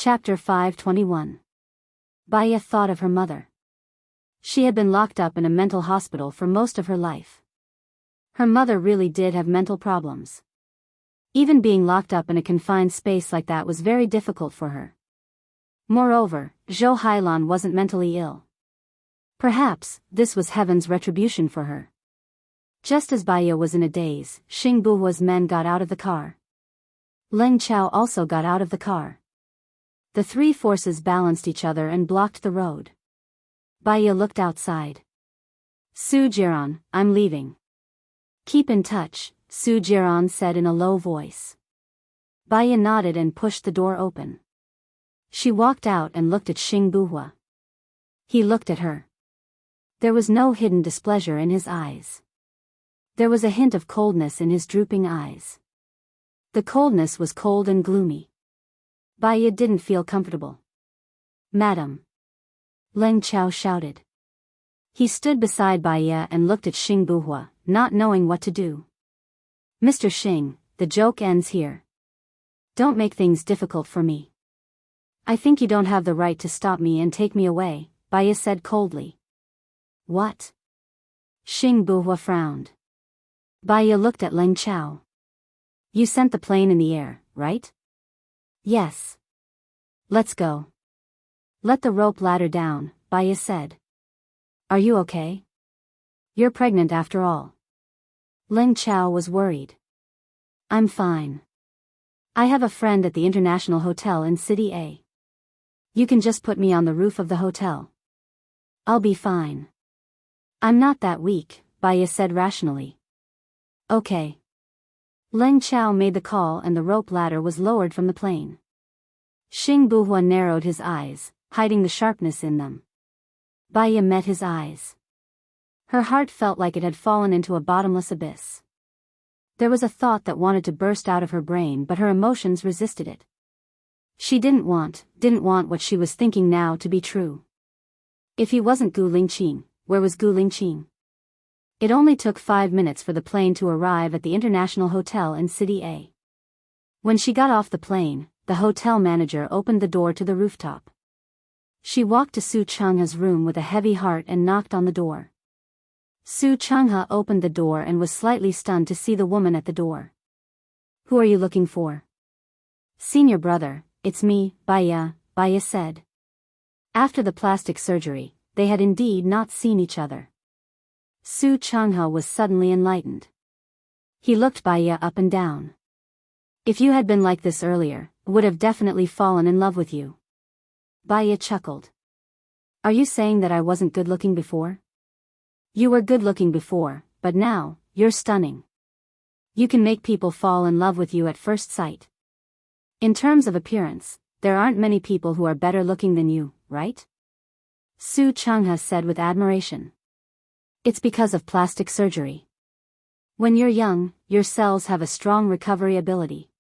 Chapter 521. Baya thought of her mother. She had been locked up in a mental hospital for most of her life. Her mother really did have mental problems. Even being locked up in a confined space like that was very difficult for her. Moreover, Zhou Hailan wasn't mentally ill. Perhaps, this was heaven's retribution for her. Just as Baya was in a daze, Xing Buhua's men got out of the car. Leng Chao also got out of the car. The three forces balanced each other and blocked the road. Baya looked outside. Su Jiran, I'm leaving. Keep in touch, Su Jiran said in a low voice. Baya nodded and pushed the door open. She walked out and looked at Xing Buhua. He looked at her. There was no hidden displeasure in his eyes. There was a hint of coldness in his drooping eyes. The coldness was cold and gloomy. Baya didn't feel comfortable. Madam. Leng Chao shouted. He stood beside Baya and looked at Xing Buhua, not knowing what to do. Mr. Xing, the joke ends here. Don't make things difficult for me. I think you don't have the right to stop me and take me away, Baya said coldly. What? Xing Buhua frowned. Baya looked at Leng Chao. You sent the plane in the air, right? Yes. Let's go. Let the rope ladder down, Baya said. Are you okay? You're pregnant after all. Leng Chao was worried. I'm fine. I have a friend at the International Hotel in City A. You can just put me on the roof of the hotel. I'll be fine. I'm not that weak, Baya said rationally. Okay. Leng Chao made the call and the rope ladder was lowered from the plane. Xing Buhua narrowed his eyes, hiding the sharpness in them. Baya met his eyes. Her heart felt like it had fallen into a bottomless abyss. There was a thought that wanted to burst out of her brain, but her emotions resisted it. She didn't want what she was thinking now to be true. If he wasn't Gu Lingqing, where was Gu Lingqing? It only took 5 minutes for the plane to arrive at the International Hotel in City A. When she got off the plane, the hotel manager opened the door to the rooftop. She walked to Su Changha's room with a heavy heart and knocked on the door. Su Changha opened the door and was slightly stunned to see the woman at the door. Who are you looking for? Senior brother, it's me, Baya said. After the plastic surgery, they had indeed not seen each other. Su Changha was suddenly enlightened. He looked Baya up and down. If you had been like this earlier, I would have definitely fallen in love with you. Baya chuckled. Are you saying that I wasn't good-looking before? You were good-looking before, but now, you're stunning. You can make people fall in love with you at first sight. In terms of appearance, there aren't many people who are better looking than you, right? Su Changha said with admiration. It's because of plastic surgery. When you're young, your cells have a strong recovery ability.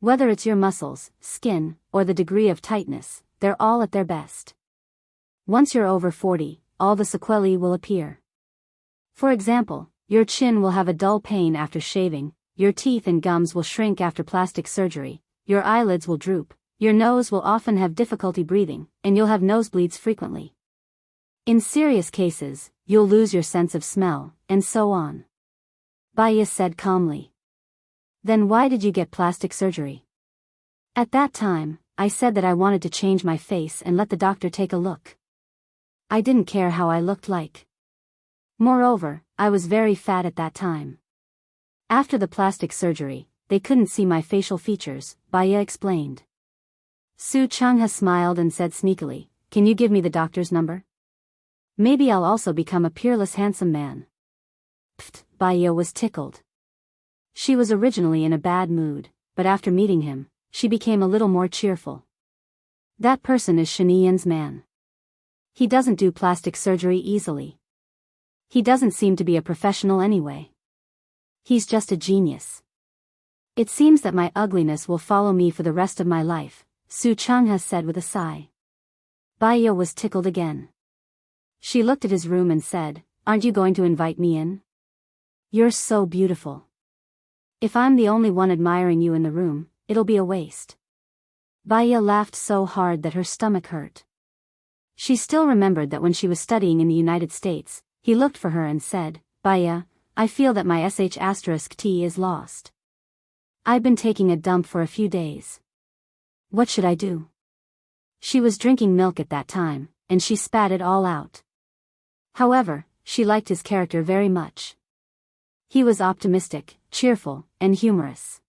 Whether it's your muscles, skin, or the degree of tightness, they're all at their best. Once you're over 40, all the sequelae will appear. For example, your chin will have a dull pain after shaving, your teeth and gums will shrink after plastic surgery, your eyelids will droop, your nose will often have difficulty breathing, and you'll have nosebleeds frequently. In serious cases, you'll lose your sense of smell, and so on. Baya said calmly. Then why did you get plastic surgery? At that time, I said that I wanted to change my face and let the doctor take a look. I didn't care how I looked like. Moreover, I was very fat at that time. After the plastic surgery, they couldn't see my facial features, Baya explained. Su Changha smiled and said sneakily, Can you give me the doctor's number? Maybe I'll also become a peerless handsome man. Pfft, Baya was tickled. She was originally in a bad mood, but after meeting him, she became a little more cheerful. That person is Shaniyan's man. He doesn't do plastic surgery easily. He doesn't seem to be a professional anyway. He's just a genius. It seems that my ugliness will follow me for the rest of my life, Su Changha said with a sigh. Baya was tickled again. She looked at his room and said, Aren't you going to invite me in? You're so beautiful. If I'm the only one admiring you in the room, it'll be a waste. Baya laughed so hard that her stomach hurt. She still remembered that when she was studying in the United States, he looked for her and said, "Baya, I feel that my sh*t is lost. I've been taking a dump for a few days. What should I do?" She was drinking milk at that time, and she spat it all out. However, she liked his character very much. He was optimistic, cheerful, and humorous.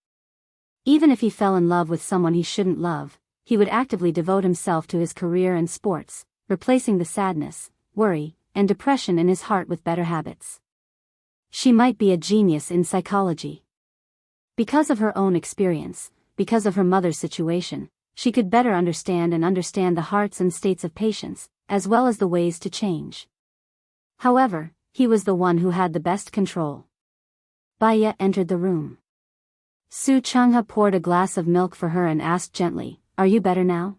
Even if he fell in love with someone he shouldn't love, he would actively devote himself to his career and sports, replacing the sadness, worry, and depression in his heart with better habits. She might be a genius in psychology. Because of her own experience, because of her mother's situation, she could better understand the hearts and states of patients, as well as the ways to change. However, he was the one who had the best control. Baya entered the room. Su Changha poured a glass of milk for her and asked gently, "Are you better now?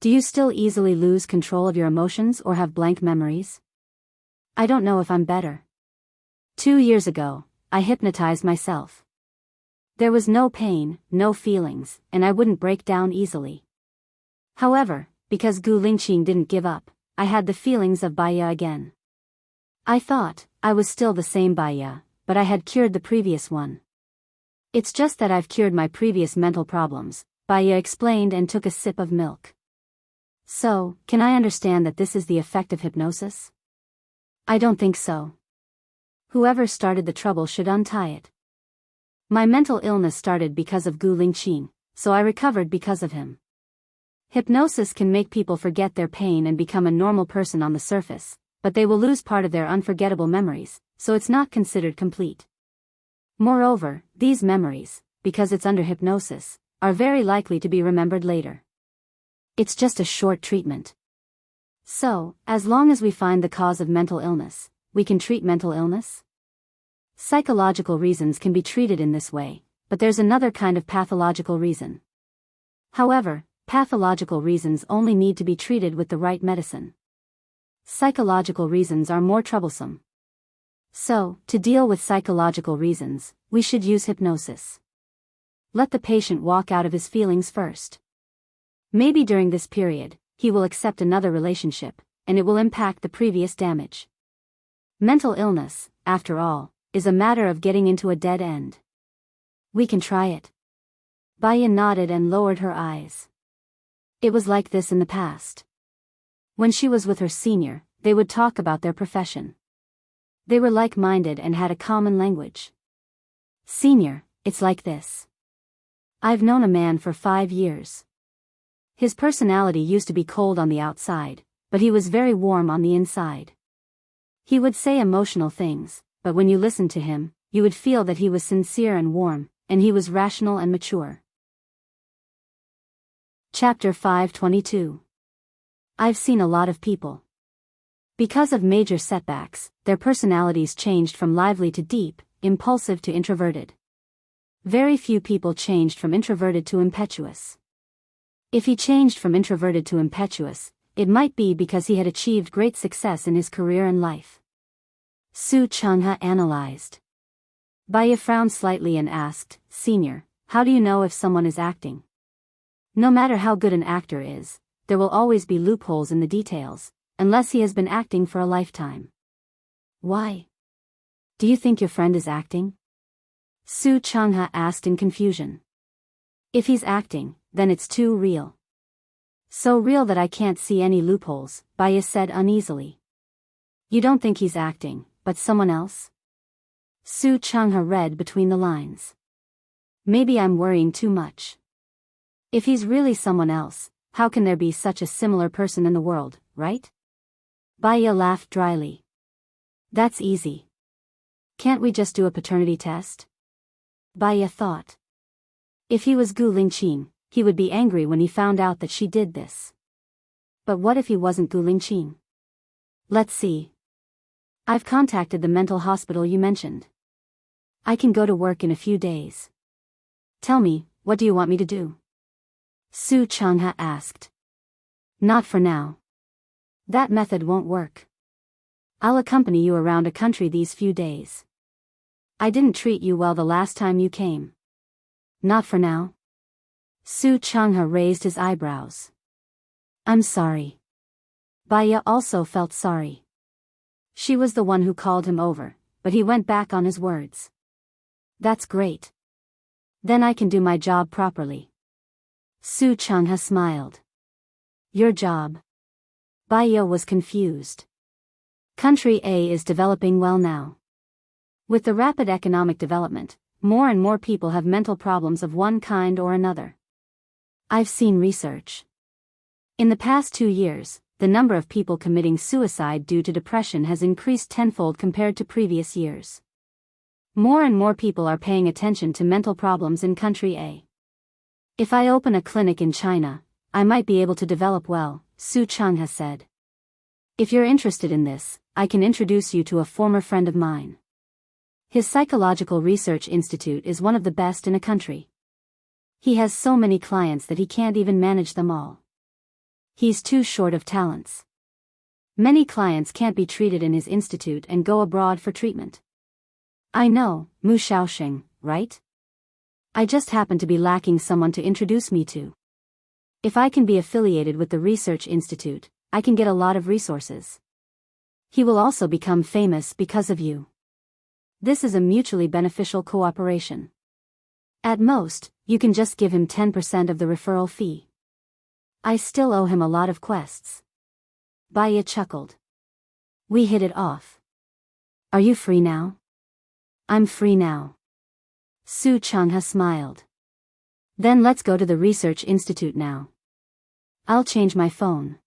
Do you still easily lose control of your emotions or have blank memories?" "I don't know if I'm better. 2 years ago, I hypnotized myself. There was no pain, no feelings, and I wouldn't break down easily. However, because Gu Lingqing didn't give up, I had the feelings of Baya again. I thought I was still the same Baya, but I had cured the previous one. It's just that I've cured my previous mental problems," Baya explained and took a sip of milk. "So, can I understand that this is the effect of hypnosis?" "I don't think so. Whoever started the trouble should untie it. My mental illness started because of Gu Lingqing, so I recovered because of him. Hypnosis can make people forget their pain and become a normal person on the surface, but they will lose part of their unforgettable memories, so it's not considered complete. Moreover, these memories, because it's under hypnosis, are very likely to be remembered later. It's just a short treatment. So, as long as we find the cause of mental illness, we can treat mental illness? Psychological reasons can be treated in this way, but there's another kind of pathological reason. However, pathological reasons only need to be treated with the right medicine. Psychological reasons are more troublesome. So, to deal with psychological reasons, we should use hypnosis. Let the patient walk out of his feelings first. Maybe during this period, he will accept another relationship, and it will impact the previous damage. Mental illness, after all, is a matter of getting into a dead end. We can try it. Baya nodded and lowered her eyes. It was like this in the past. When she was with her senior, they would talk about their profession. They were like-minded and had a common language. "Senior, it's like this. I've known a man for 5 years. His personality used to be cold on the outside, but he was very warm on the inside. He would say emotional things, but when you listened to him, you would feel that he was sincere and warm, and he was rational and mature." Chapter 522. I've seen a lot of people. Because of major setbacks, their personalities changed from lively to deep, impulsive to introverted. Very few people changed from introverted to impetuous. If he changed from introverted to impetuous, it might be because he had achieved great success in his career and life. Su Changha analyzed. Baya frowned slightly and asked, "Senior, how do you know if someone is acting?" No matter how good an actor is, there will always be loopholes in the details, unless he has been acting for a lifetime. "Why? Do you think your friend is acting?" Su Changha asked in confusion. "If he's acting, then it's too real. So real that I can't see any loopholes," Baya said uneasily. "You don't think he's acting, but someone else?" Su Changha read between the lines. "Maybe I'm worrying too much. If he's really someone else, how can there be such a similar person in the world, right?" Baya laughed dryly. "That's easy. Can't we just do a paternity test?" Baya thought. If he was Gu Lingqing, he would be angry when he found out that she did this. But what if he wasn't Gu Lingqing? Let's see. I've contacted the mental hospital you mentioned. I can go to work in a few days. Tell me, what do you want me to do?" Su Changha asked. "Not for now. That method won't work. I'll accompany you around a country these few days. I didn't treat you well the last time you came." "Not for now?" Su Changha raised his eyebrows. I'm sorry. Baya also felt sorry. She was the one who called him over, but he went back on his words. That's great. Then I can do my job properly. Su Changha smiled. Your job? Baya was confused. Country A is developing well now. With the rapid economic development, more and more people have mental problems of one kind or another. I've seen research. In the past 2 years, the number of people committing suicide due to depression has increased tenfold compared to previous years. More and more people are paying attention to mental problems in Country A. If I open a clinic in China, I might be able to develop well, Su Changha said. If you're interested in this, I can introduce you to a former friend of mine. His psychological research institute is one of the best in a country. He has so many clients that he can't even manage them all. He's too short of talents. Many clients can't be treated in his institute and go abroad for treatment. I know, Mu Shaoxing, right? I just happen to be lacking someone to introduce me to. If I can be affiliated with the research institute, I can get a lot of resources. He will also become famous because of you. This is a mutually beneficial cooperation. At most, you can just give him 10% of the referral fee. I still owe him a lot of quests. Baya chuckled. We hit it off. Are you free now? I'm free now. Su Changha smiled. Then let's go to the research institute now. I'll change my phone.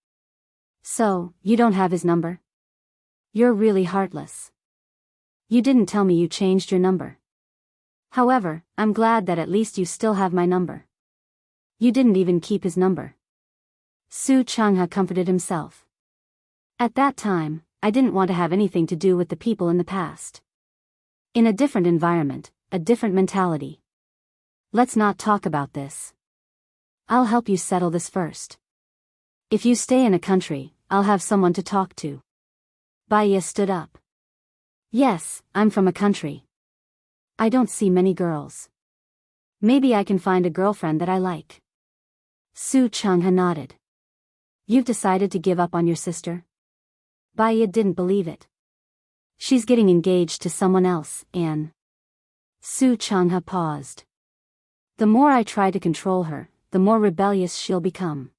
So, you don't have his number? You're really heartless. You didn't tell me you changed your number. However, I'm glad that at least you still have my number. You didn't even keep his number. Su Changha comforted himself. At that time, I didn't want to have anything to do with the people in the past. In a different environment, a different mentality. Let's not talk about this. I'll help you settle this first. If you stay in a country, I'll have someone to talk to. Baya stood up. Yes, I'm from a country. I don't see many girls. Maybe I can find a girlfriend that I like. Su Changha nodded. You've decided to give up on your sister? Baya didn't believe it. She's getting engaged to someone else, Anne. Su Changha paused. The more I try to control her, the more rebellious she'll become.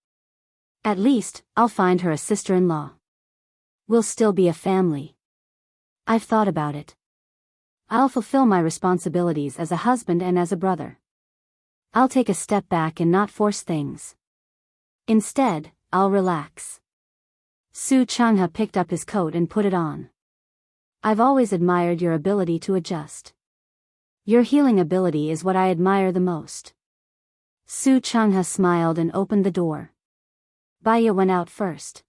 At least, I'll find her a sister-in-law. We'll still be a family. I've thought about it. I'll fulfill my responsibilities as a husband and as a brother. I'll take a step back and not force things. Instead, I'll relax. Su Changha picked up his coat and put it on. I've always admired your ability to adjust. Your healing ability is what I admire the most. Su Changha smiled and opened the door. Baya went out first.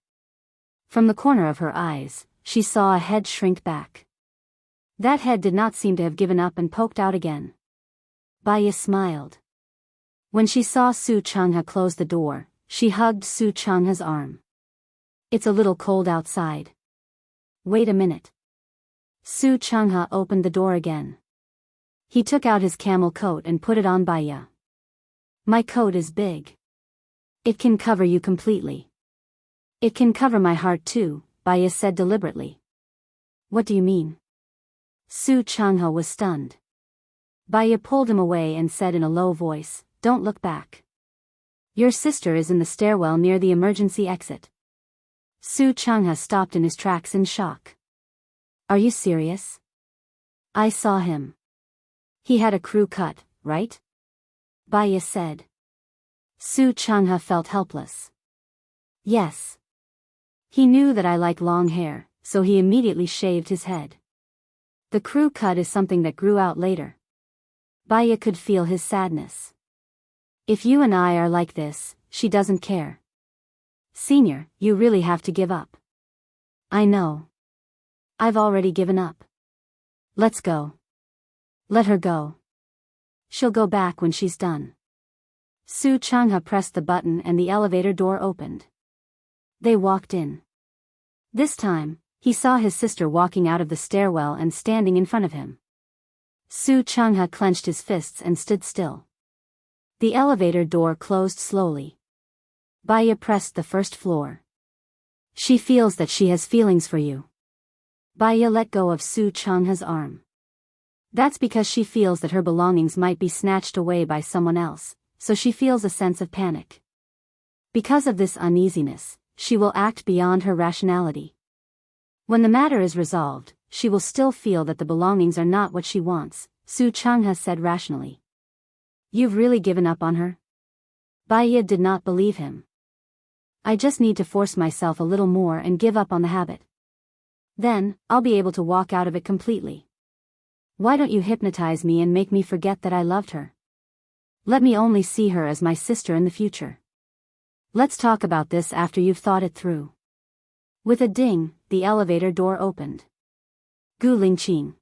From the corner of her eyes, she saw a head shrink back. That head did not seem to have given up and poked out again. Baya smiled. When she saw Su Changha close the door, she hugged Su Changha's arm. It's a little cold outside. Wait a minute. Su Changha opened the door again. He took out his camel coat and put it on Baya. My coat is big. It can cover you completely. It can cover my heart too, Baya said deliberately. What do you mean? Su Changha was stunned. Baya pulled him away and said in a low voice, Don't look back. Your sister is in the stairwell near the emergency exit. Su Changha stopped in his tracks in shock. Are you serious? I saw him. He had a crew cut, right? Baya said. Su Changha felt helpless. Yes. He knew that I like long hair, so he immediately shaved his head. The crew cut is something that grew out later. Baya could feel his sadness. If you and I are like this, she doesn't care. Senior, you really have to give up. I know. I've already given up. Let's go. Let her go. She'll go back when she's done. Su Changha pressed the button and the elevator door opened. They walked in. This time, he saw his sister walking out of the stairwell and standing in front of him. Su Changha clenched his fists and stood still. The elevator door closed slowly. Baya pressed the first floor. She feels that she has feelings for you. Baya let go of Su Changha's arm. That's because she feels that her belongings might be snatched away by someone else, so she feels a sense of panic. Because of this uneasiness, she will act beyond her rationality. When the matter is resolved, she will still feel that the belongings are not what she wants, Su Changha said rationally. You've really given up on her? Baya did not believe him. I just need to force myself a little more and give up on the habit. Then, I'll be able to walk out of it completely. Why don't you hypnotize me and make me forget that I loved her? Let me only see her as my sister in the future. Let's talk about this after you've thought it through. With a ding, the elevator door opened. Gu Lingqing.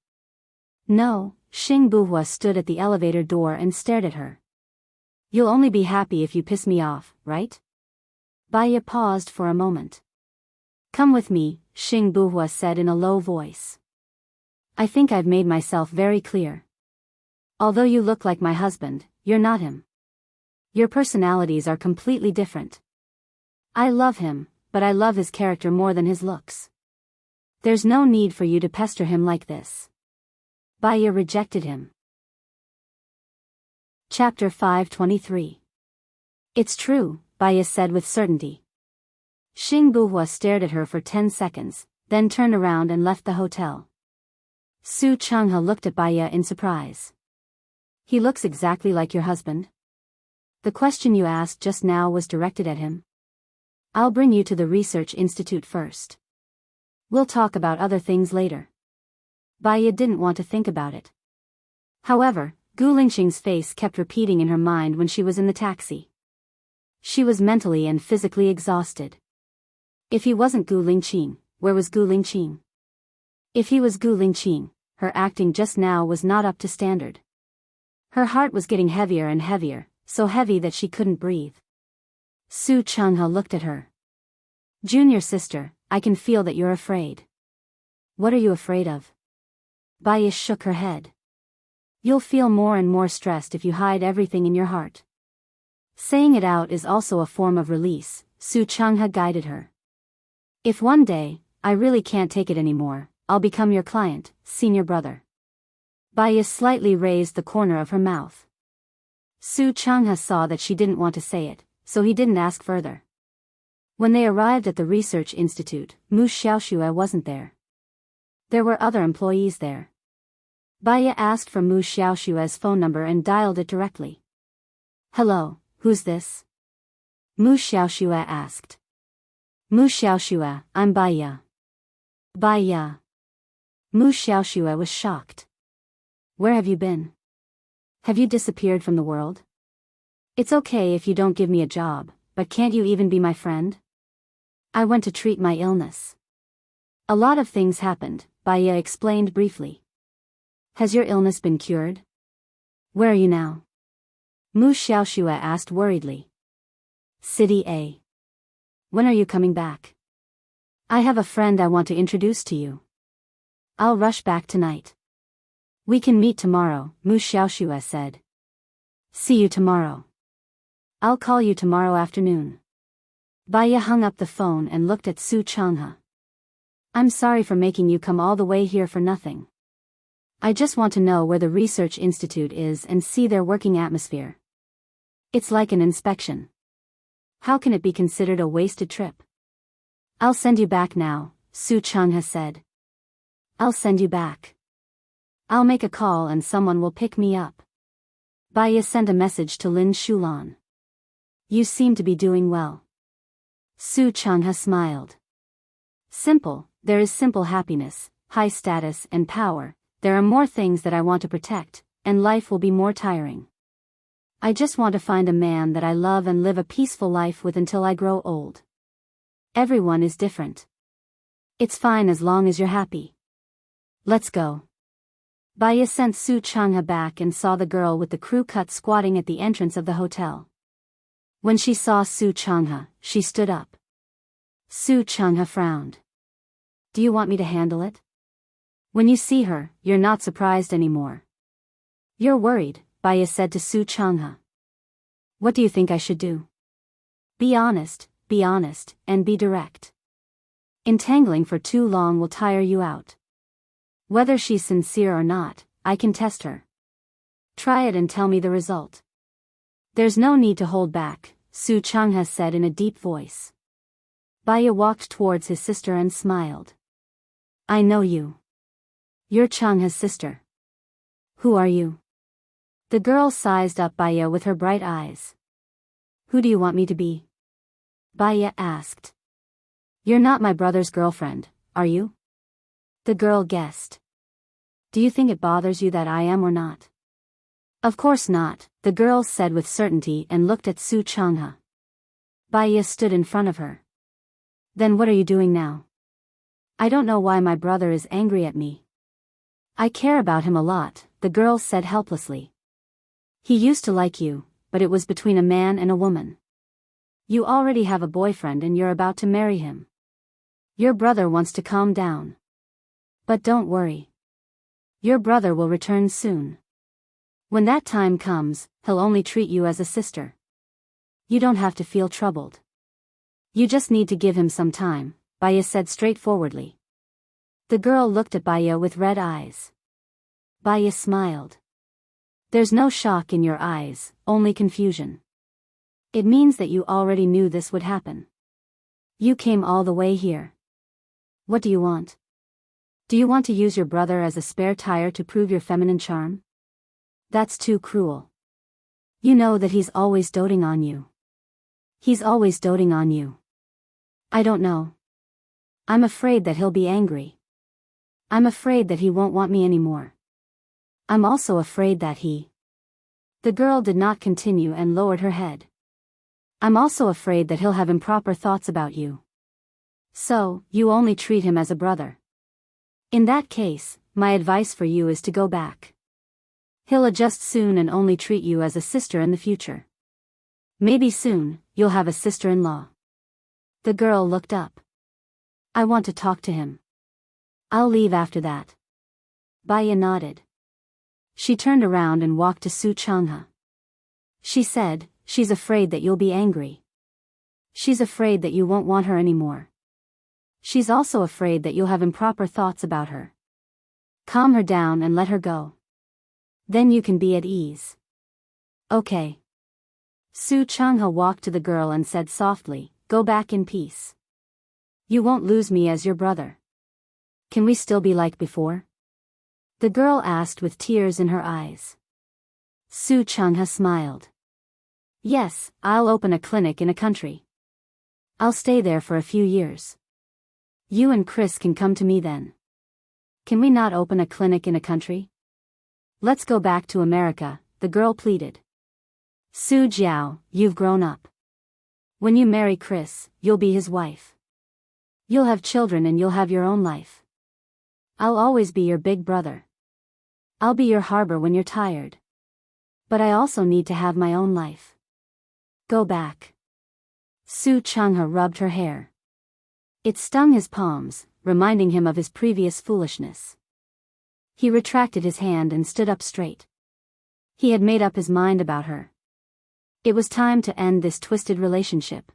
No, Xing Buhua stood at the elevator door and stared at her. You'll only be happy if you piss me off, right? Baya paused for a moment. Come with me, Xing Buhua said in a low voice. I think I've made myself very clear. Although you look like my husband, you're not him. Your personalities are completely different. I love him, but I love his character more than his looks. There's no need for you to pester him like this. Baya rejected him. Chapter 523. It's true, Baya said with certainty. Xing Buhua stared at her for 10 seconds, then turned around and left the hotel. Su Changha looked at Baya in surprise. He looks exactly like your husband? The question you asked just now was directed at him. I'll bring you to the research institute first. We'll talk about other things later. Baya didn't want to think about it. However, Gu Lingqing's face kept repeating in her mind when she was in the taxi. She was mentally and physically exhausted. If he wasn't Gu Lingqing, where was Gu Lingqing? If he was Gu Lingqing, her acting just now was not up to standard. Her heart was getting heavier and heavier, so heavy that she couldn't breathe. Su Changha looked at her. Junior sister, I can feel that you're afraid. What are you afraid of? Baya shook her head. You'll feel more and more stressed if you hide everything in your heart. Saying it out is also a form of release, Su Changha guided her. If one day, I really can't take it anymore, I'll become your client, senior brother. Baya slightly raised the corner of her mouth. Su Changha saw that she didn't want to say it, so he didn't ask further. When they arrived at the research institute, Mu Xiaoxue wasn't there. There were other employees there. Baya asked for Mu Xiaoxue's phone number and dialed it directly. Hello, who's this? Mu Xiaoxue asked. Mu Xiaoxue, I'm Baya. Baya. Mu Xiaoxue was shocked. Where have you been? Have you disappeared from the world? It's okay if you don't give me a job, but can't you even be my friend? I went to treat my illness. A lot of things happened, Baya explained briefly. Has your illness been cured? Where are you now? Mu Xiaoxue asked worriedly. City A. When are you coming back? I have a friend I want to introduce to you. I'll rush back tonight. We can meet tomorrow, Mu Xiaoxue said. See you tomorrow. I'll call you tomorrow afternoon. Baya hung up the phone and looked at Su Changha. I'm sorry for making you come all the way here for nothing. I just want to know where the research institute is and see their working atmosphere. It's like an inspection. How can it be considered a wasted trip? I'll send you back now, Su Changha said. I'll send you back. I'll make a call and someone will pick me up. Baya sent a message to Lin Shulan. You seem to be doing well. Su Changha smiled. Simple, there is simple happiness, high status and power. There are more things that I want to protect, and life will be more tiring. I just want to find a man that I love and live a peaceful life with until I grow old. Everyone is different. It's fine as long as you're happy. Let's go. Baya sent Su Changha back and saw the girl with the crew cut squatting at the entrance of the hotel. When she saw Su Changha, she stood up. Su Changha frowned. Do you want me to handle it? When you see her, you're not surprised anymore. You're worried, Baya said to Su Changha. What do you think I should do? Be honest, and be direct. Entangling for too long will tire you out. Whether she's sincere or not, I can test her. Try it and tell me the result. There's no need to hold back, Su Changha said in a deep voice. Baya walked towards his sister and smiled. I know you. You're Changha's sister. Who are you? The girl sized up Baya with her bright eyes. Who do you want me to be? Baya asked. You're not my brother's girlfriend, are you? The girl guessed. Do you think it bothers you that I am or not? Of course not, the girl said with certainty and looked at Su Changha. Baya stood in front of her. Then what are you doing now? I don't know why my brother is angry at me. I care about him a lot, the girl said helplessly. He used to like you, but it was between a man and a woman. You already have a boyfriend and you're about to marry him. Your brother wants to calm down. But don't worry. Your brother will return soon. When that time comes, he'll only treat you as a sister. You don't have to feel troubled. You just need to give him some time, Baya said straightforwardly. The girl looked at Baya with red eyes. Baya smiled. There's no shock in your eyes, only confusion. It means that you already knew this would happen. You came all the way here. What do you want? Do you want to use your brother as a spare tire to prove your feminine charm? That's too cruel. You know that he's always doting on you. He's always doting on you. I don't know. I'm afraid that he'll be angry. I'm afraid that he won't want me anymore. I'm also afraid that he... The girl did not continue and lowered her head. I'm also afraid that he'll have improper thoughts about you. So, you only treat him as a brother. In that case, my advice for you is to go back. He'll adjust soon and only treat you as a sister in the future. Maybe soon, you'll have a sister-in-law. The girl looked up. I want to talk to him. I'll leave after that. Baya nodded. She turned around and walked to Su Changha. She said, she's afraid that you'll be angry. She's afraid that you won't want her anymore. She's also afraid that you'll have improper thoughts about her. Calm her down and let her go. Then you can be at ease. Okay. Su Changha walked to the girl and said softly, go back in peace. You won't lose me as your brother. Can we still be like before? The girl asked with tears in her eyes. Su Changha smiled. Yes, I'll open a clinic in a country. I'll stay there for a few years. You and Chris can come to me then. Can we not open a clinic in a country? Let's go back to America, the girl pleaded. Su Jiao, you've grown up. When you marry Chris, you'll be his wife. You'll have children and you'll have your own life. I'll always be your big brother. I'll be your harbor when you're tired. But I also need to have my own life. Go back. Su Changha rubbed her hair. It stung his palms, reminding him of his previous foolishness. He retracted his hand and stood up straight. He had made up his mind about her. It was time to end this twisted relationship.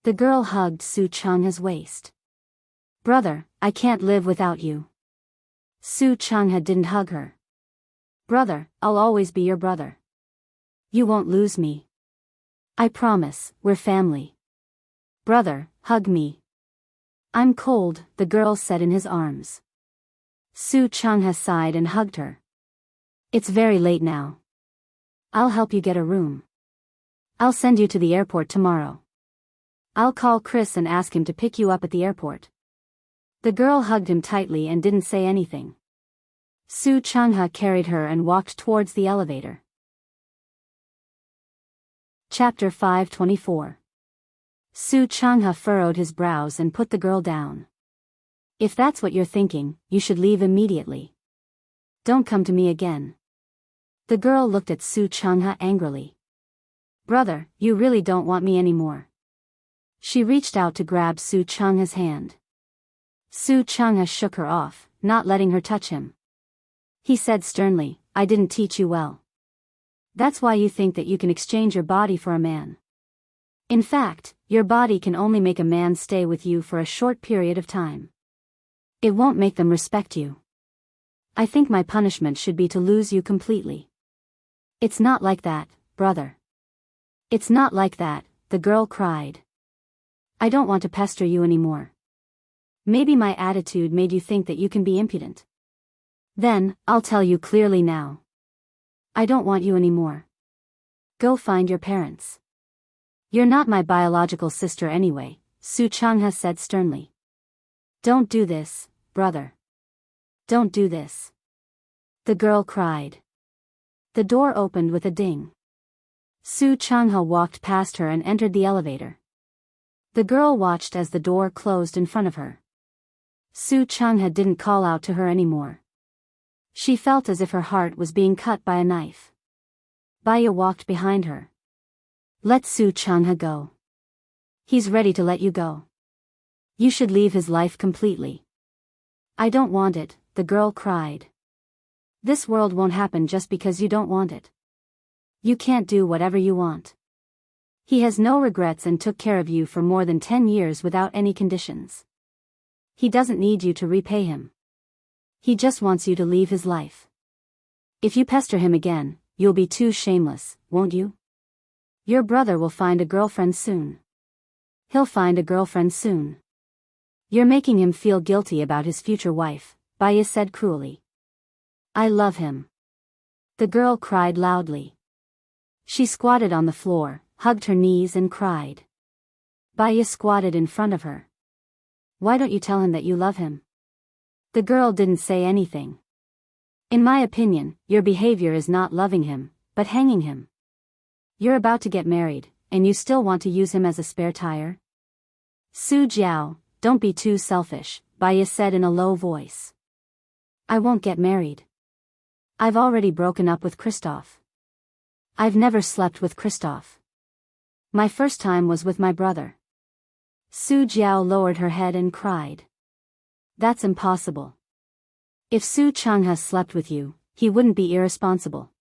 The girl hugged Su Changha's waist. Brother, I can't live without you. Su Changha didn't hug her. Brother, I'll always be your brother. You won't lose me. I promise, we're family. Brother, hug me. I'm cold, the girl said in his arms. Su Changha sighed and hugged her. It's very late now. I'll help you get a room. I'll send you to the airport tomorrow. I'll call Chris and ask him to pick you up at the airport. The girl hugged him tightly and didn't say anything. Su Changha carried her and walked towards the elevator. Chapter 524. Su Changha furrowed his brows and put the girl down. If that's what you're thinking, you should leave immediately. Don't come to me again. The girl looked at Su Changha angrily. Brother, you really don't want me anymore. She reached out to grab Su Changha's hand. Su Changha shook her off, not letting her touch him. He said sternly, I didn't teach you well. That's why you think that you can exchange your body for a man. In fact, your body can only make a man stay with you for a short period of time. It won't make them respect you. I think my punishment should be to lose you completely. It's not like that, brother. It's not like that, the girl cried. I don't want to pester you anymore. Maybe my attitude made you think that you can be impudent. Then, I'll tell you clearly now. I don't want you anymore. Go find your parents. You're not my biological sister anyway, Su Changha said sternly. Don't do this, brother. Don't do this. The girl cried. The door opened with a ding. Su Changha walked past her and entered the elevator. The girl watched as the door closed in front of her. Su Changha didn't call out to her anymore. She felt as if her heart was being cut by a knife. Baya walked behind her. Let Su Changha go. He's ready to let you go. You should leave his life completely. I don't want it, the girl cried. This world won't happen just because you don't want it. You can't do whatever you want. He has no regrets and took care of you for more than 10 years without any conditions. He doesn't need you to repay him. He just wants you to leave his life. If you pester him again, you'll be too shameless, won't you? Your brother will find a girlfriend soon. He'll find a girlfriend soon. You're making him feel guilty about his future wife, Baya said cruelly. I love him. The girl cried loudly. She squatted on the floor, hugged her knees and cried. Baya squatted in front of her. Why don't you tell him that you love him? The girl didn't say anything. In my opinion, your behavior is not loving him, but hanging him. You're about to get married, and you still want to use him as a spare tire? Su Jiao, don't be too selfish, Baya said in a low voice. I won't get married. I've already broken up with Christoph. I've never slept with Christoph. My first time was with my brother. Su Jiao lowered her head and cried. That's impossible. If Su Changha slept with you, he wouldn't be irresponsible.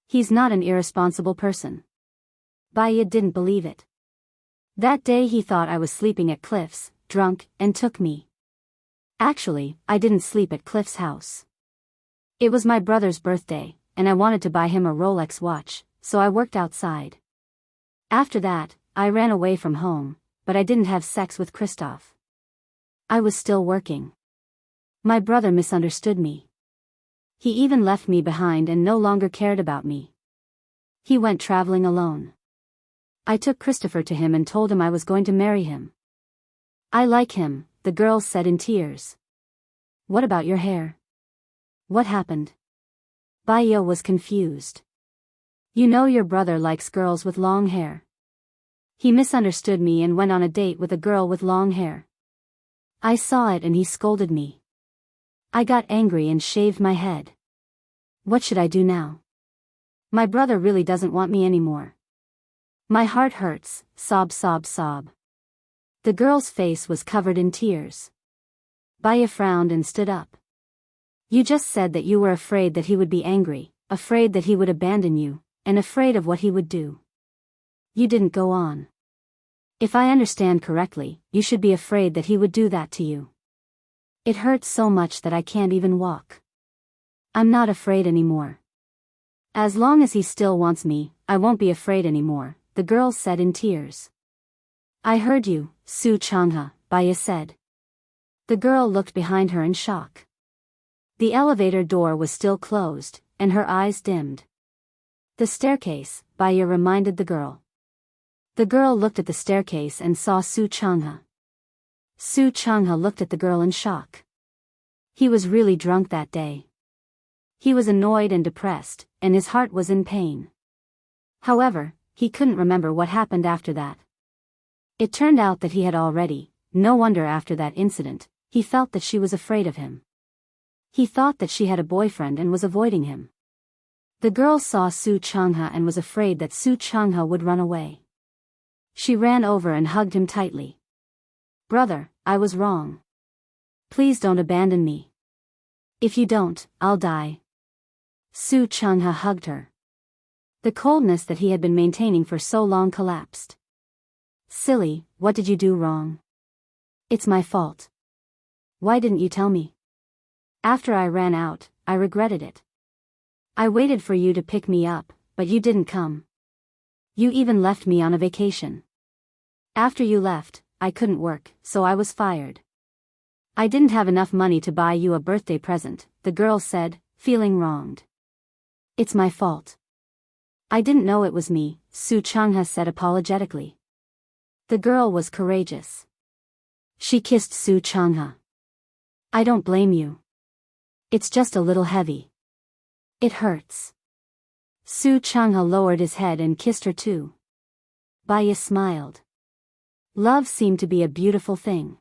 He's not an irresponsible person. Baya didn't believe it. That day he thought I was sleeping at Cliff's, drunk, and took me. Actually, I didn't sleep at Cliff's house. It was my brother's birthday, and I wanted to buy him a Rolex watch, so I worked outside. After that, I ran away from home, but I didn't have sex with Christoph. I was still working. My brother misunderstood me. He even left me behind and no longer cared about me. He went traveling alone. I took Christopher to him and told him I was going to marry him. I like him, the girl said in tears. What about your hair? What happened? Baya was confused. You know your brother likes girls with long hair. He misunderstood me and went on a date with a girl with long hair. I saw it and he scolded me. I got angry and shaved my head. What should I do now? My brother really doesn't want me anymore. My heart hurts, sob sob sob. The girl's face was covered in tears. Baya frowned and stood up. You just said that you were afraid that he would be angry, afraid that he would abandon you, and afraid of what he would do. You didn't go on. If I understand correctly, you should be afraid that he would do that to you. It hurts so much that I can't even walk. I'm not afraid anymore. As long as he still wants me, I won't be afraid anymore, the girl said in tears. I heard you, Su Changha, Baya said. The girl looked behind her in shock. The elevator door was still closed, and her eyes dimmed. The staircase, Baya reminded the girl. The girl looked at the staircase and saw Su Changha. Su Changha looked at the girl in shock. He was really drunk that day. He was annoyed and depressed, and his heart was in pain. However, he couldn't remember what happened after that. It turned out that he had already, no wonder after that incident, he felt that she was afraid of him. He thought that she had a boyfriend and was avoiding him. The girl saw Su Changha and was afraid that Su Changha would run away. She ran over and hugged him tightly. Brother, I was wrong. Please don't abandon me. If you don't, I'll die. Su Changha hugged her. The coldness that he had been maintaining for so long collapsed. Silly, what did you do wrong? It's my fault. Why didn't you tell me? After I ran out, I regretted it. I waited for you to pick me up, but you didn't come. You even left me on a vacation. After you left, I couldn't work, so I was fired. I didn't have enough money to buy you a birthday present, the girl said, feeling wronged. It's my fault. I didn't know it was me, Su Changha said apologetically. The girl was courageous. She kissed Su Changha. I don't blame you. It's just a little heavy. It hurts. Su Changha lowered his head and kissed her too. Baya smiled. Love seemed to be a beautiful thing.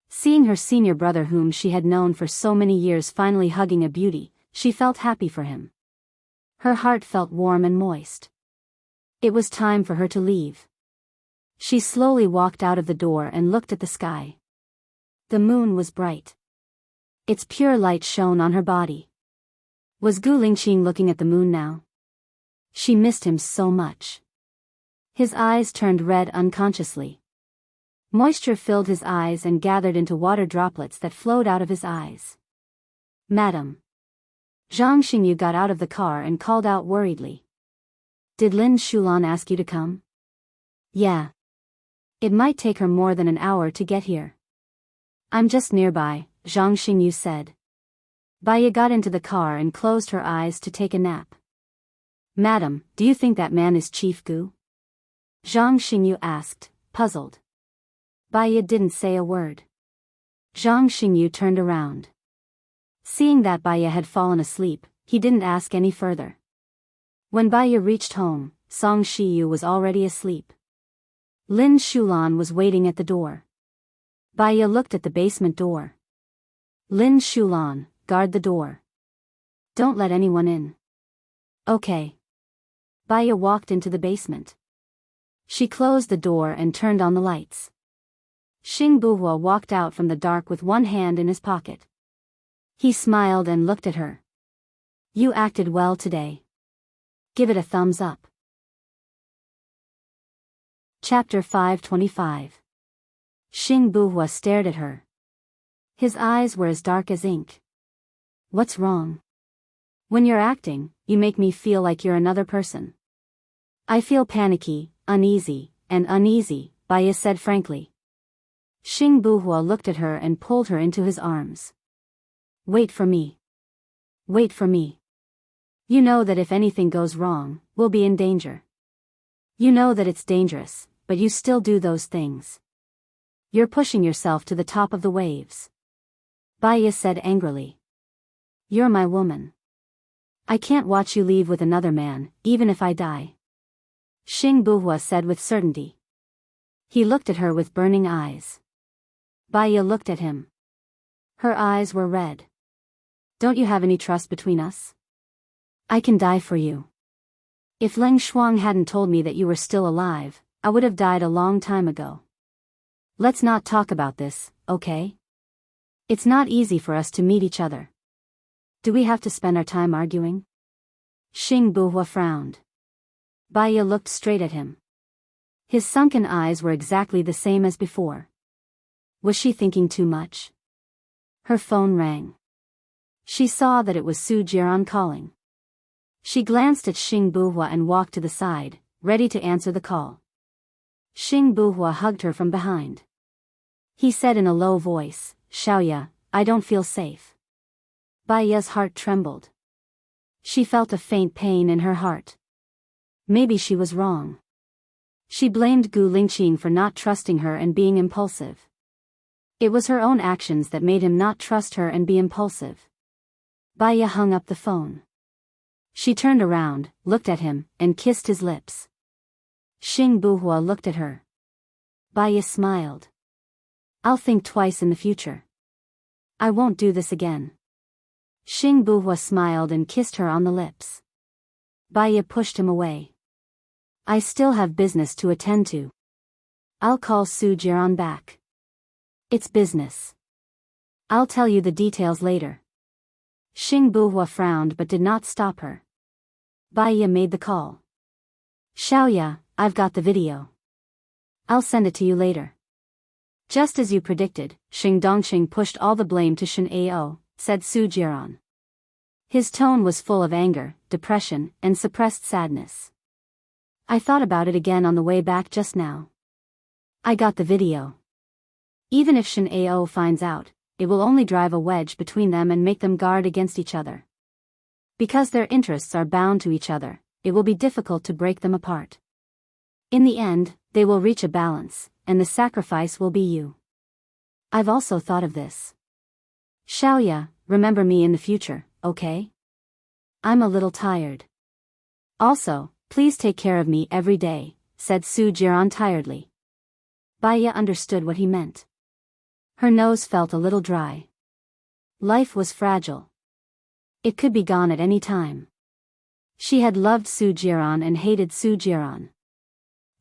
Seeing her senior brother whom she had known for so many years finally hugging a beauty, she felt happy for him. Her heart felt warm and moist. It was time for her to leave. She slowly walked out of the door and looked at the sky. The moon was bright. Its pure light shone on her body. Was Gu Lingqing looking at the moon now? She missed him so much. His eyes turned red unconsciously. Moisture filled his eyes and gathered into water droplets that flowed out of his eyes. Madam. Zhang Xingyu got out of the car and called out worriedly. Did Lin Shulan ask you to come? Yeah. It might take her more than an hour to get here. I'm just nearby, Zhang Xingyu said. Baya got into the car and closed her eyes to take a nap. Madam, do you think that man is Chief Gu? Zhang Xingyu asked, puzzled. Baya didn't say a word. Zhang Xingyu turned around. Seeing that Baya had fallen asleep, he didn't ask any further. When Baya reached home, Song Shiyu was already asleep. Lin Shulan was waiting at the door. Baya looked at the basement door. Lin Shulan, guard the door. Don't let anyone in. Okay. Baya walked into the basement. She closed the door and turned on the lights. Xing Buhua walked out from the dark with one hand in his pocket. He smiled and looked at her. You acted well today. Give it a thumbs up. Chapter 525. Xing Buhua stared at her. His eyes were as dark as ink. What's wrong? When you're acting, you make me feel like you're another person. I feel panicky, uneasy, Baya said frankly. Xing Buhua looked at her and pulled her into his arms. Wait for me. Wait for me. You know that if anything goes wrong, we'll be in danger. You know that it's dangerous, but you still do those things. You're pushing yourself to the top of the waves. Baya said angrily. You're my woman. I can't watch you leave with another man, even if I die. Xing Buhua said with certainty. He looked at her with burning eyes. Baya looked at him. Her eyes were red. Don't you have any trust between us? I can die for you. If Leng Shuang hadn't told me that you were still alive, I would have died a long time ago. Let's not talk about this, okay? It's not easy for us to meet each other. Do we have to spend our time arguing? Xing Buhua frowned. Baya looked straight at him. His sunken eyes were exactly the same as before. Was she thinking too much? Her phone rang. She saw that it was Su Jiran calling. She glanced at Xing Buhua and walked to the side, ready to answer the call. Xing Buhua hugged her from behind. He said in a low voice, Xiaoya, I don't feel safe. Baya's heart trembled. She felt a faint pain in her heart. Maybe she was wrong. She blamed Gu Lingqing for not trusting her and being impulsive. It was her own actions that made him not trust her and be impulsive. Baya hung up the phone. She turned around, looked at him, and kissed his lips. Xing Buhua looked at her. Baya smiled. I'll think twice in the future. I won't do this again. Xing Buhua smiled and kissed her on the lips. Baya pushed him away. I still have business to attend to. I'll call Su Jiran back. It's business. I'll tell you the details later. Xing Buhua frowned but did not stop her. Baya made the call. Xiaoya, I've got the video. I'll send it to you later. Just as you predicted, Xing Dongqing pushed all the blame to Shen Ao, said Su Jiran. His tone was full of anger, depression, and suppressed sadness. I thought about it again on the way back just now. I got the video. Even if Shen Ao finds out, it will only drive a wedge between them and make them guard against each other. Because their interests are bound to each other, it will be difficult to break them apart. In the end, they will reach a balance, and the sacrifice will be you. I've also thought of this. Xiaoya, remember me in the future, okay? I'm a little tired. Also, please take care of me every day, said Su Jiran tiredly. Baiya understood what he meant. Her nose felt a little dry. Life was fragile. It could be gone at any time. She had loved Su Jiran and hated Su Jiran.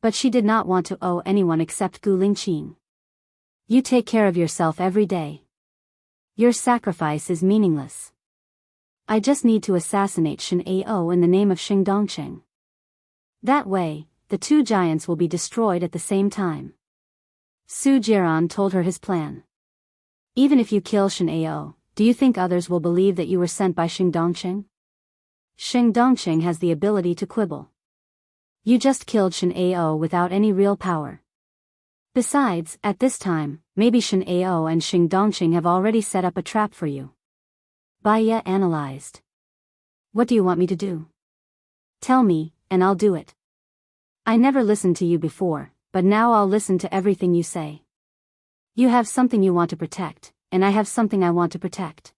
But she did not want to owe anyone except Gu Lingqing. You take care of yourself every day. Your sacrifice is meaningless. I just need to assassinate Shen Ao in the name of Xing Dongqing. That way, the two giants will be destroyed at the same time. Su Jiran told her his plan. Even if you kill Shen Ao, do you think others will believe that you were sent by Xing Dongqing? Xing Dongqing has the ability to quibble. You just killed Shen Ao without any real power. Besides, at this time, maybe Shen Ao and Xing Dongqing have already set up a trap for you. Baiya analyzed. What do you want me to do? Tell me, and I'll do it. I never listened to you before, but now I'll listen to everything you say. You have something you want to protect, and I have something I want to protect.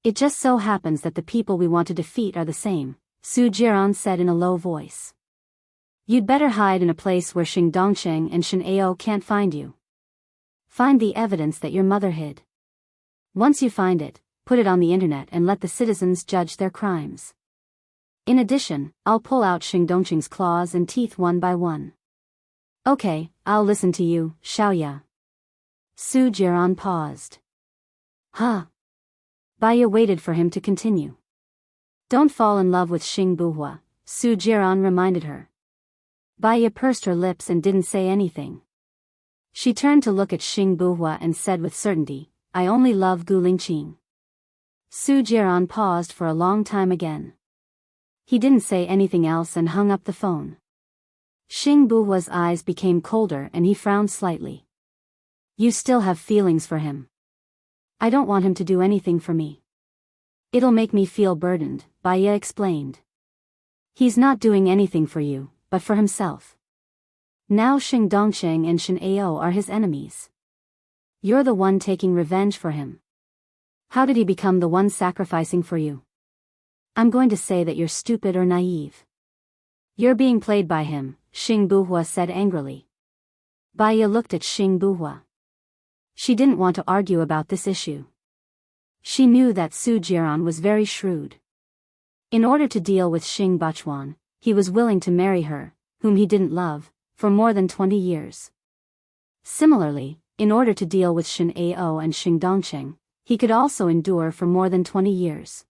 It just so happens that the people we want to defeat are the same, Su Jiran said in a low voice. You'd better hide in a place where Xing Dongqing and Shen Ao can't find you. Find the evidence that your mother hid. Once you find it, put it on the internet and let the citizens judge their crimes. In addition, I'll pull out Xing Dongqing's claws and teeth one by one. Okay, I'll listen to you, Xiaoya. Su Jiran paused. Huh? Baiya waited for him to continue. Don't fall in love with Xing Buhua, Su Jiran reminded her. Baiya pursed her lips and didn't say anything. She turned to look at Xing Buhua and said with certainty, I only love Gu Lingqing. Su Jiran paused for a long time again. He didn't say anything else and hung up the phone. Xing Buhua's eyes became colder and he frowned slightly. You still have feelings for him. I don't want him to do anything for me. It'll make me feel burdened, Baiya explained. He's not doing anything for you, but for himself. Now Xing Dongqing and Shen Ao are his enemies. You're the one taking revenge for him. How did he become the one sacrificing for you? I'm going to say that you're stupid or naive. You're being played by him, Xing Buhua said angrily. Baiya looked at Xing Buhua. She didn't want to argue about this issue. She knew that Su Jiran was very shrewd. In order to deal with Xing Bachuan, he was willing to marry her, whom he didn't love, for more than 20 years. Similarly, in order to deal with Shen Ao and Xing Dongqing, he could also endure for more than 20 years.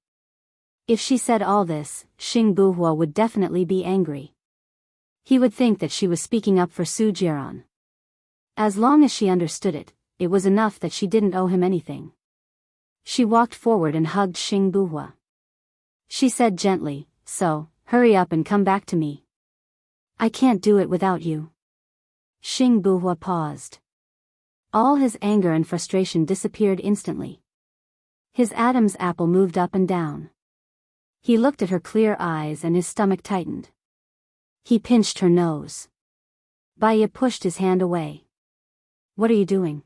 If she said all this, Xing Buhua would definitely be angry. He would think that she was speaking up for Su Jiran. As long as she understood it, it was enough that she didn't owe him anything. She walked forward and hugged Xing Buhua. She said gently, so, hurry up and come back to me. I can't do it without you. Xing Buhua paused. All his anger and frustration disappeared instantly. His Adam's apple moved up and down. He looked at her clear eyes and his stomach tightened. He pinched her nose. Baiya pushed his hand away. What are you doing?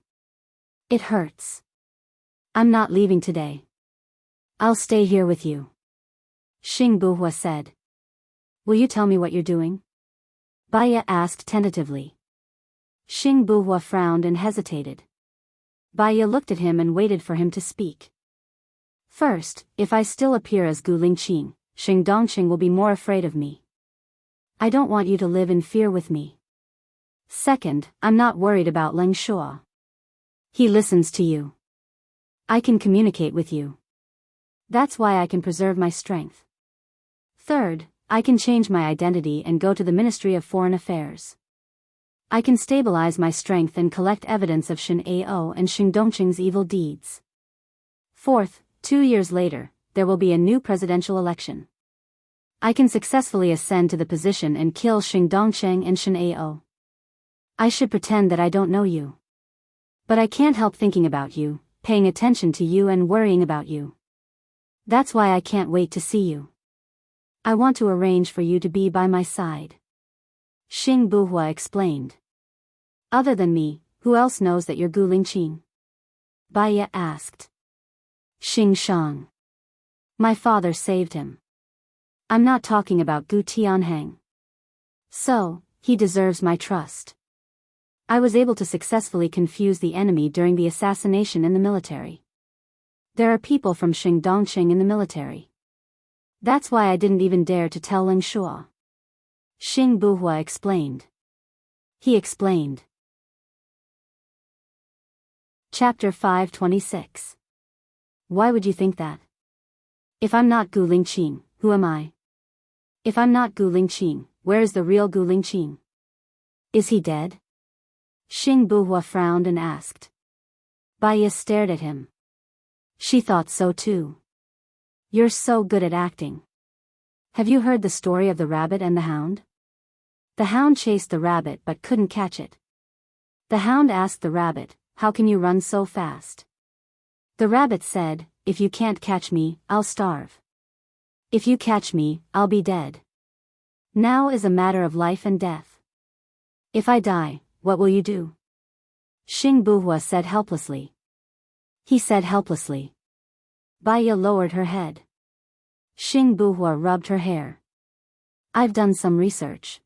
It hurts. I'm not leaving today. I'll stay here with you. Xing Buhua said. Will you tell me what you're doing? Baiya asked tentatively. Xing Buhua frowned and hesitated. Baiya looked at him and waited for him to speak. First, if I still appear as Gu Lingqing, Xing Dongqing will be more afraid of me. I don't want you to live in fear with me. Second, I'm not worried about Leng Shuo. He listens to you. I can communicate with you. That's why I can preserve my strength. Third, I can change my identity and go to the Ministry of Foreign Affairs. I can stabilize my strength and collect evidence of Shin Ao and Xing Dongqing's evil deeds. Fourth, 2 years later, there will be a new presidential election. I can successfully ascend to the position and kill Xing Dongqing and Shin Ao. I should pretend that I don't know you. But I can't help thinking about you, paying attention to you and worrying about you. That's why I can't wait to see you. I want to arrange for you to be by my side. Xing Buhua explained. Other than me, who else knows that you're Gu Lingqing? Baiya asked. Xing Shang. My father saved him. I'm not talking about Gu Tianheng. So, he deserves my trust. I was able to successfully confuse the enemy during the assassination in the military. There are people from Xing Dongqing in the military. That's why I didn't even dare to tell Ling Shua. Xing Buhua explained. He explained. Chapter 526. Why would you think that? If I'm not Gu Lingqing, who am I? If I'm not Gu Lingqing, where is the real Gu Lingqing? Is he dead? Xing Buhua frowned and asked. Baiya stared at him. She thought so too. You're so good at acting. Have you heard the story of the rabbit and the hound? The hound chased the rabbit but couldn't catch it. The hound asked the rabbit, "How can you run so fast?" The rabbit said, "If you can't catch me, I'll starve. If you catch me, I'll be dead. Now is a matter of life and death. If I die, what will you do?" Xing Buhua said helplessly. He said helplessly. Baiya lowered her head. Xing Buhua rubbed her hair. I've done some research.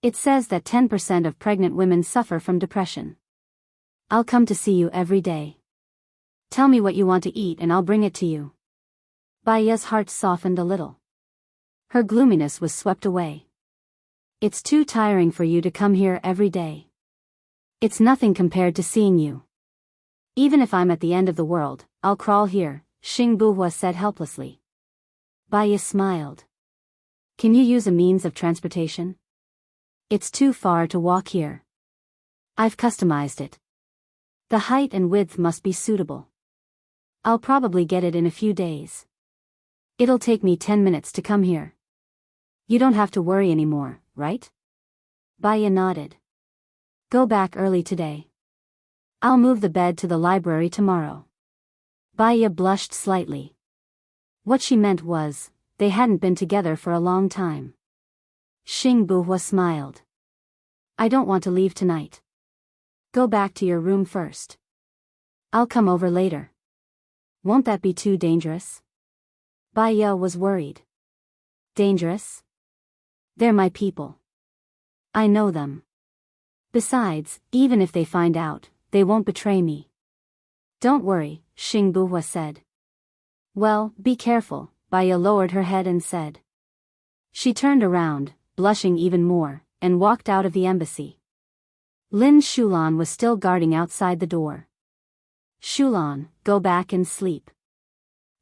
It says that 10% of pregnant women suffer from depression. I'll come to see you every day. Tell me what you want to eat and I'll bring it to you. Baiya's heart softened a little. Her gloominess was swept away. It's too tiring for you to come here every day. It's nothing compared to seeing you. Even if I'm at the end of the world, I'll crawl here, Xing Buhua said helplessly. Baiya smiled. Can you use a means of transportation? It's too far to walk here. I've customized it. The height and width must be suitable. I'll probably get it in a few days. It'll take me 10 minutes to come here. You don't have to worry anymore, right? Baiya nodded. Go back early today. I'll move the bed to the library tomorrow. Baiya blushed slightly. What she meant was, they hadn't been together for a long time. Xing Buhua smiled. I don't want to leave tonight. Go back to your room first. I'll come over later. Won't that be too dangerous? Baiya was worried. Dangerous? They're my people. I know them. Besides, even if they find out, they won't betray me. Don't worry, Xing Buhua said. Well, be careful, Baiya lowered her head and said. She turned around, blushing even more, and walked out of the embassy. Lin Shulan was still guarding outside the door. Shulan, go back and sleep.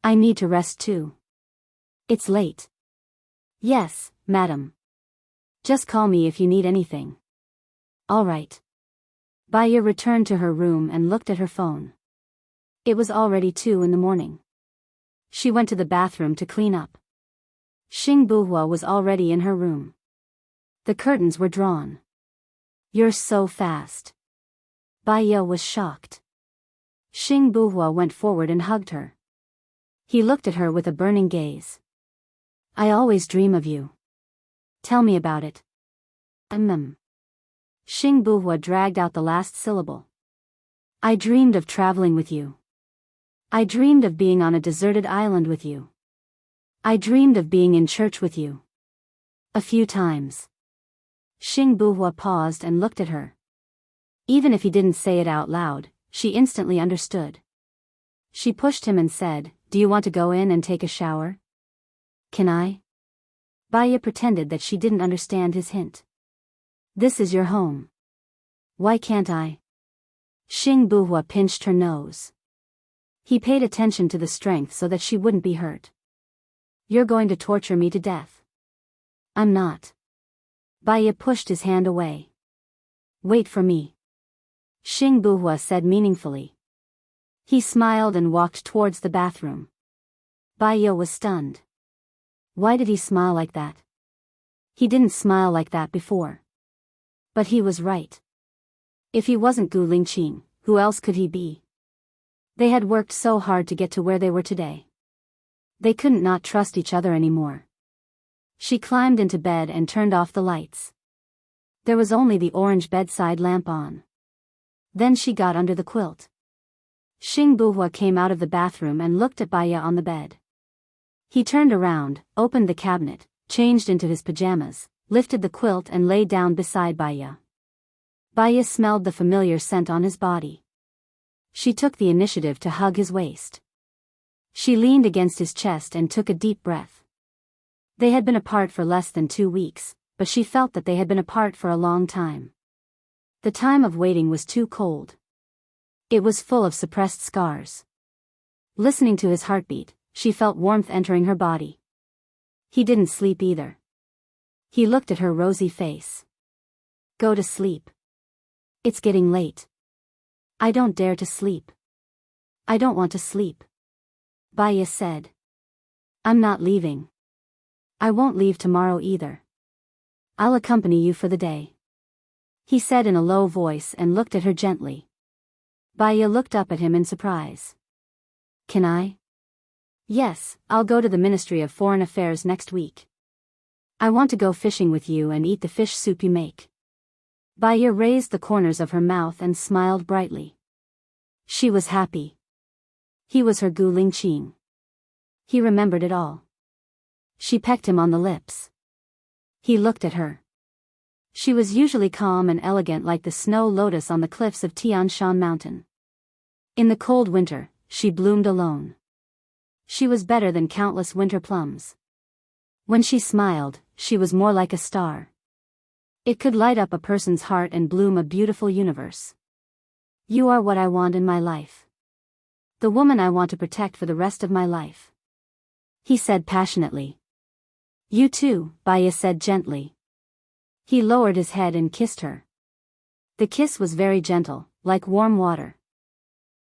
I need to rest too. It's late. Yes, madam. Just call me if you need anything. All right. Baiya returned to her room and looked at her phone. It was already 2 in the morning. She went to the bathroom to clean up. Xing Buhua was already in her room. The curtains were drawn. You're so fast. Baiya was shocked. Xing Buhua went forward and hugged her. He looked at her with a burning gaze. I always dream of you. Tell me about it. Xing Buhua dragged out the last syllable. I dreamed of traveling with you. I dreamed of being on a deserted island with you. I dreamed of being in church with you. A few times. Xing Buhua paused and looked at her. Even if he didn't say it out loud, she instantly understood. She pushed him and said, Do you want to go in and take a shower? Can I? Baiya pretended that she didn't understand his hint. This is your home. Why can't I? Xing Buhua pinched her nose. He paid attention to the strength so that she wouldn't be hurt. You're going to torture me to death. I'm not. Baya pushed his hand away. Wait for me. Xing Buhua said meaningfully. He smiled and walked towards the bathroom. Baya was stunned. Why did he smile like that? He didn't smile like that before. But he was right. If he wasn't Gu Lingqing, who else could he be? They had worked so hard to get to where they were today. They couldn't not trust each other anymore. She climbed into bed and turned off the lights. There was only the orange bedside lamp on. Then she got under the quilt. Xing Buhua came out of the bathroom and looked at Baya on the bed. He turned around, opened the cabinet, changed into his pajamas, lifted the quilt and lay down beside Baya. Baya smelled the familiar scent on his body. She took the initiative to hug his waist. She leaned against his chest and took a deep breath. They had been apart for less than 2 weeks, but she felt that they had been apart for a long time. The time of waiting was too cold. It was full of suppressed scars. Listening to his heartbeat, she felt warmth entering her body. He didn't sleep either. He looked at her rosy face. Go to sleep. It's getting late. I don't dare to sleep. I don't want to sleep. Baya said. I'm not leaving. I won't leave tomorrow either. I'll accompany you for the day. He said in a low voice and looked at her gently. Baya looked up at him in surprise. Can I? Yes, I'll go to the Ministry of Foreign Affairs next week. I want to go fishing with you and eat the fish soup you make. Baya raised the corners of her mouth and smiled brightly. She was happy. He was her Gu Lingqing. He remembered it all. She pecked him on the lips. He looked at her. She was usually calm and elegant like the snow lotus on the cliffs of Tian Shan Mountain. In the cold winter, she bloomed alone. She was better than countless winter plums. When she smiled, she was more like a star. It could light up a person's heart and bloom a beautiful universe. You are what I want in my life. The woman I want to protect for the rest of my life. He said passionately. You too, Baya said gently. He lowered his head and kissed her. The kiss was very gentle, like warm water.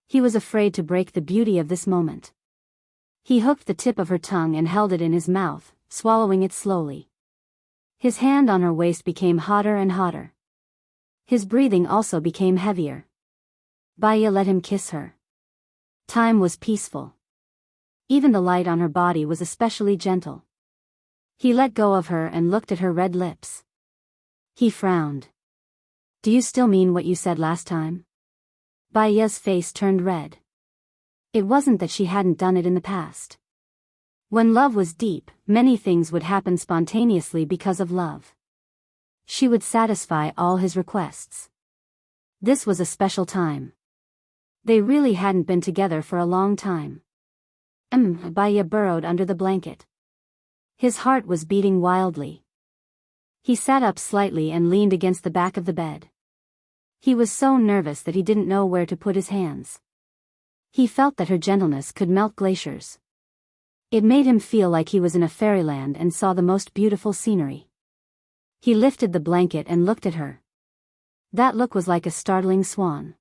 He was afraid to break the beauty of this moment. He hooked the tip of her tongue and held it in his mouth, swallowing it slowly. His hand on her waist became hotter and hotter. His breathing also became heavier. Baya let him kiss her. Time was peaceful. Even the light on her body was especially gentle. He let go of her and looked at her red lips. He frowned. Do you still mean what you said last time? Baya's face turned red. It wasn't that she hadn't done it in the past. When love was deep, many things would happen spontaneously because of love. She would satisfy all his requests. This was a special time. They really hadn't been together for a long time. Baya burrowed under the blanket. His heart was beating wildly. He sat up slightly and leaned against the back of the bed. He was so nervous that he didn't know where to put his hands. He felt that her gentleness could melt glaciers. It made him feel like he was in a fairyland and saw the most beautiful scenery. He lifted the blanket and looked at her. That look was like a startling swan.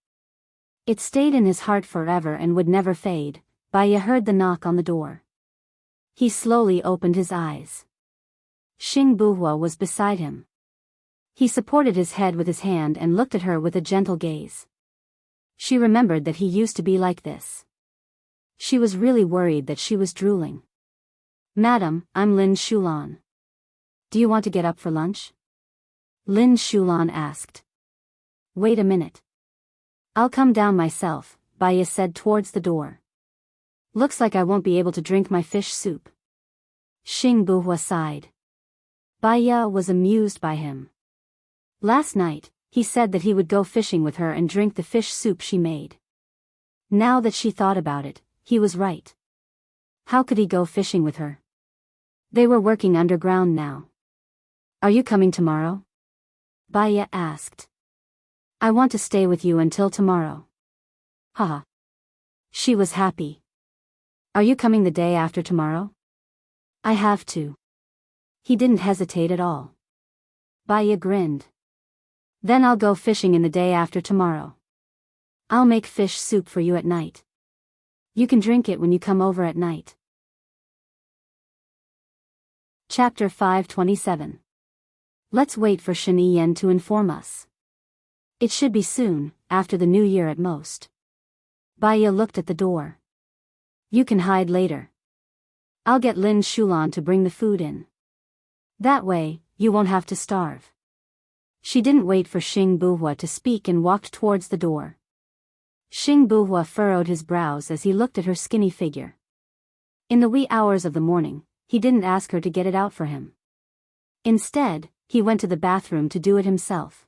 It stayed in his heart forever and would never fade. Baya heard the knock on the door. He slowly opened his eyes. Xing Buhua was beside him. He supported his head with his hand and looked at her with a gentle gaze. She remembered that he used to be like this. She was really worried that she was drooling. Madam, I'm Lin Shulan. Do you want to get up for lunch? Lin Shulan asked. Wait a minute. I'll come down myself, Baya said towards the door. Looks like I won't be able to drink my fish soup. Xing Buhua sighed. Baya was amused by him. Last night, he said that he would go fishing with her and drink the fish soup she made. Now that she thought about it, he was right. How could he go fishing with her? They were working underground now. Are you coming tomorrow? Baya asked. I want to stay with you until tomorrow. Haha. She was happy. Are you coming the day after tomorrow? I have to. He didn't hesitate at all. Baya grinned. Then I'll go fishing in the day after tomorrow. I'll make fish soup for you at night. You can drink it when you come over at night. Chapter 527. Let's wait for Shen Yan to inform us. It should be soon, after the new year at most. Baya looked at the door. You can hide later. I'll get Lin Shulan to bring the food in. That way, you won't have to starve. She didn't wait for Xing Buhua to speak and walked towards the door. Xing Buhua furrowed his brows as he looked at her skinny figure. In the wee hours of the morning, he didn't ask her to get it out for him. Instead, he went to the bathroom to do it himself.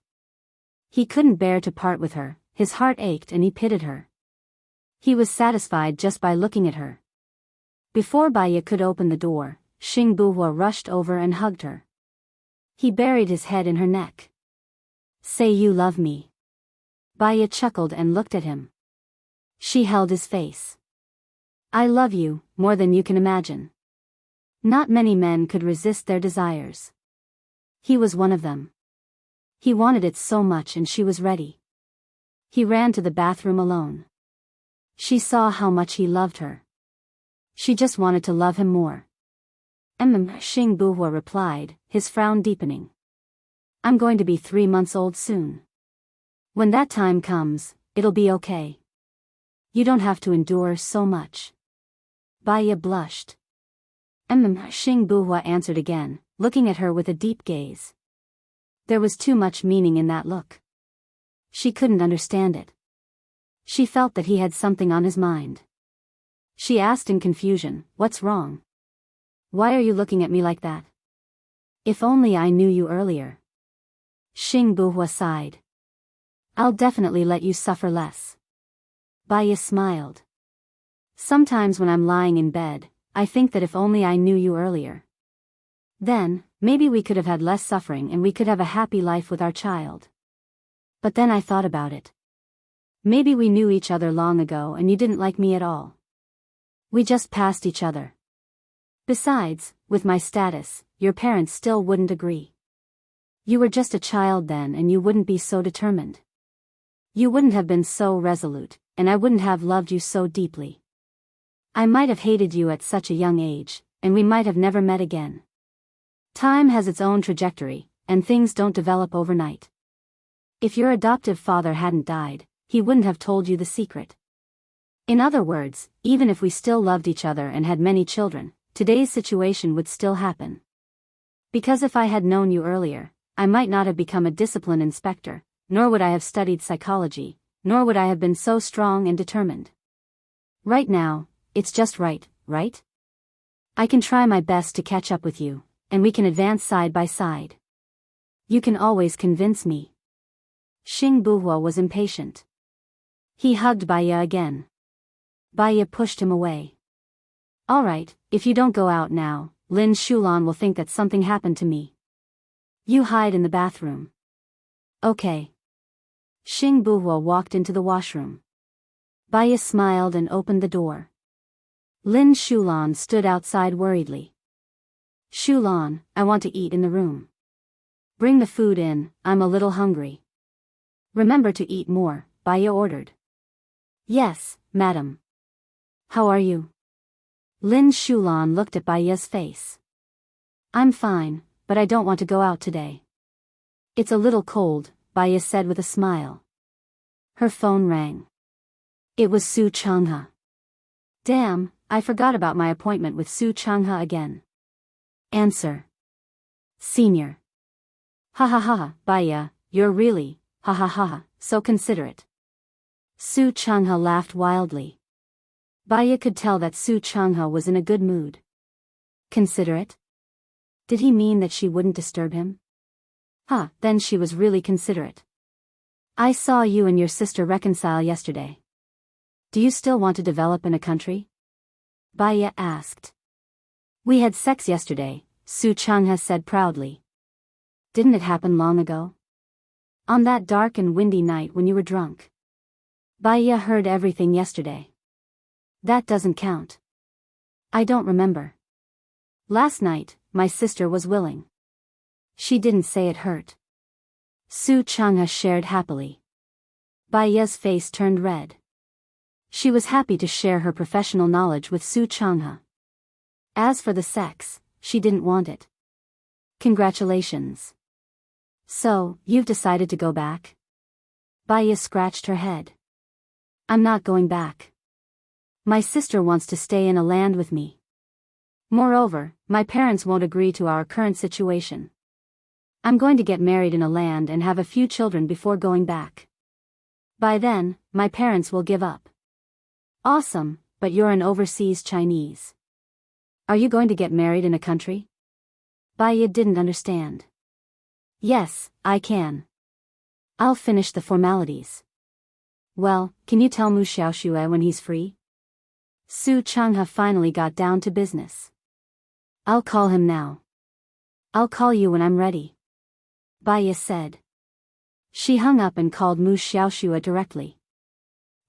He couldn't bear to part with her, his heart ached and he pitied her. He was satisfied just by looking at her. Before Baya could open the door, Xing Buhua rushed over and hugged her. He buried his head in her neck. Say you love me. Baya chuckled and looked at him. She held his face. I love you, more than you can imagine. Not many men could resist their desires. He was one of them. He wanted it so much and she was ready. He ran to the bathroom alone. She saw how much he loved her. She just wanted to love him more. Xing Buhua replied, his frown deepening. I'm going to be 3 months old soon. When that time comes, it'll be okay. You don't have to endure so much. Baya blushed. Xing Buhua answered again, looking at her with a deep gaze. There was too much meaning in that look. She couldn't understand it. She felt that he had something on his mind. She asked in confusion, what's wrong? Why are you looking at me like that? If only I knew you earlier. Xing Buhua sighed. I'll definitely let you suffer less. Baya smiled. Sometimes when I'm lying in bed, I think that if only I knew you earlier. Then, maybe we could have had less suffering and we could have a happy life with our child. But then I thought about it. Maybe we knew each other long ago and you didn't like me at all. We just passed each other. Besides, with my status, your parents still wouldn't agree. You were just a child then and you wouldn't be so determined. You wouldn't have been so resolute, and I wouldn't have loved you so deeply. I might have hated you at such a young age, and we might have never met again. Time has its own trajectory, and things don't develop overnight. If your adoptive father hadn't died, he wouldn't have told you the secret. In other words, even if we still loved each other and had many children, today's situation would still happen. Because if I had known you earlier, I might not have become a discipline inspector, nor would I have studied psychology, nor would I have been so strong and determined. Right now, it's just right? I can try my best to catch up with you, and we can advance side by side. You can always convince me. Xing Buhua was impatient. He hugged Baya again. Baya pushed him away. All right, if you don't go out now, Lin Shulan will think that something happened to me. You hide in the bathroom. Okay. Xing Buhua walked into the washroom. Baya smiled and opened the door. Lin Shulan stood outside worriedly. Shulan, I want to eat in the room. Bring the food in, I'm a little hungry. Remember to eat more, Baya ordered. Yes, madam. How are you? Lin Shulan looked at Baya's face. I'm fine, but I don't want to go out today. It's a little cold, Baya said with a smile. Her phone rang. It was Su Changhe. Damn, I forgot about my appointment with Su Changhe again. Answer. Senior. Ha ha ha, Baya, you're really, ha ha ha, so considerate. Su Changhe laughed wildly. Baya could tell that Su Changhe was in a good mood. Considerate? Did he mean that she wouldn't disturb him? Then she was really considerate. I saw you and your sister reconcile yesterday. Do you still want to develop in a country? Baya asked. We had sex yesterday, Su Changhe said proudly. Didn't it happen long ago? On that dark and windy night when you were drunk. Baya heard everything yesterday. That doesn't count. I don't remember. Last night, my sister was willing. She didn't say it hurt. Su Changha shared happily. Baiya's face turned red. She was happy to share her professional knowledge with Su Changha. As for the sex, she didn't want it. Congratulations. So, you've decided to go back? Baiya scratched her head. I'm not going back. My sister wants to stay in a land with me. Moreover, my parents won't agree to our current situation. I'm going to get married in a land and have a few children before going back. By then, my parents will give up. Awesome, but you're an overseas Chinese. Are you going to get married in a country? Baiya didn't understand. Yes, I can. I'll finish the formalities. Well, can you tell Mu Xiaoxue when he's free? Su Changha finally got down to business. I'll call him now. I'll call you when I'm ready. Baiya said. She hung up and called Mu Xiaoxue directly.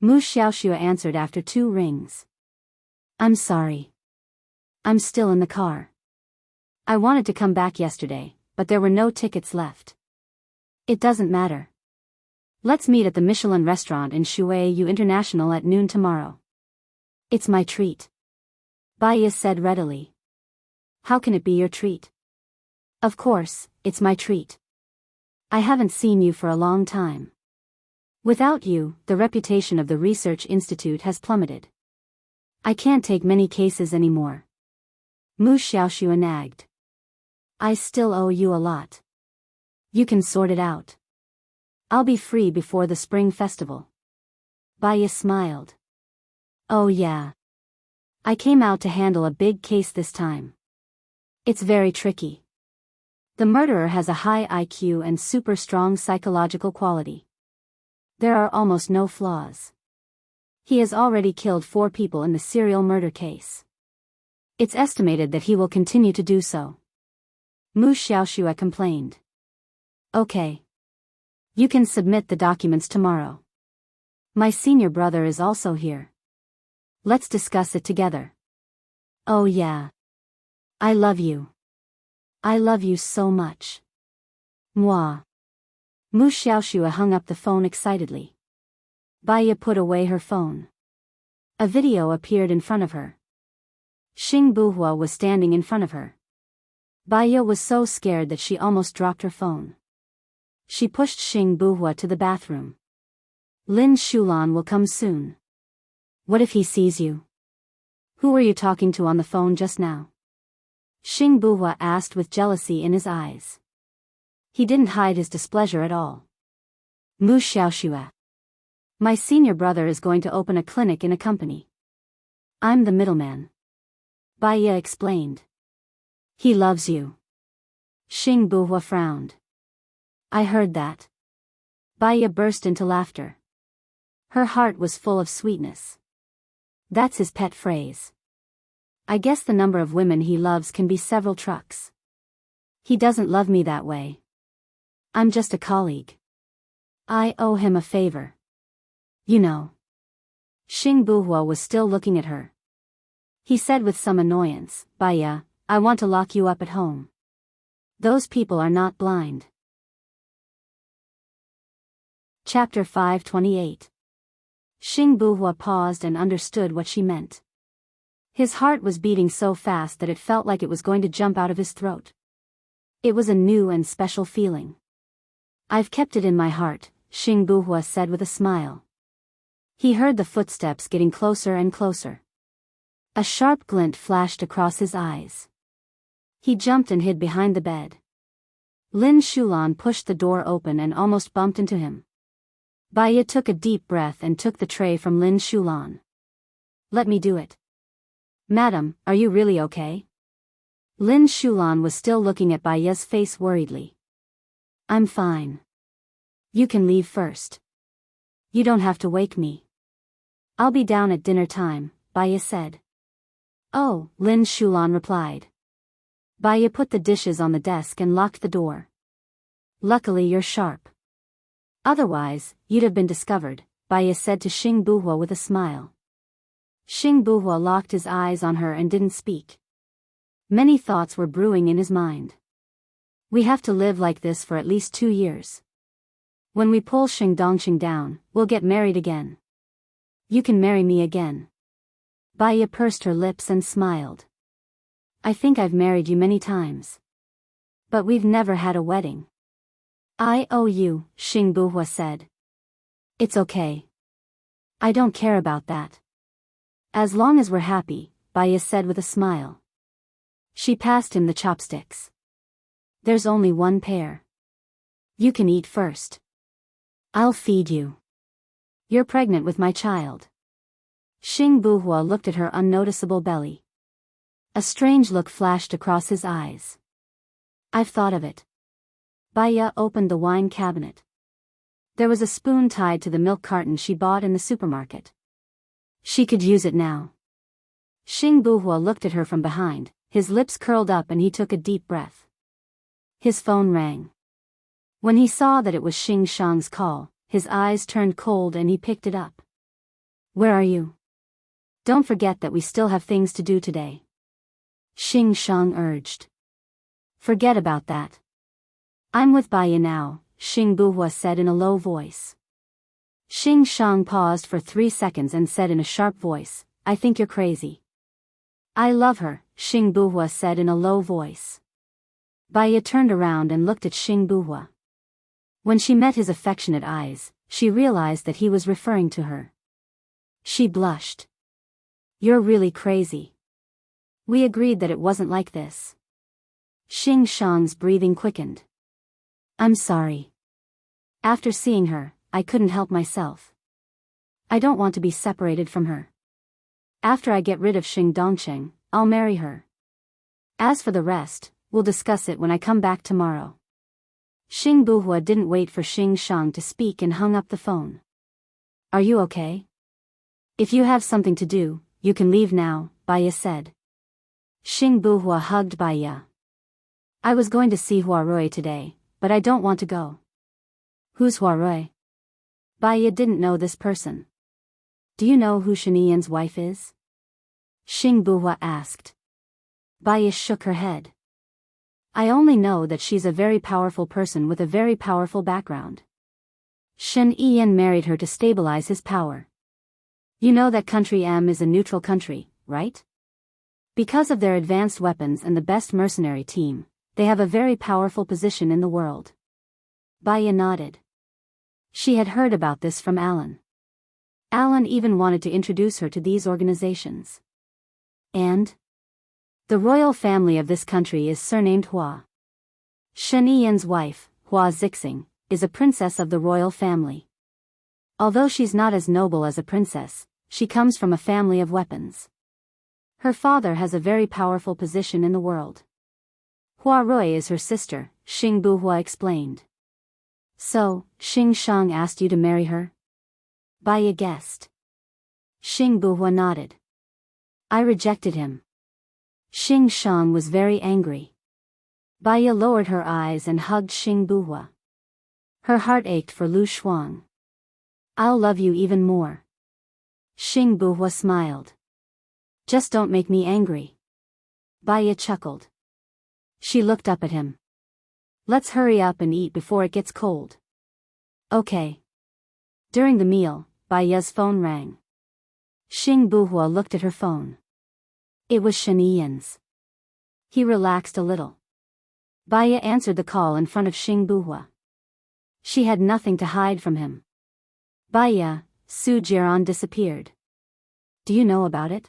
Mu Xiaoxue answered after 2 rings. I'm sorry. I'm still in the car. I wanted to come back yesterday, but there were no tickets left. It doesn't matter. Let's meet at the Michelin restaurant in Shuaiyu International at noon tomorrow. It's my treat. Baiya said readily. How can it be your treat? Of course, it's my treat. I haven't seen you for a long time. Without you, the reputation of the research institute has plummeted. I can't take many cases anymore. Mu Xiaoxue nagged. I still owe you a lot. You can sort it out. I'll be free before the spring festival. Baiya smiled. Oh yeah. I came out to handle a big case this time. It's very tricky. The murderer has a high IQ and super strong psychological quality. There are almost no flaws. He has already killed 4 people in the serial murder case. It's estimated that he will continue to do so. Mu Xiaoxue complained. Okay. You can submit the documents tomorrow. My senior brother is also here. Let's discuss it together. Oh yeah. I love you. I love you so much. Moi. Mu Xiaoxue hung up the phone excitedly. Baiya put away her phone. A video appeared in front of her. Xing Buhua was standing in front of her. Baiya was so scared that she almost dropped her phone. She pushed Xing Buhua to the bathroom. Lin Shulan will come soon. What if he sees you? Who were you talking to on the phone just now? Xing Buhua asked with jealousy in his eyes. He didn't hide his displeasure at all. Mu Xiaoxue. My senior brother is going to open a clinic in a company. I'm the middleman. Baiya explained. He loves you. Xing Buhua frowned. I heard that. Baiya burst into laughter. Her heart was full of sweetness. That's his pet phrase. I guess the number of women he loves can be several trucks. He doesn't love me that way. I'm just a colleague. I owe him a favor. You know. Xing Buhua was still looking at her. He said with some annoyance, Baiya, I want to lock you up at home. Those people are not blind. Chapter 528. Xing Buhua paused and understood what she meant. His heart was beating so fast that it felt like it was going to jump out of his throat. It was a new and special feeling. I've kept it in my heart, Xing Buhua said with a smile. He heard the footsteps getting closer and closer. A sharp glint flashed across his eyes. He jumped and hid behind the bed. Lin Shulan pushed the door open and almost bumped into him. Baiya took a deep breath and took the tray from Lin Shulan. Let me do it. Madam, are you really okay? Lin Shulan was still looking at Baiya's face worriedly. I'm fine. You can leave first. You don't have to wake me. I'll be down at dinner time, Baiya said. Oh, Lin Shulan replied. Baiya put the dishes on the desk and locked the door. Luckily you're sharp. Otherwise, you'd have been discovered, Baiya said to Xing Buhua with a smile. Xing Buhua locked his eyes on her and didn't speak. Many thoughts were brewing in his mind. We have to live like this for at least 2 years. When we pull Dongxing down, we'll get married again. You can marry me again. Baiya pursed her lips and smiled. I think I've married you many times. But we've never had a wedding. I owe you, Buhua said. It's okay. I don't care about that. As long as we're happy, Baiya said with a smile. She passed him the chopsticks. There's only one pair. You can eat first. I'll feed you. You're pregnant with my child. Buhua looked at her unnoticeable belly. A strange look flashed across his eyes. I've thought of it. Baiya opened the wine cabinet. There was a spoon tied to the milk carton she bought in the supermarket. She could use it now. Buhua looked at her from behind, his lips curled up and he took a deep breath. His phone rang. When he saw that it was Shang's call, his eyes turned cold and he picked it up. Where are you? Don't forget that we still have things to do today. Shang urged. Forget about that. I'm with Baiya now, Buhua said in a low voice. Shang paused for 3 seconds and said in a sharp voice, I think you're crazy. I love her, Buhua said in a low voice. Baiya turned around and looked at Buhua. When she met his affectionate eyes, she realized that he was referring to her. She blushed. You're really crazy. We agreed that it wasn't like this. Shang's breathing quickened. I'm sorry. After seeing her, I couldn't help myself. I don't want to be separated from her. After I get rid of Dongxing, I'll marry her. As for the rest, we'll discuss it when I come back tomorrow. Buhua didn't wait for Shang to speak and hung up the phone. Are you okay? If you have something to do, you can leave now, Baiya said. Buhua hugged Baiya. I was going to see Huarui today, but I don't want to go. Who's Huarui? Baiya didn't know this person. Do you know who Shaniyan's wife is? Buhua asked. Baiya shook her head. I only know that she's a very powerful person with a very powerful background. Shen Yan married her to stabilize his power. You know that country M is a neutral country, right? Because of their advanced weapons and the best mercenary team, they have a very powerful position in the world. Baiya nodded. She had heard about this from Alan. Alan even wanted to introduce her to these organizations. And? The royal family of this country is surnamed Hua. Shen Yan's wife, Hua Zixing, is a princess of the royal family. Although she's not as noble as a princess, she comes from a family of weapons. Her father has a very powerful position in the world. Huarui is her sister, Buhua explained. So, Shang asked you to marry her? Baiya guessed. Buhua nodded. I rejected him. Shang was very angry. Baiya lowered her eyes and hugged Buhua. Her heart ached for Lu Shuang. I'll love you even more. Buhua smiled. Just don't make me angry. Baiya chuckled. She looked up at him. Let's hurry up and eat before it gets cold. Okay. During the meal, Baiya's phone rang. Buhua looked at her phone. It was Shaniyan's. He relaxed a little. Baiya answered the call in front of Buhua. She had nothing to hide from him. Baiya, Su Jiran disappeared. Do you know about it?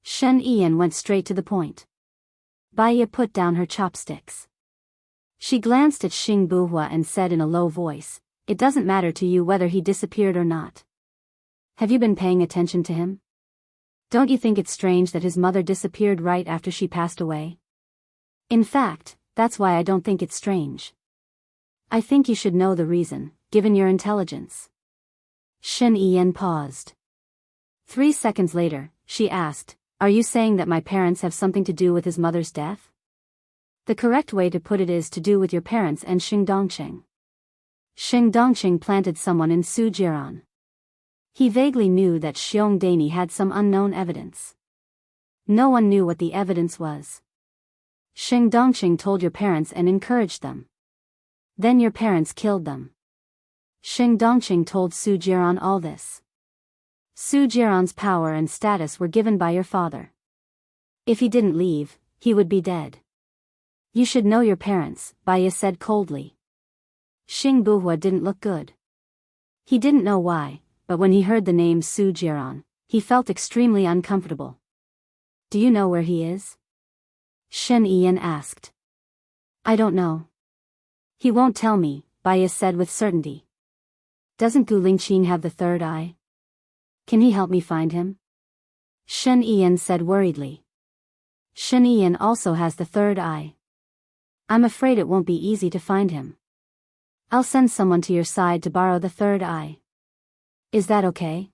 Shen Ian went straight to the point. Baiya put down her chopsticks. She glanced at Buhua and said in a low voice, It doesn't matter to you whether he disappeared or not. Have you been paying attention to him? Don't you think it's strange that his mother disappeared right after she passed away? In fact, that's why I don't think it's strange. I think you should know the reason, given your intelligence. Shen Ian paused. 3 seconds later, she asked, Are you saying that my parents have something to do with his mother's death? The correct way to put it is to do with your parents and Dongxing. Dongxing planted someone in Su Jiran. He vaguely knew that Xiong Dani had some unknown evidence. No one knew what the evidence was. Xing Dongqing told your parents and encouraged them. Then your parents killed them. Xing Dongqing told Su Jiran all this. Su Jiran's power and status were given by your father. If he didn't leave, he would be dead. You should know your parents, Baya said coldly. Xing Buhua didn't look good. He didn't know why, but when he heard the name Su Jiran, he felt extremely uncomfortable. Do you know where he is? Shen Ian asked. I don't know. He won't tell me, Baya said with certainty. Doesn't Gu Lingqing have the third eye? Can he help me find him? Shen Ian said worriedly. Shen Ian also has the third eye. I'm afraid it won't be easy to find him. I'll send someone to your side to borrow the third eye. Is that okay?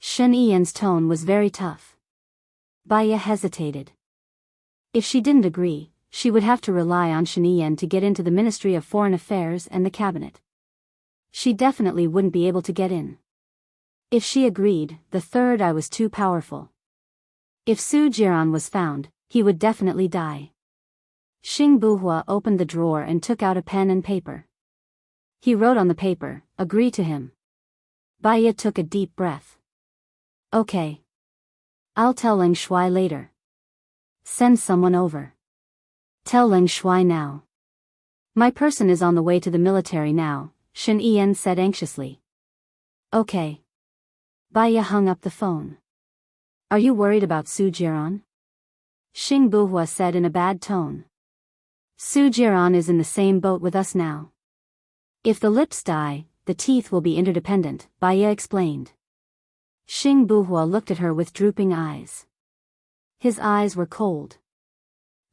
Shen Ian's tone was very tough. Baya hesitated. If she didn't agree, she would have to rely on Shen Ian to get into the Ministry of Foreign Affairs and the cabinet. She definitely wouldn't be able to get in. If she agreed, the third eye was too powerful. If Su Jiran was found, he would definitely die. Xing Buhua opened the drawer and took out a pen and paper. He wrote on the paper, "Agree to him." Baya took a deep breath. Okay. I'll tell Ling Shuai later. Send someone over. Tell Ling Shuai now. My person is on the way to the military now, Shen Ian said anxiously. Okay. Baya hung up the phone. Are you worried about Su Jiran? Xing Buhua said in a bad tone. Su Jiran is in the same boat with us now. If the lips die, the teeth will be interdependent, Baya explained. Xing Buhua looked at her with drooping eyes. His eyes were cold.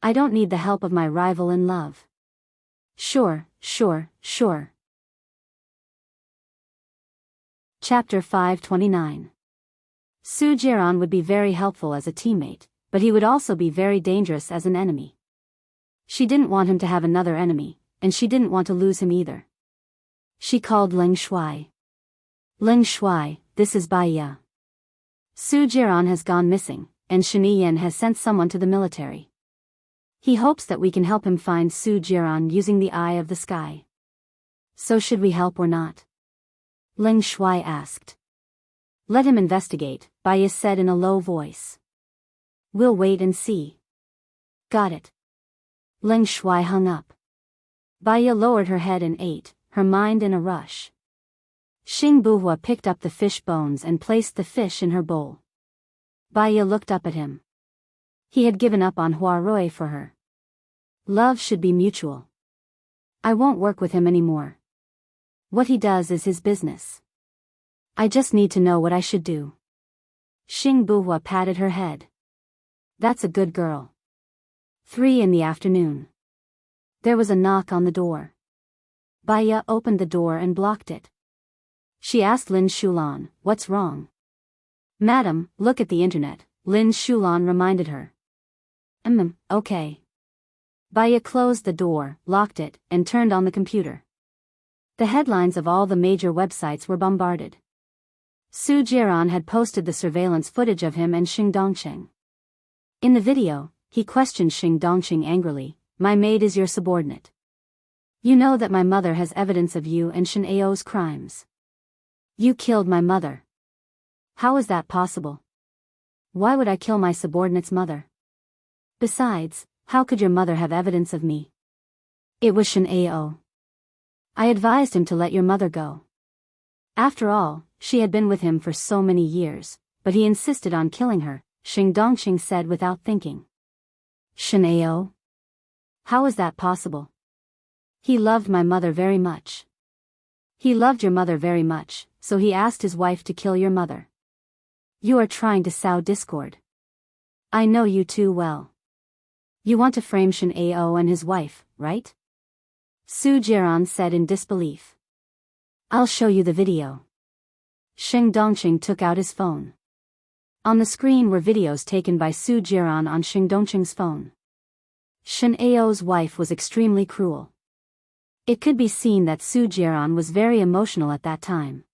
I don't need the help of my rival in love. Sure. Chapter 529. Su Jiran would be very helpful as a teammate, but he would also be very dangerous as an enemy. She didn't want him to have another enemy, and she didn't want to lose him either. She called Ling Shuai. Ling Shuai, this is Baya. Su Jiran has gone missing, and Shen Ian has sent someone to the military. He hopes that we can help him find Su Jiran using the eye of the sky. So should we help or not? Ling Shuai asked. Let him investigate, Baya said in a low voice. We'll wait and see. Got it. Ling Shuai hung up. Baya lowered her head and ate, her mind in a rush. Xing Buhua picked up the fish bones and placed the fish in her bowl. Baya looked up at him. He had given up on Hua Rui for her. Love should be mutual. I won't work with him anymore. What he does is his business. I just need to know what I should do. Xing Buhua patted her head. That's a good girl. 3 p.m. There was a knock on the door. Baya opened the door and blocked it. She asked Lin Shulan, what's wrong? Madam, look at the internet, Lin Shulan reminded her. Okay. Baya closed the door, locked it, and turned on the computer. The headlines of all the major websites were bombarded. Su Jiran had posted the surveillance footage of him and Xing Dongqing. In the video, he questioned Xing Dongqing angrily, my maid is your subordinate. You know that my mother has evidence of you and Shen Ao's crimes. You killed my mother. How is that possible? Why would I kill my subordinate's mother? Besides, how could your mother have evidence of me? It was Shen Ao. I advised him to let your mother go. After all, she had been with him for so many years, but he insisted on killing her, Xing Dongqing said without thinking. Shen Ao? How is that possible? He loved my mother very much. He loved your mother very much, so he asked his wife to kill your mother. You are trying to sow discord. I know you too well. You want to frame Shen Ao and his wife, right? Su Jiran said in disbelief. I'll show you the video. Xing Dongqing took out his phone. On the screen were videos taken by Su Jiran on Xing Dongqing's phone. Shen Ao's wife was extremely cruel. It could be seen that Su Jiran was very emotional at that time.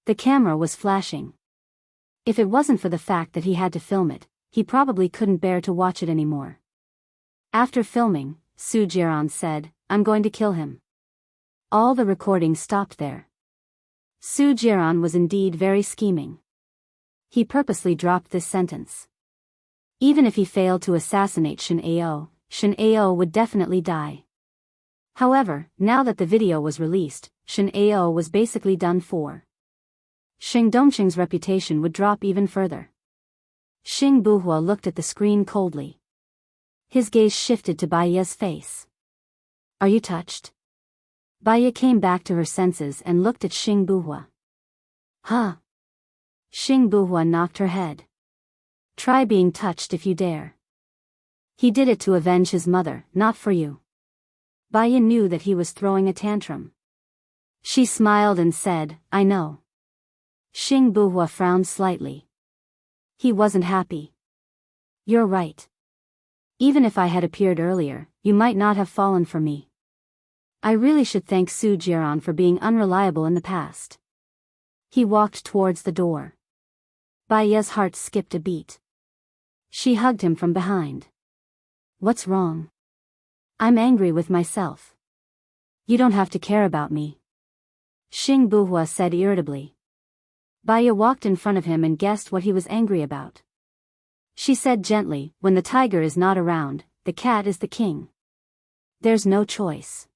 The camera was flashing. If it wasn't for the fact that he had to film it, he probably couldn't bear to watch it anymore. After filming, Su Jiran said, "I'm going to kill him." All the recording stopped there. Su Jiran was indeed very scheming. He purposely dropped this sentence. Even if he failed to assassinate Shin Ao would definitely die. However, now that the video was released, Shin Ao was basically done for. Xing Dongqing's reputation would drop even further. Xing Buhua looked at the screen coldly. His gaze shifted to Bai Ye's face. "Are you touched?" Bai Ye came back to her senses and looked at Xing Buhua. "Huh?" Xing Buhua knocked her head. "Try being touched if you dare." He did it to avenge his mother, not for you. Bai Ye knew that he was throwing a tantrum. She smiled and said, "I know." Xing Buhua frowned slightly. He wasn't happy. "You're right. Even if I had appeared earlier, you might not have fallen for me. I really should thank Su Jiran for being unreliable in the past." He walked towards the door. Bai Ye's heart skipped a beat. She hugged him from behind. "What's wrong?" "I'm angry with myself." "You don't have to care about me," Xing Buhua said irritably. Bai Ye walked in front of him and guessed what he was angry about. She said gently, "When the tiger is not around, the cat is the king. There's no choice.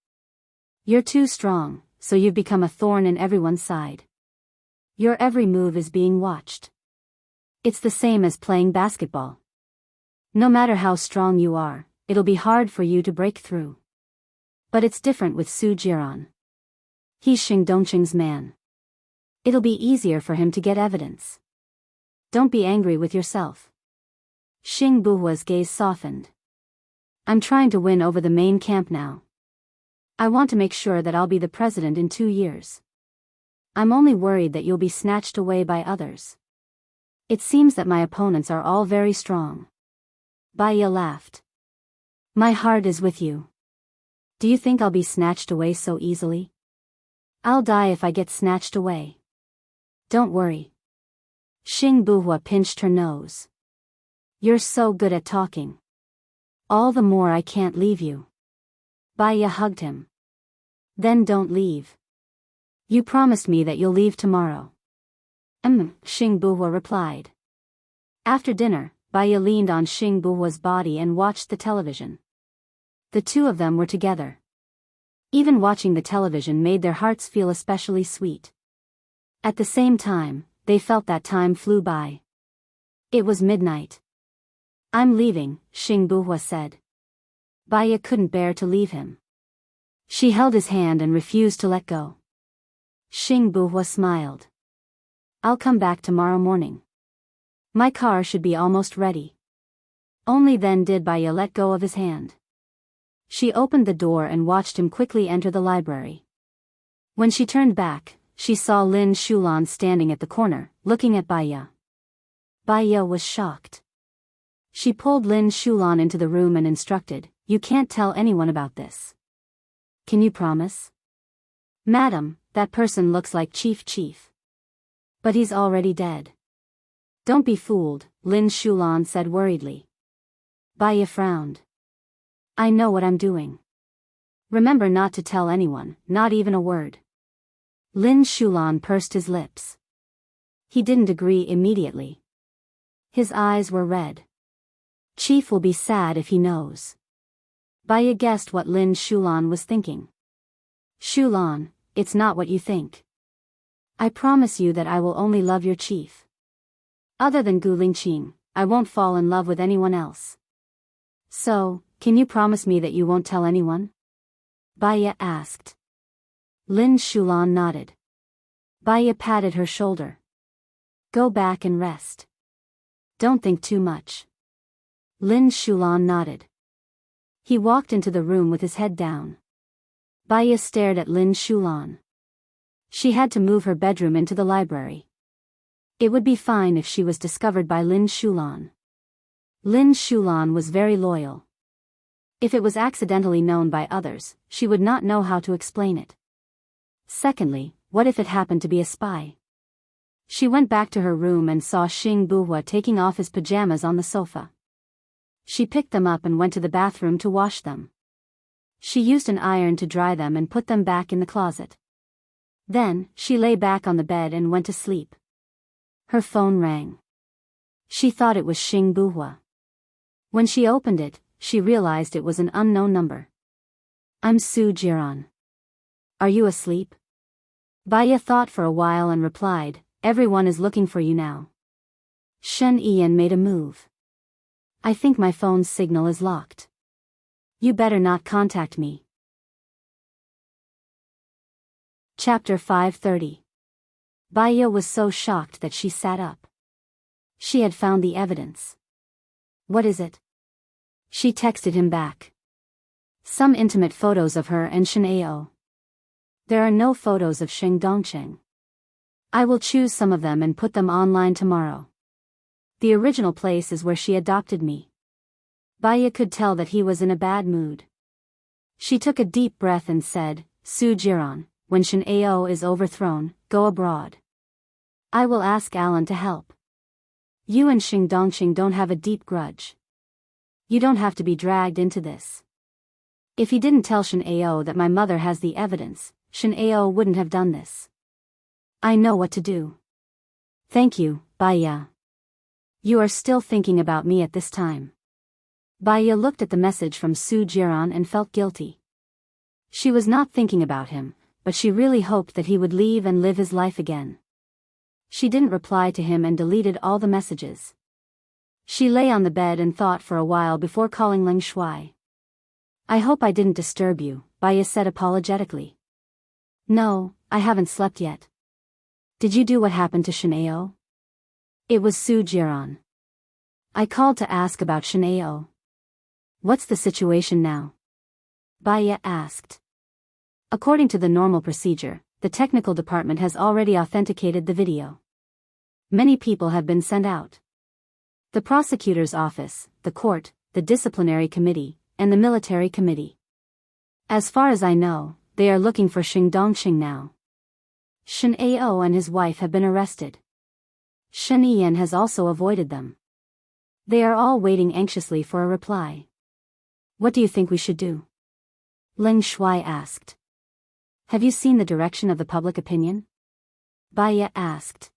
You're too strong, so you've become a thorn in everyone's side. Your every move is being watched. It's the same as playing basketball. No matter how strong you are, it'll be hard for you to break through. But it's different with Su Jiran. He's Xing Dongqing's man. It'll be easier for him to get evidence. Don't be angry with yourself." Xing Buhua's gaze softened. "I'm trying to win over the main camp now. I want to make sure that I'll be the president in 2 years. I'm only worried that you'll be snatched away by others. It seems that my opponents are all very strong." Bai Ye laughed. "My heart is with you. Do you think I'll be snatched away so easily? I'll die if I get snatched away. Don't worry." Xing Buhua pinched her nose. "You're so good at talking. All the more I can't leave you." Bai Ye hugged him. "Then don't leave. You promised me that you'll leave tomorrow." Xing Buhua replied. After dinner, Bai Ye leaned on Xing Buhua's body and watched the television. The two of them were together. Even watching the television made their hearts feel especially sweet. At the same time, they felt that time flew by. It was midnight. "I'm leaving," Xing Buhua said. Bai Ye couldn't bear to leave him. She held his hand and refused to let go. Xing Buhua smiled. "I'll come back tomorrow morning. My car should be almost ready." Only then did Bai Ye let go of his hand. She opened the door and watched him quickly enter the library. When she turned back, she saw Lin Shulan standing at the corner, looking at Bai Ye. Bai Ye was shocked. She pulled Lin Shulan into the room and instructed, "You can't tell anyone about this. Can you promise?" "Madam, that person looks like Chief. But he's already dead." "Don't be fooled," Lin Shulan said worriedly. Bai Ye frowned. "I know what I'm doing. Remember not to tell anyone, not even a word." Lin Shulan pursed his lips. He didn't agree immediately. His eyes were red. "Chief will be sad if he knows." Bai Ye guessed what Lin Shulan was thinking. "Shulan, it's not what you think. I promise you that I will only love your chief. Other than Gu Lingqing, I won't fall in love with anyone else. So, can you promise me that you won't tell anyone?" Bai Ye asked. Lin Shulan nodded. Bai Ye patted her shoulder. "Go back and rest. Don't think too much." Lin Shulan nodded. He walked into the room with his head down. Bai Ye stared at Lin Shulan. She had to move her bedroom into the library. It would be fine if she was discovered by Lin Shulan. Lin Shulan was very loyal. If it was accidentally known by others, she would not know how to explain it. Secondly, what if it happened to be a spy? She went back to her room and saw Xing Buhua taking off his pajamas on the sofa. She picked them up and went to the bathroom to wash them. She used an iron to dry them and put them back in the closet. Then, she lay back on the bed and went to sleep. Her phone rang. She thought it was Xing Buhua. When she opened it, she realized it was an unknown number. I'm Su Jiran. Are you asleep? Baya thought for a while and replied, everyone is looking for you now. Shen Ian made a move. I think my phone's signal is locked. You better not contact me. Chapter 530. Baya was so shocked that she sat up. She had found the evidence. What is it? She texted him back. Some intimate photos of her and Shen Ao. There are no photos of Sheng Dongcheng. I will choose some of them and put them online tomorrow. The original place is where she adopted me. Baya could tell that he was in a bad mood. She took a deep breath and said, Su Jiran, when Shen Ao is overthrown, go abroad. I will ask Alan to help. You and Sheng Dongcheng don't have a deep grudge. You don't have to be dragged into this. If he didn't tell Shen Ao that my mother has the evidence, Shen Ao wouldn't have done this. I know what to do. Thank you, Baya. You are still thinking about me at this time. Baya looked at the message from Su Jiran and felt guilty. She was not thinking about him, but she really hoped that he would leave and live his life again. She didn't reply to him and deleted all the messages. She lay on the bed and thought for a while before calling Ling Shuai. I hope I didn't disturb you, Baya said apologetically. No, I haven't slept yet. Did you do what happened to Shen Ao? It was Su Jiran. I called to ask about Shen Ao. What's the situation now? Baya asked. According to the normal procedure, the technical department has already authenticated the video. Many people have been sent out. The prosecutor's office, the court, the disciplinary committee, and the military committee. As far as I know, they are looking for Sheng Dongcheng now. Shen Ao and his wife have been arrested. Shen Ian has also avoided them. They are all waiting anxiously for a reply. What do you think we should do? Ling Shuai asked. Have you seen the direction of the public opinion? Baya asked.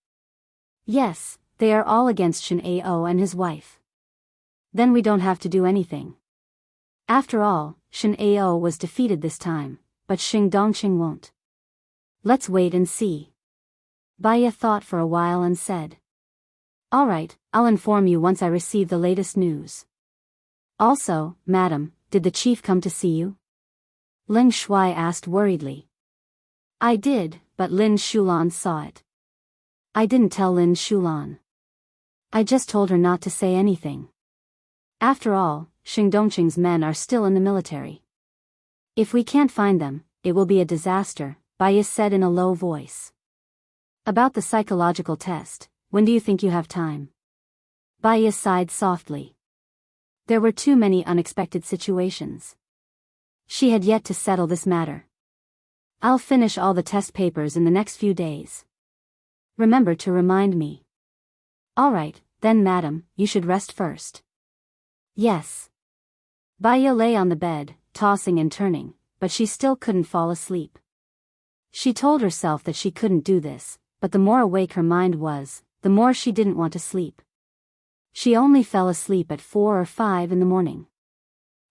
Yes, they are all against Shen Ao and his wife. Then we don't have to do anything. After all, Shen Ao was defeated this time, but Sheng Dongcheng won't. Let's wait and see. Baya thought for a while and said. All right, I'll inform you once I receive the latest news. Also, madam, did the chief come to see you? Ling Shuai asked worriedly. I did, but Lin Shulan saw it. I didn't tell Lin Shulan. I just told her not to say anything. After all, Sheng Dongcheng's men are still in the military. If we can't find them, it will be a disaster, Baya said in a low voice. About the psychological test, when do you think you have time? Baya sighed softly. There were too many unexpected situations. She had yet to settle this matter. I'll finish all the test papers in the next few days. Remember to remind me. All right, then madam, you should rest first. Yes. Baya lay on the bed, tossing and turning, but she still couldn't fall asleep. She told herself that she couldn't do this, but the more awake her mind was, the more she didn't want to sleep. She only fell asleep at 4 or 5 in the morning.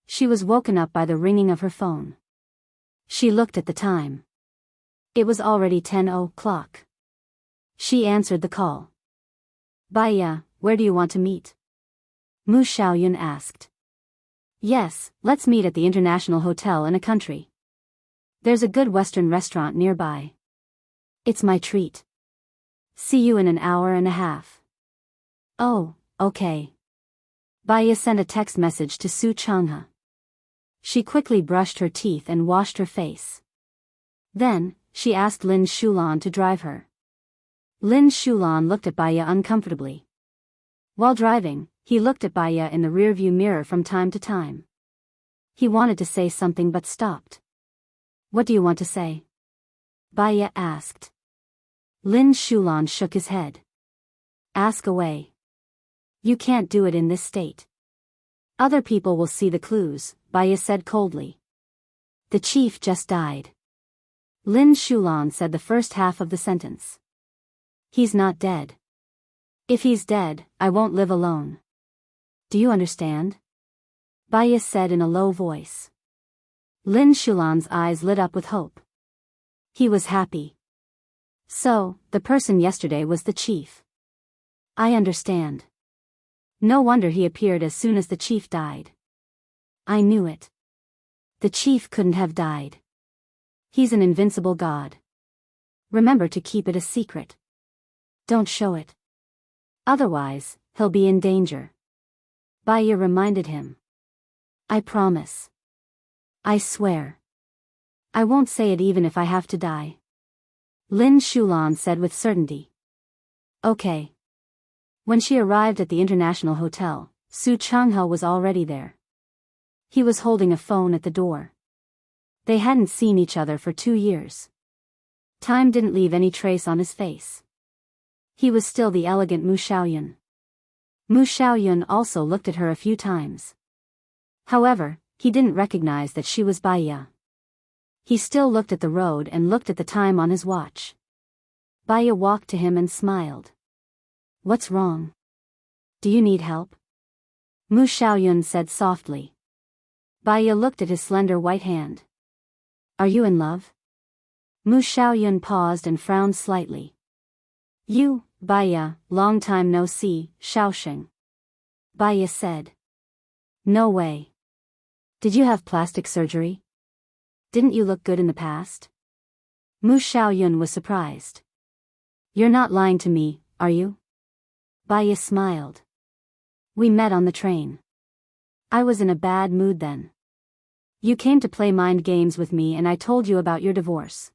She was woken up by the ringing of her phone. She looked at the time. It was already 10 o'clock. She answered the call. Baya, where do you want to meet? Mu Xiaoyun asked. Yes, let's meet at the International Hotel in a country. There's a good Western restaurant nearby. It's my treat. See you in an hour and a half. Oh, okay. Baya sent a text message to Su Changhe. She quickly brushed her teeth and washed her face. Then, she asked Lin Shulan to drive her. Lin Shulan looked at Baya uncomfortably. While driving, he looked at Baya in the rearview mirror from time to time. He wanted to say something but stopped. What do you want to say? Baya asked. Lin Shulan shook his head. Ask away. You can't do it in this state. Other people will see the clues, Baya said coldly. The chief just died. Lin Shulan said the first half of the sentence. He's not dead. If he's dead, I won't live alone. Do you understand? Baya said in a low voice. Lin Shulan's eyes lit up with hope. He was happy. So, the person yesterday was the chief. I understand. No wonder he appeared as soon as the chief died. I knew it. The chief couldn't have died. He's an invincible god. Remember to keep it a secret. Don't show it. Otherwise, he'll be in danger. Baya reminded him. I promise. I swear. I won't say it even if I have to die. Lin Shulan said with certainty. Okay. When she arrived at the International Hotel, Su Changhe was already there. He was holding a phone at the door. They hadn't seen each other for 2 years. Time didn't leave any trace on his face. He was still the elegant Mu Xiaoyun. Mu Xiaoyun also looked at her a few times. However, he didn't recognize that she was Baya. He still looked at the road and looked at the time on his watch. Baya walked to him and smiled. What's wrong? Do you need help? Mu Xiaoyun said softly. Baya looked at his slender white hand. Are you in love? Mu Xiaoyun paused and frowned slightly. You, Baya, long time no see, Xiaosheng. Baya said. No way. Did you have plastic surgery? Didn't you look good in the past? Mu Xiaoyun was surprised. You're not lying to me, are you? Baya smiled. We met on the train. I was in a bad mood then. You came to play mind games with me and I told you about your divorce.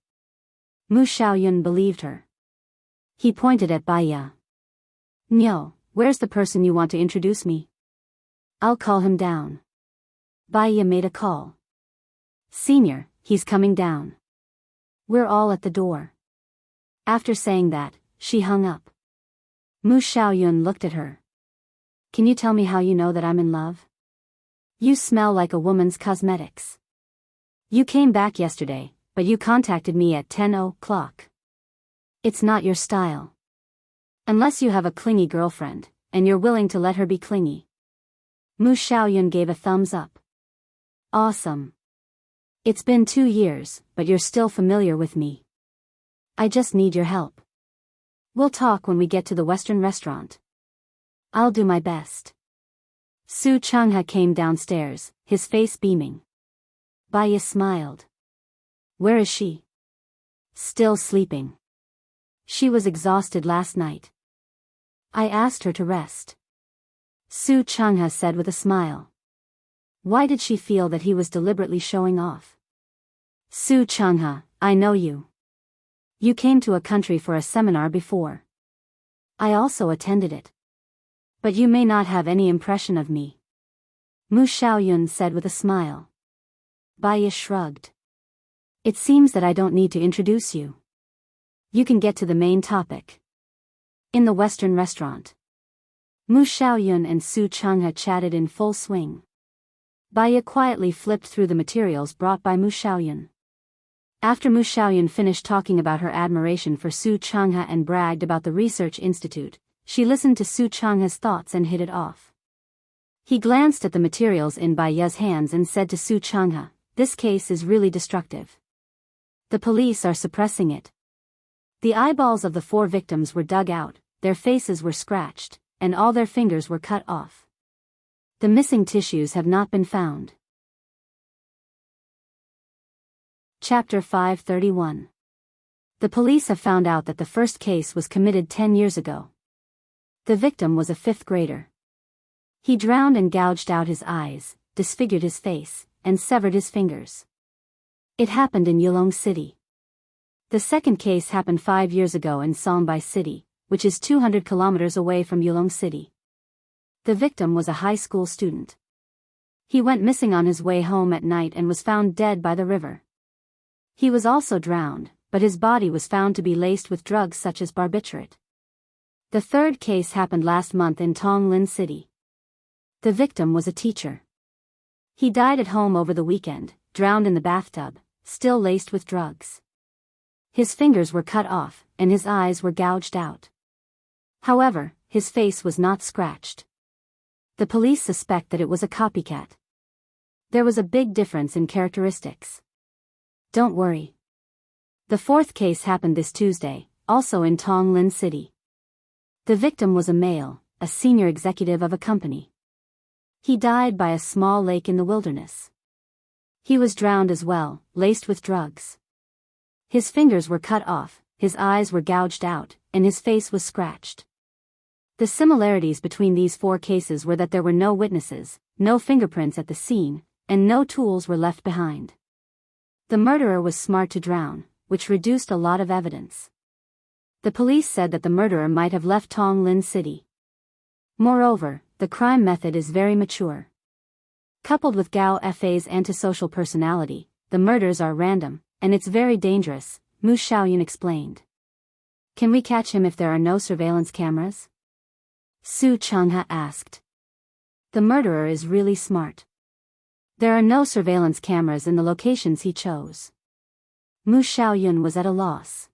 Mu Xiaoyun believed her. He pointed at Baya. Nyo, where's the person you want to introduce me? I'll call him down. Baya made a call. Senior, he's coming down. We're all at the door. After saying that, she hung up. Mu Xiaoyun looked at her. Can you tell me how you know that I'm in love? You smell like a woman's cosmetics. You came back yesterday, but you contacted me at 10 o'clock. It's not your style. Unless you have a clingy girlfriend, and you're willing to let her be clingy. Mu Xiaoyun gave a thumbs up. Awesome. It's been 2 years, but you're still familiar with me. I just need your help. We'll talk when we get to the Western restaurant. I'll do my best. Su Changhe came downstairs, his face beaming. Baya smiled. Where is she? Still sleeping. She was exhausted last night. I asked her to rest. Su Changhe said with a smile. Why did she feel that he was deliberately showing off? Su Changhe, I know you. You came to a country for a seminar before. I also attended it. But you may not have any impression of me. Mu Xiaoyun said with a smile. Baya shrugged. It seems that I don't need to introduce you. You can get to the main topic. In the Western restaurant. Mu Xiaoyun and Su Changhe chatted in full swing. Baya quietly flipped through the materials brought by Mu Xiaoyun. After Mu Xiaoyun finished talking about her admiration for Su Changhe and bragged about the research institute, she listened to Su Changhe's thoughts and hit it off. He glanced at the materials in Baya's hands and said to Su Changhe, this case is really destructive. The police are suppressing it. The eyeballs of the 4 victims were dug out, their faces were scratched, and all their fingers were cut off. The missing tissues have not been found. Chapter 531. The police have found out that the first case was committed 10 years ago. The victim was a 5th grader. He drowned and gouged out his eyes, disfigured his face, and severed his fingers. It happened in Yulong City. The second case happened 5 years ago in Songbei City, which is 200 kilometers away from Yulong City. The victim was a high school student. He went missing on his way home at night and was found dead by the river. He was also drowned, but his body was found to be laced with drugs such as barbiturate. The third case happened last month in Tonglin City. The victim was a teacher. He died at home over the weekend, drowned in the bathtub, still laced with drugs. His fingers were cut off, and his eyes were gouged out. However, his face was not scratched. The police suspect that it was a copycat. There was a big difference in characteristics. Don't worry. The fourth case happened this Tuesday, also in Tong Lin City. The victim was a male, a senior executive of a company. He died by a small lake in the wilderness. He was drowned as well, laced with drugs. His fingers were cut off, his eyes were gouged out, and his face was scratched. The similarities between these four cases were that there were no witnesses, no fingerprints at the scene, and no tools were left behind. The murderer was smart to drown, which reduced a lot of evidence. The police said that the murderer might have left Tong Lin City. Moreover, the crime method is very mature. Coupled with Gao Fei's antisocial personality, the murders are random, and it's very dangerous, Mu Xiaoyun explained. Can we catch him if there are no surveillance cameras? Su Changha asked. The murderer is really smart. There are no surveillance cameras in the locations he chose. Mu Xiaoyun was at a loss.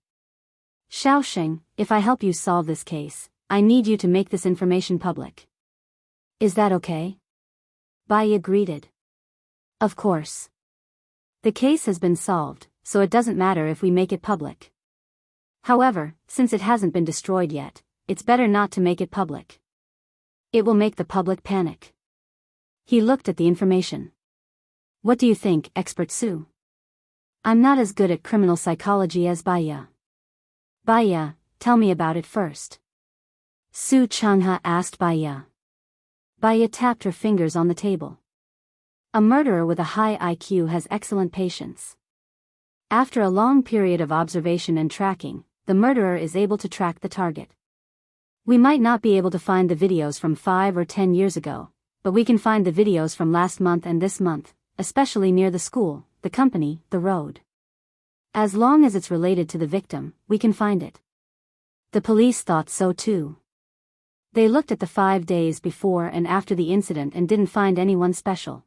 Xiaosheng, if I help you solve this case, I need you to make this information public. Is that okay? Bai greeted. Of course. The case has been solved, so it doesn't matter if we make it public. However, since it hasn't been destroyed yet, it's better not to make it public. It will make the public panic. He looked at the information. What do you think, Expert Su? I'm not as good at criminal psychology as Baya. Baya, tell me about it first. Su Changha asked Baya. Baya tapped her fingers on the table. A murderer with a high IQ has excellent patience. After a long period of observation and tracking, the murderer is able to track the target. We might not be able to find the videos from 5 or 10 years ago, but we can find the videos from last month and this month, especially near the school, the company, the road. As long as it's related to the victim, we can find it. The police thought so too. They looked at the 5 days before and after the incident and didn't find anyone special.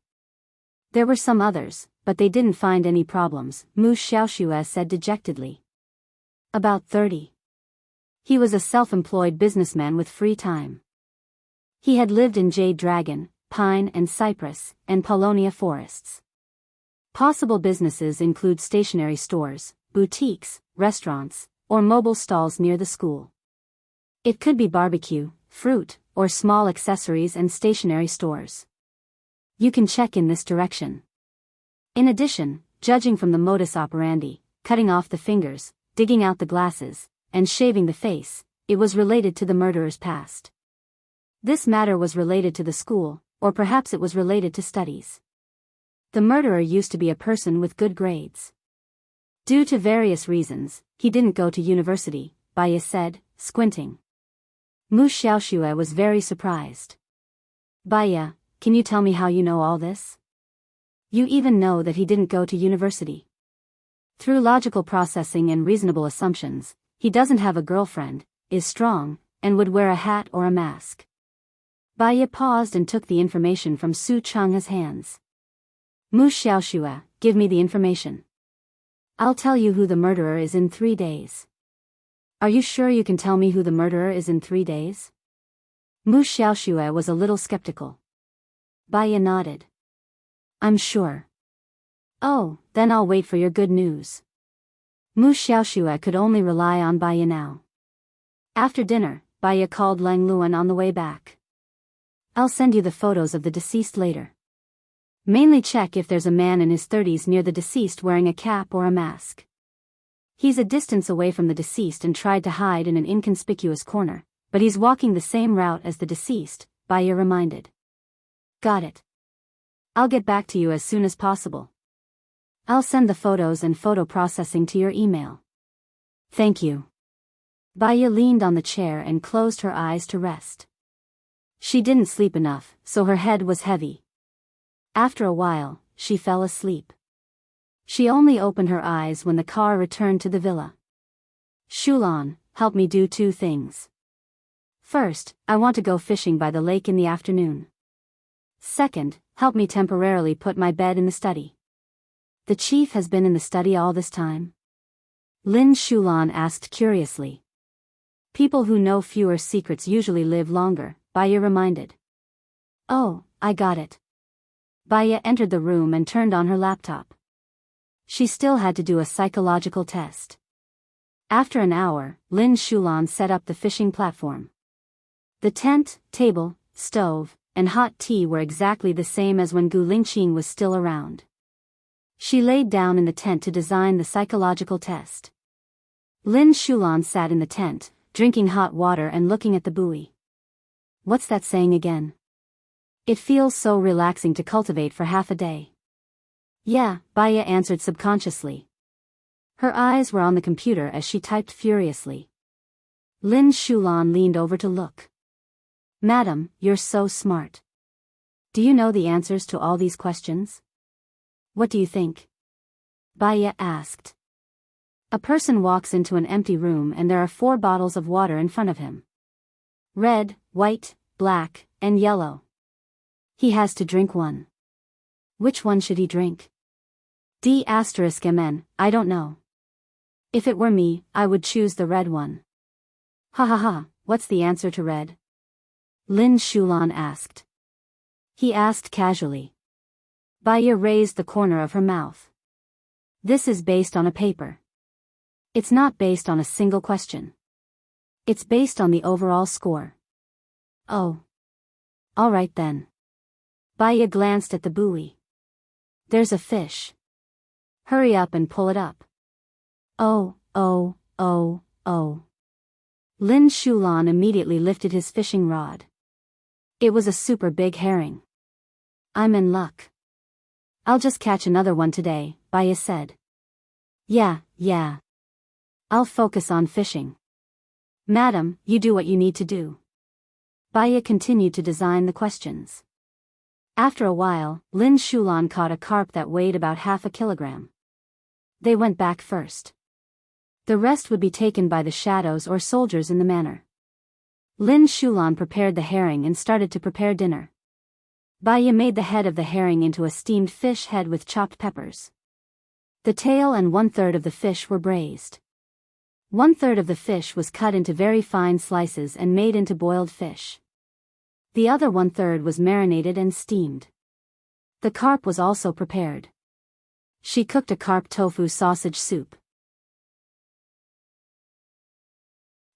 There were some others, but they didn't find any problems, Mu Xiaoxue said dejectedly. About 30. He was a self-employed businessman with free time. He had lived in Jade Dragon, Pine and Cypress, and Paulownia forests. Possible businesses include stationery stores, boutiques, restaurants, or mobile stalls near the school. It could be barbecue, fruit, or small accessories and stationery stores. You can check in this direction. In addition, judging from the modus operandi, cutting off the fingers, digging out the glasses, and shaving the face, it was related to the murderer's past. This matter was related to the school, or perhaps it was related to studies. The murderer used to be a person with good grades. Due to various reasons, he didn't go to university, Baya said, squinting. Mu Xiaoxue was very surprised. Baya, can you tell me how you know all this? You even know that he didn't go to university. Through logical processing and reasonable assumptions, he doesn't have a girlfriend, is strong, and would wear a hat or a mask. Baya paused and took the information from Su Changha's hands. Mu Xiaoxue, give me the information. I'll tell you who the murderer is in 3 days. Are you sure you can tell me who the murderer is in 3 days? Mu Xiaoxue was a little skeptical. Baya nodded. I'm sure. Oh, then I'll wait for your good news. Mu Xiaoxue could only rely on Baya now. After dinner, Baya called Lang Luan on the way back. I'll send you the photos of the deceased later. Mainly check if there's a man in his 30s near the deceased wearing a cap or a mask. He's a distance away from the deceased and tried to hide in an inconspicuous corner, but he's walking the same route as the deceased, Baya reminded. Got it. I'll get back to you as soon as possible. I'll send the photos and photo processing to your email. Thank you. Baya leaned on the chair and closed her eyes to rest. She didn't sleep enough, so her head was heavy. After a while, she fell asleep. She only opened her eyes when the car returned to the villa. Shulan, help me do 2 things. First, I want to go fishing by the lake in the afternoon. Second, help me temporarily put my bed in the study. The chief has been in the study all this time? Lin Shulan asked curiously. People who know fewer secrets usually live longer, Baya reminded. Oh, I got it. Baya entered the room and turned on her laptop. She still had to do a psychological test. After an hour, Lin Shulan set up the fishing platform. The tent, table, stove, and hot tea were exactly the same as when Gu Lingqing was still around. She laid down in the tent to design the psychological test. Lin Shulan sat in the tent, drinking hot water and looking at the buoy. What's that saying again? It feels so relaxing to cultivate for half a day. Yeah, Baya answered subconsciously. Her eyes were on the computer as she typed furiously. Lin Shulan leaned over to look. Madam, you're so smart. Do you know the answers to all these questions? What do you think? Baya asked. A person walks into an empty room and there are 4 bottles of water in front of him. Red, white, black, and yellow. He has to drink one. Which one should he drink? D*mn, I don't know. If it were me, I would choose the red one. Ha ha ha, what's the answer to red? Lin Shulan asked. He asked casually. Baya raised the corner of her mouth. This is based on a paper. It's not based on a single question. It's based on the overall score. Oh. All right then. Baya glanced at the buoy. There's a fish. Hurry up and pull it up. Oh. Lin Shulan immediately lifted his fishing rod. It was a super big herring. I'm in luck. I'll just catch another one today, Baya said. Yeah. I'll focus on fishing. Madam, you do what you need to do. Baya continued to design the questions. After a while, Lin Shulan caught a carp that weighed about half a kilogram. They went back first. The rest would be taken by the shadows or soldiers in the manor. Lin Shulan prepared the herring and started to prepare dinner. Baya made the head of the herring into a steamed fish head with chopped peppers. The tail and 1/3 of the fish were braised. 1/3 of the fish was cut into very fine slices and made into boiled fish. The other 1/3 was marinated and steamed. The carp was also prepared. She cooked a carp tofu sausage soup.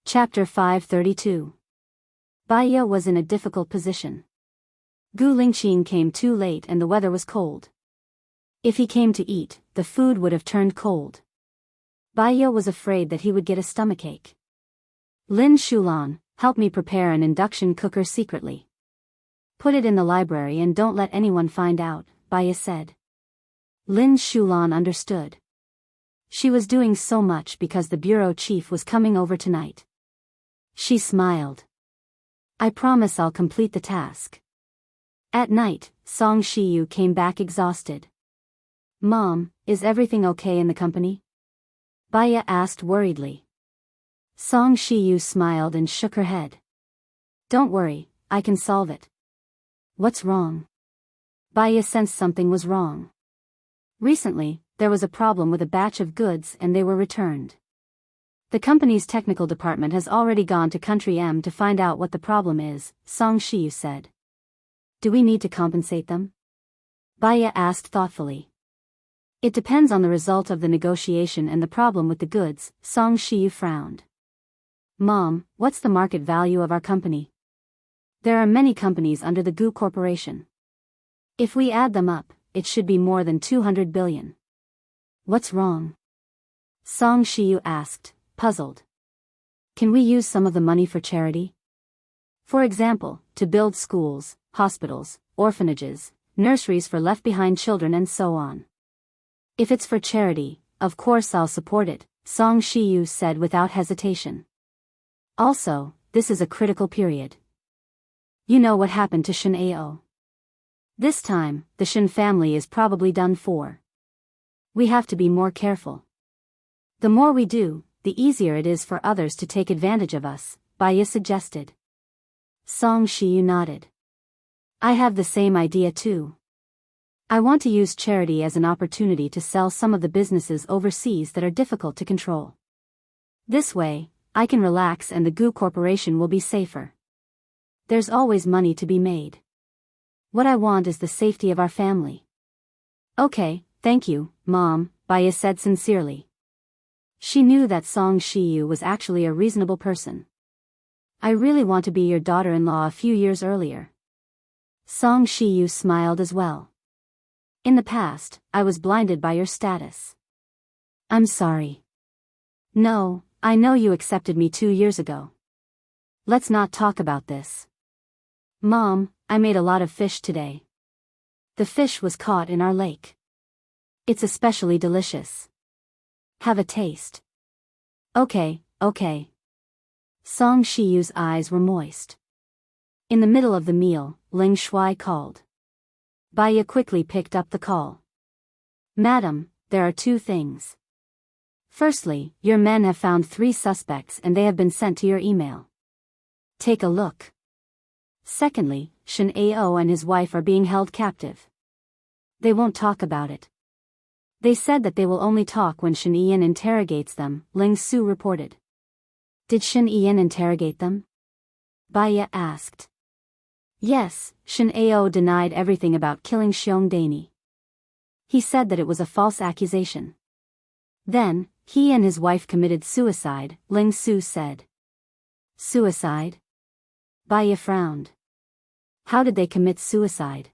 Chapter 532. Baya was in a difficult position. Gu Lingqing came too late and the weather was cold. If he came to eat, the food would have turned cold. Baya was afraid that he would get a stomachache. Lin Shulan, help me prepare an induction cooker secretly. Put it in the library and don't let anyone find out, Baya said. Lin Shulan understood. She was doing so much because the bureau chief was coming over tonight. She smiled. I promise I'll complete the task. At night, Song Shiyu came back exhausted. Mom, is everything okay in the company? Baya asked worriedly. Song Shiyu smiled and shook her head. Don't worry, I can solve it. What's wrong? Baya sensed something was wrong. Recently, there was a problem with a batch of goods and they were returned. The company's technical department has already gone to Country M to find out what the problem is, Song Shiyu said. Do we need to compensate them? Baya asked thoughtfully. It depends on the result of the negotiation and the problem with the goods, Song Shiyu frowned. Mom, what's the market value of our company? There are many companies under the Gu Corporation. If we add them up, it should be more than 200 billion. What's wrong? Song Shiyu asked, puzzled. Can we use some of the money for charity? For example, to build schools, hospitals, orphanages, nurseries for left-behind children and so on. If it's for charity, of course I'll support it, Song Shiyu said without hesitation. Also, this is a critical period. You know what happened to Shen Ao. This time, the Shen family is probably done for. We have to be more careful. The more we do, the easier it is for others to take advantage of us, Baya suggested. Song Shiyu nodded. I have the same idea too. I want to use charity as an opportunity to sell some of the businesses overseas that are difficult to control. This way, I can relax and the Goo Corporation will be safer. There's always money to be made. What I want is the safety of our family. Okay, thank you, Mom, Baya said sincerely. She knew that Song Shiyu was actually a reasonable person. I really want to be your daughter-in-law a few years earlier. Song Shiyu smiled as well. In the past, I was blinded by your status. I'm sorry. No, I know you accepted me 2 years ago. Let's not talk about this. Mom, I made a lot of fish today. The fish was caught in our lake. It's especially delicious. Have a taste. Okay. Song Shiyu's eyes were moist. In the middle of the meal, Ling Shuai called. Baya quickly picked up the call. Madam, there are 2 things. Firstly, your men have found 3 suspects and they have been sent to your email. Take a look. Secondly, Shin Ao and his wife are being held captive. They won't talk about it. They said that they will only talk when Shin Ian interrogates them, Ling Su reported. Did Shin Ian interrogate them? Baya asked. Yes, Shin Ao denied everything about killing Xiong Daini. He said that it was a false accusation. Then, he and his wife committed suicide, Ling Su said. Suicide? Baya frowned. How did they commit suicide?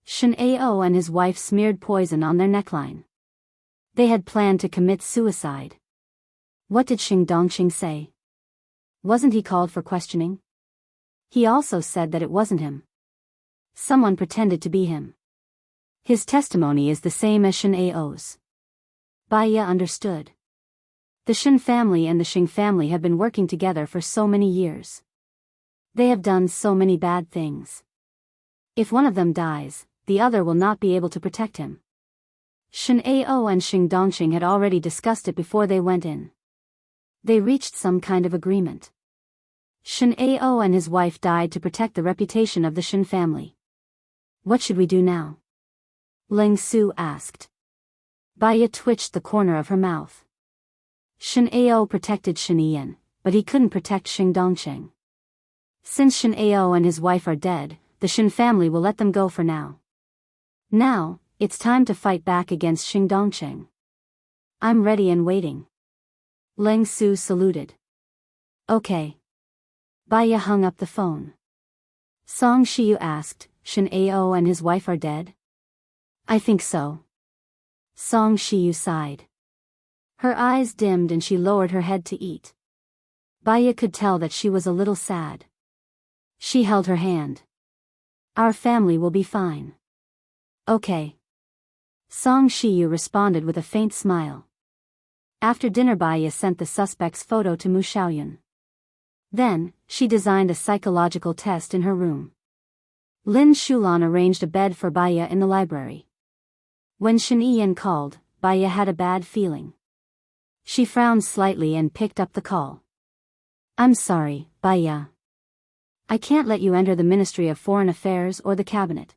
Shin Ao and his wife smeared poison on their neckline. They had planned to commit suicide. What did Xing Dongqing say? Wasn't he called for questioning? He also said that it wasn't him. Someone pretended to be him. His testimony is the same as Shin Ao's. Baya understood. The Shin family and the Xing family have been working together for so many years. They have done so many bad things. If one of them dies, the other will not be able to protect him. Shin Ao and Xing Dongqing had already discussed it before they went in. They reached some kind of agreement. Shin Ao and his wife died to protect the reputation of the Shin family. What should we do now? Ling Su asked. Baya twitched the corner of her mouth. Shin Ao protected Shin Ian, but he couldn't protect Xing Dongqing. Since Shin Ao and his wife are dead, the Shin family will let them go for now. Now, it's time to fight back against Xing Dongqing. I'm ready and waiting. Ling Su saluted. Okay. Baya hung up the phone. Song Shiyu asked, Shin Ao and his wife are dead? I think so. Song Shiyu sighed. Her eyes dimmed and she lowered her head to eat. Baya could tell that she was a little sad. She held her hand. Our family will be fine. Okay. Song Shiyu responded with a faint smile. After dinner, Baya sent the suspect's photo to Mu Xiaoyun. Then, she designed a psychological test in her room. Lin Shulan arranged a bed for Baya in the library. When Shin Ian called, Baya had a bad feeling. She frowned slightly and picked up the call. I'm sorry, Baya. I can't let you enter the Ministry of Foreign Affairs or the cabinet.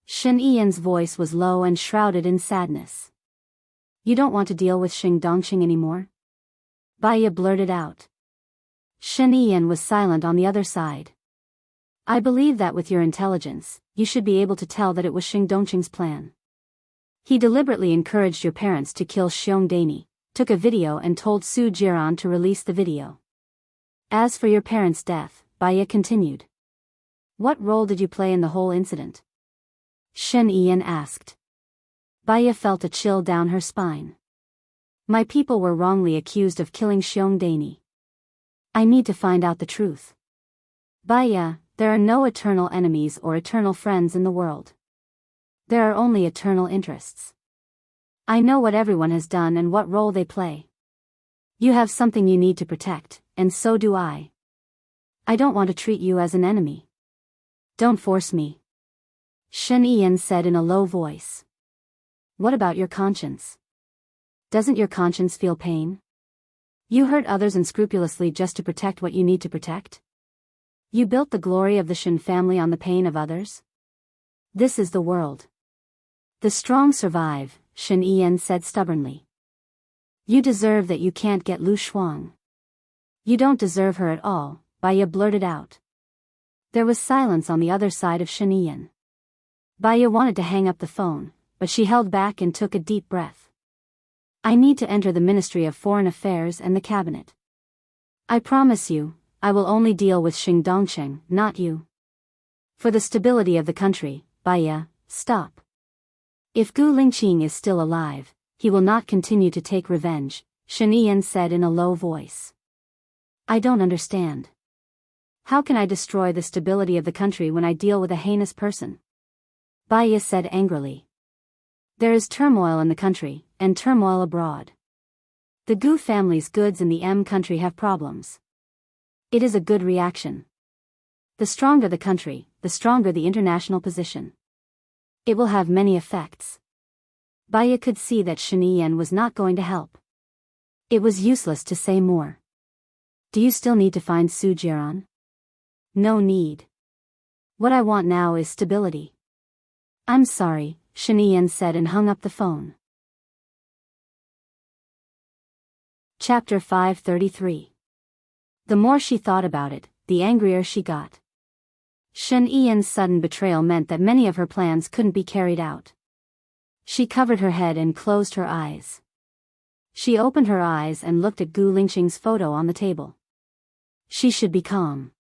Shin Ian's voice was low and shrouded in sadness. You don't want to deal with Xing Dongqing anymore? Baya blurted out. Shin Ian was silent on the other side. I believe that with your intelligence, you should be able to tell that it was Xing Dongqing's plan. He deliberately encouraged your parents to kill Xiong Daini, took a video and told Su Jiran to release the video. As for your parents' death, Baya continued. What role did you play in the whole incident? Shin Ian asked. Baya felt a chill down her spine. My people were wrongly accused of killing Xiong Daini. I need to find out the truth. Baya, there are no eternal enemies or eternal friends in the world. There are only eternal interests. I know what everyone has done and what role they play. You have something you need to protect, and so do I. I don't want to treat you as an enemy. Don't force me. Shin Ian said in a low voice. What about your conscience? Doesn't your conscience feel pain? You hurt others unscrupulously just to protect what you need to protect? You built the glory of the Shen family on the pain of others? This is the world. The strong survive, Shen Yan said stubbornly. You deserve that. You can't get Lu Shuang. You don't deserve her at all, Baya blurted out. There was silence on the other side of Shen Yan. Baya wanted to hang up the phone, but she held back and took a deep breath. I need to enter the Ministry of Foreign Affairs and the cabinet. I promise you, I will only deal with Xing Dongcheng, not you. For the stability of the country, Baya, stop. If Gu Lingqing is still alive, he will not continue to take revenge, Shen Yan said in a low voice. I don't understand. How can I destroy the stability of the country when I deal with a heinous person? Baya said angrily. There is turmoil in the country, and turmoil abroad. The Gu family's goods in the M country have problems. It is a good reaction. The stronger the country, the stronger the international position. It will have many effects. Baya could see that Shen Yan was not going to help. It was useless to say more. Do you still need to find Su Jiran? No need. What I want now is stability. I'm sorry, Shen Yan said and hung up the phone. Chapter 533. The more she thought about it, the angrier she got. Shen Yan's sudden betrayal meant that many of her plans couldn't be carried out. She covered her head and closed her eyes. She opened her eyes and looked at Gu Lingqing's photo on the table. She should be calm.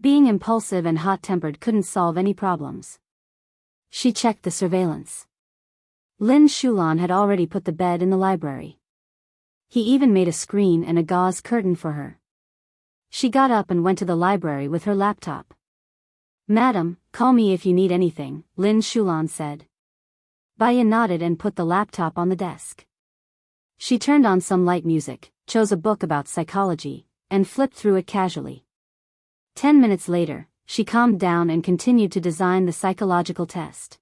Being impulsive and hot-tempered couldn't solve any problems. She checked the surveillance. Lin Shulan had already put the bed in the library. He even made a screen and a gauze curtain for her. She got up and went to the library with her laptop. Madam, call me if you need anything, Lin Shulan said. Baya nodded and put the laptop on the desk. She turned on some light music, chose a book about psychology, and flipped through it casually. 10 minutes later, she calmed down and continued to design the psychological test.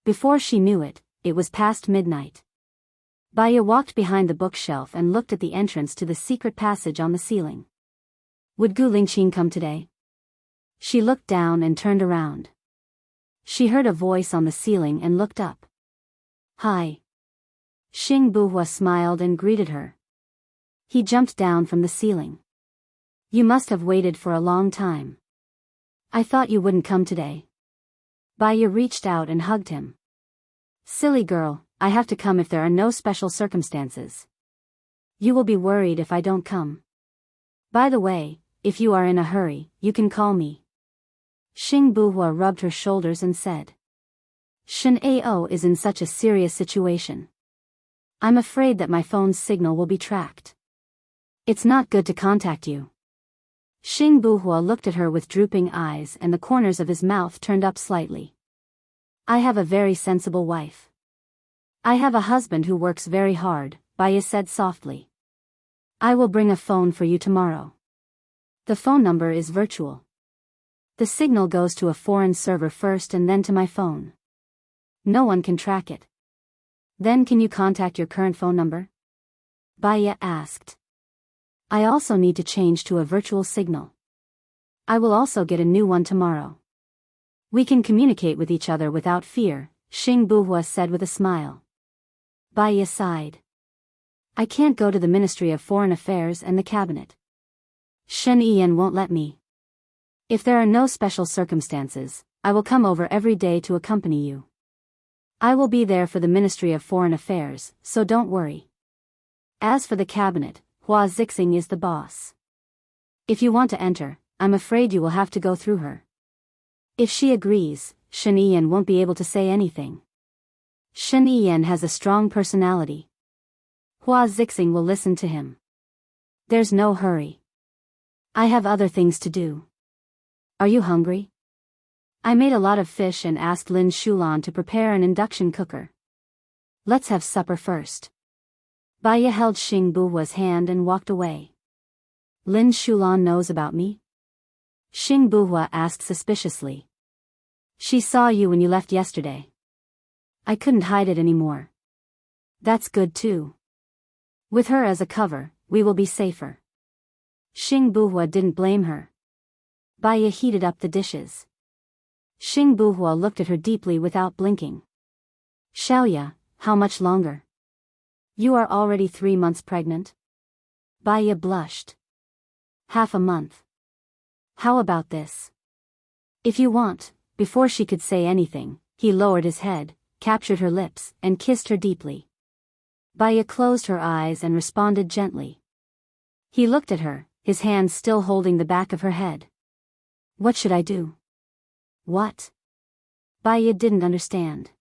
Before she knew it, it was past midnight. Baya walked behind the bookshelf and looked at the entrance to the secret passage on the ceiling. Would Gu Lingqing come today? She looked down and turned around. She heard a voice on the ceiling and looked up. Hi. Xing Buhua smiled and greeted her. He jumped down from the ceiling. You must have waited for a long time. I thought you wouldn't come today. Baya reached out and hugged him. Silly girl, I have to come if there are no special circumstances. You will be worried if I don't come. By the way, if you are in a hurry, you can call me. Xing Buhua rubbed her shoulders and said. Shen Ao is in such a serious situation. I'm afraid that my phone's signal will be tracked. It's not good to contact you. Xing Buhua looked at her with drooping eyes and the corners of his mouth turned up slightly. I have a very sensible wife. I have a husband who works very hard, Baya said softly. I will bring a phone for you tomorrow. The phone number is virtual. The signal goes to a foreign server first and then to my phone. No one can track it. Then can you contact your current phone number? Baya asked. I also need to change to a virtual signal. I will also get a new one tomorrow. We can communicate with each other without fear, Xing Buhua said with a smile. Baya sighed. I can't go to the Ministry of Foreign Affairs and the cabinet. Shen Yan won't let me. If there are no special circumstances, I will come over every day to accompany you. I will be there for the Ministry of Foreign Affairs, so don't worry. As for the cabinet, Hua Zixing is the boss. If you want to enter, I'm afraid you will have to go through her. If she agrees, Shen Yan won't be able to say anything. Shen Yan has a strong personality. Hua Zixing will listen to him. There's no hurry. I have other things to do. Are you hungry? I made a lot of fish and asked Lin Shulan to prepare an induction cooker. Let's have supper first. Baya held Xing Buhua's hand and walked away. Lin Shulan knows about me? Xing Buhua asked suspiciously. She saw you when you left yesterday. I couldn't hide it anymore. That's good too. With her as a cover, we will be safer. Xing Buhua didn't blame her. Baya heated up the dishes. Xing Buhua looked at her deeply without blinking. Xiaoya, how much longer? You are already 3 months pregnant? Baya blushed. Half a month. How about this? If you want. Before she could say anything, he lowered his head, captured her lips, and kissed her deeply. Baya closed her eyes and responded gently. He looked at her, his hands still holding the back of her head. What should I do? What? Baya didn't understand.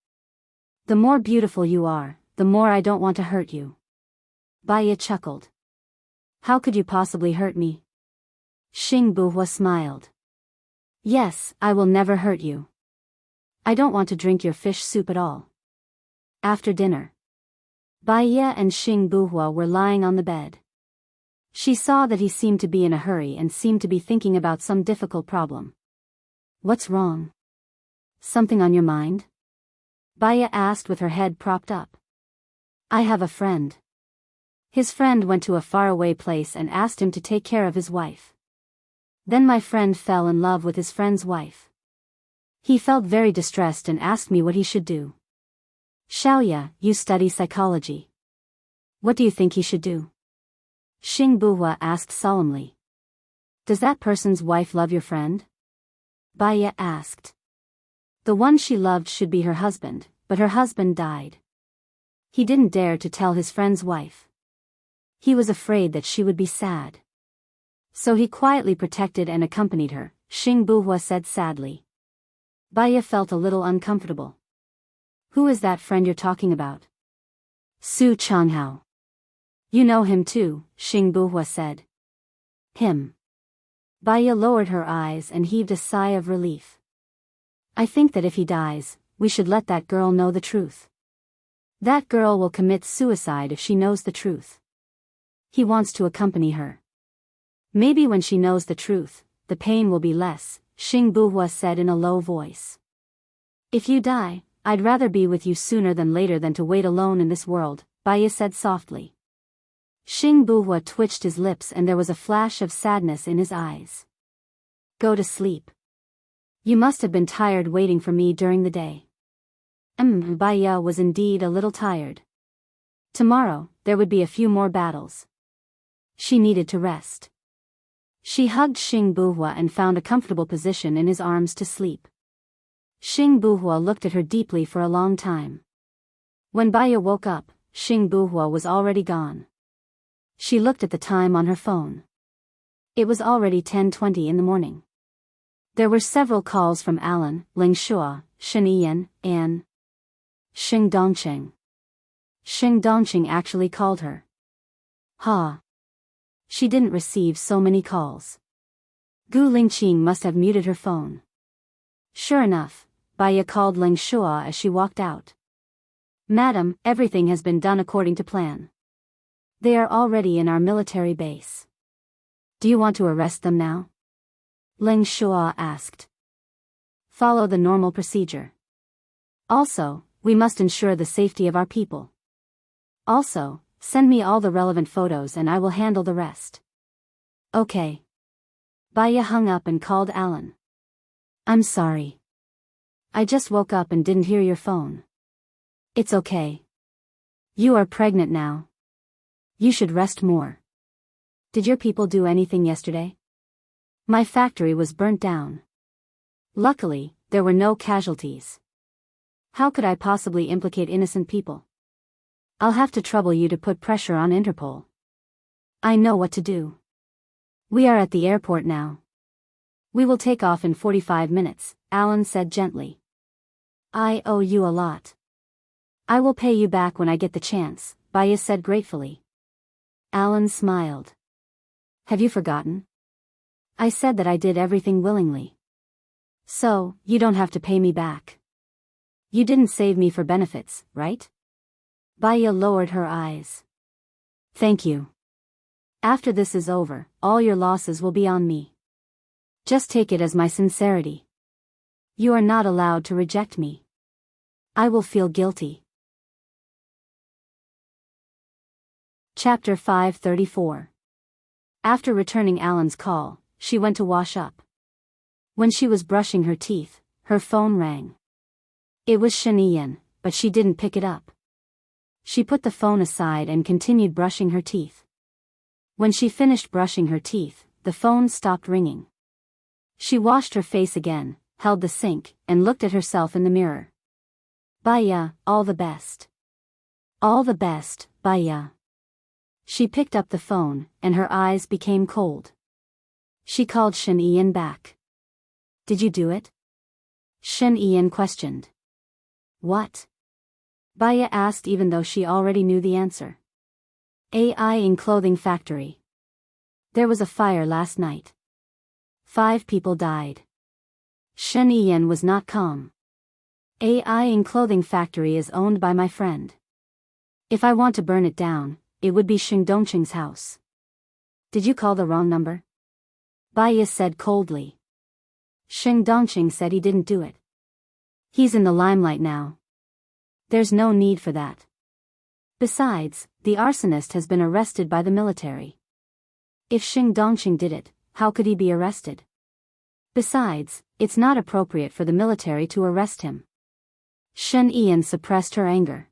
The more beautiful you are, the more I don't want to hurt you. Baya chuckled. How could you possibly hurt me? Xing Buhua smiled. Yes, I will never hurt you. I don't want to drink your fish soup at all. After dinner, Baya and Xing Buhua were lying on the bed. She saw that he seemed to be in a hurry and seemed to be thinking about some difficult problem. What's wrong? Something on your mind? Baya asked with her head propped up. I have a friend. His friend went to a faraway place and asked him to take care of his wife. Then my friend fell in love with his friend's wife. He felt very distressed and asked me what he should do. Xiaoya, you study psychology. What do you think he should do? Xing Buhua asked solemnly. Does that person's wife love your friend? Baya asked. The one she loved should be her husband, but her husband died. He didn't dare to tell his friend's wife. He was afraid that she would be sad. So he quietly protected and accompanied her, Xing Buhua said sadly. Baya felt a little uncomfortable. Who is that friend you're talking about? Su Changhao. You know him too, Xing Buhua said. Him. Baya lowered her eyes and heaved a sigh of relief. I think that if he dies, we should let that girl know the truth. That girl will commit suicide if she knows the truth. He wants to accompany her. Maybe when she knows the truth, the pain will be less, Xing Buhua said in a low voice. If you die, I'd rather be with you sooner than later than to wait alone in this world, Baya said softly. Xing Buhua twitched his lips and there was a flash of sadness in his eyes. Go to sleep. You must have been tired waiting for me during the day. Baya was indeed a little tired. Tomorrow, there would be a few more battles. She needed to rest. She hugged Xing Buhua and found a comfortable position in his arms to sleep. Xing Buhua looked at her deeply for a long time. When Baya woke up, Xing Buhua was already gone. She looked at the time on her phone. It was already 10:20 in the morning. There were several calls from Alan, Ling Shua, Shen Yiyan, and Xing Dongqing. Xing Dongqing actually called her. She didn't receive so many calls. Gu Lingqing must have muted her phone. Sure enough, Baya called Ling Shua as she walked out. Madam, everything has been done according to plan. They are already in our military base. Do you want to arrest them now? Ling Shua asked. Follow the normal procedure. Also, we must ensure the safety of our people. Also, send me all the relevant photos and I will handle the rest. Okay. Baya hung up and called Alan. I'm sorry. I just woke up and didn't hear your phone. It's okay. You are pregnant now. You should rest more. Did your people do anything yesterday? My factory was burnt down. Luckily, there were no casualties. How could I possibly implicate innocent people? I'll have to trouble you to put pressure on Interpol. I know what to do. We are at the airport now. We will take off in 45 minutes, Alan said gently. I owe you a lot. I will pay you back when I get the chance, Baya said gratefully. Alan smiled. Have you forgotten? I said that I did everything willingly. So, you don't have to pay me back. You didn't save me for benefits, right? Baya lowered her eyes. Thank you. After this is over, all your losses will be on me. Just take it as my sincerity. You are not allowed to reject me. I will feel guilty. Chapter 534. After returning Alan's call, she went to wash up. When she was brushing her teeth, her phone rang. It was Shen Ian, but she didn't pick it up. She put the phone aside and continued brushing her teeth. When she finished brushing her teeth, the phone stopped ringing. She washed her face again, held the sink, and looked at herself in the mirror. Baya, all the best. All the best, Baya. She picked up the phone, and her eyes became cold. She called Shen Ian back. Did you do it? Shen Ian questioned. What? Baya asked even though she already knew the answer. AI in clothing factory. There was a fire last night. 5 people died. Shen Ian was not calm. AI in clothing factory is owned by my friend. If I want to burn it down, it would be Xing Dongqing's house. Did you call the wrong number? Baya said coldly. Xing Dongqing said he didn't do it. He's in the limelight now. There's no need for that. Besides, the arsonist has been arrested by the military. If Xing Dongqing did it, how could he be arrested? Besides, it's not appropriate for the military to arrest him. Shen Ian suppressed her anger.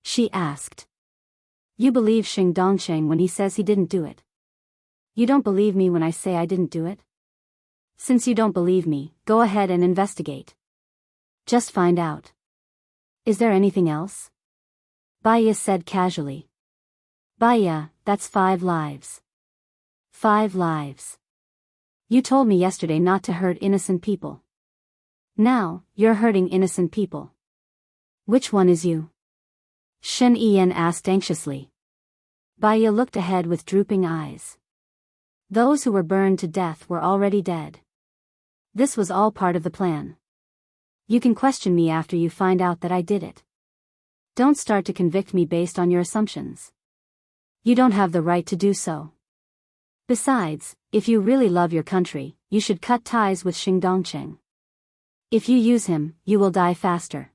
She asked. You believe Xing Dongqing when he says he didn't do it? You don't believe me when I say I didn't do it? Since you don't believe me, go ahead and investigate. Just find out. Is there anything else? Baya said casually. Baya, that's 5 lives. 5 lives. You told me yesterday not to hurt innocent people. Now, you're hurting innocent people. Which one is you? Shen Ian asked anxiously. Baya looked ahead with drooping eyes. Those who were burned to death were already dead. This was all part of the plan. You can question me after you find out that I did it. Don't start to convict me based on your assumptions. You don't have the right to do so. Besides, if you really love your country, you should cut ties with Xing Dongqing. If you use him, you will die faster.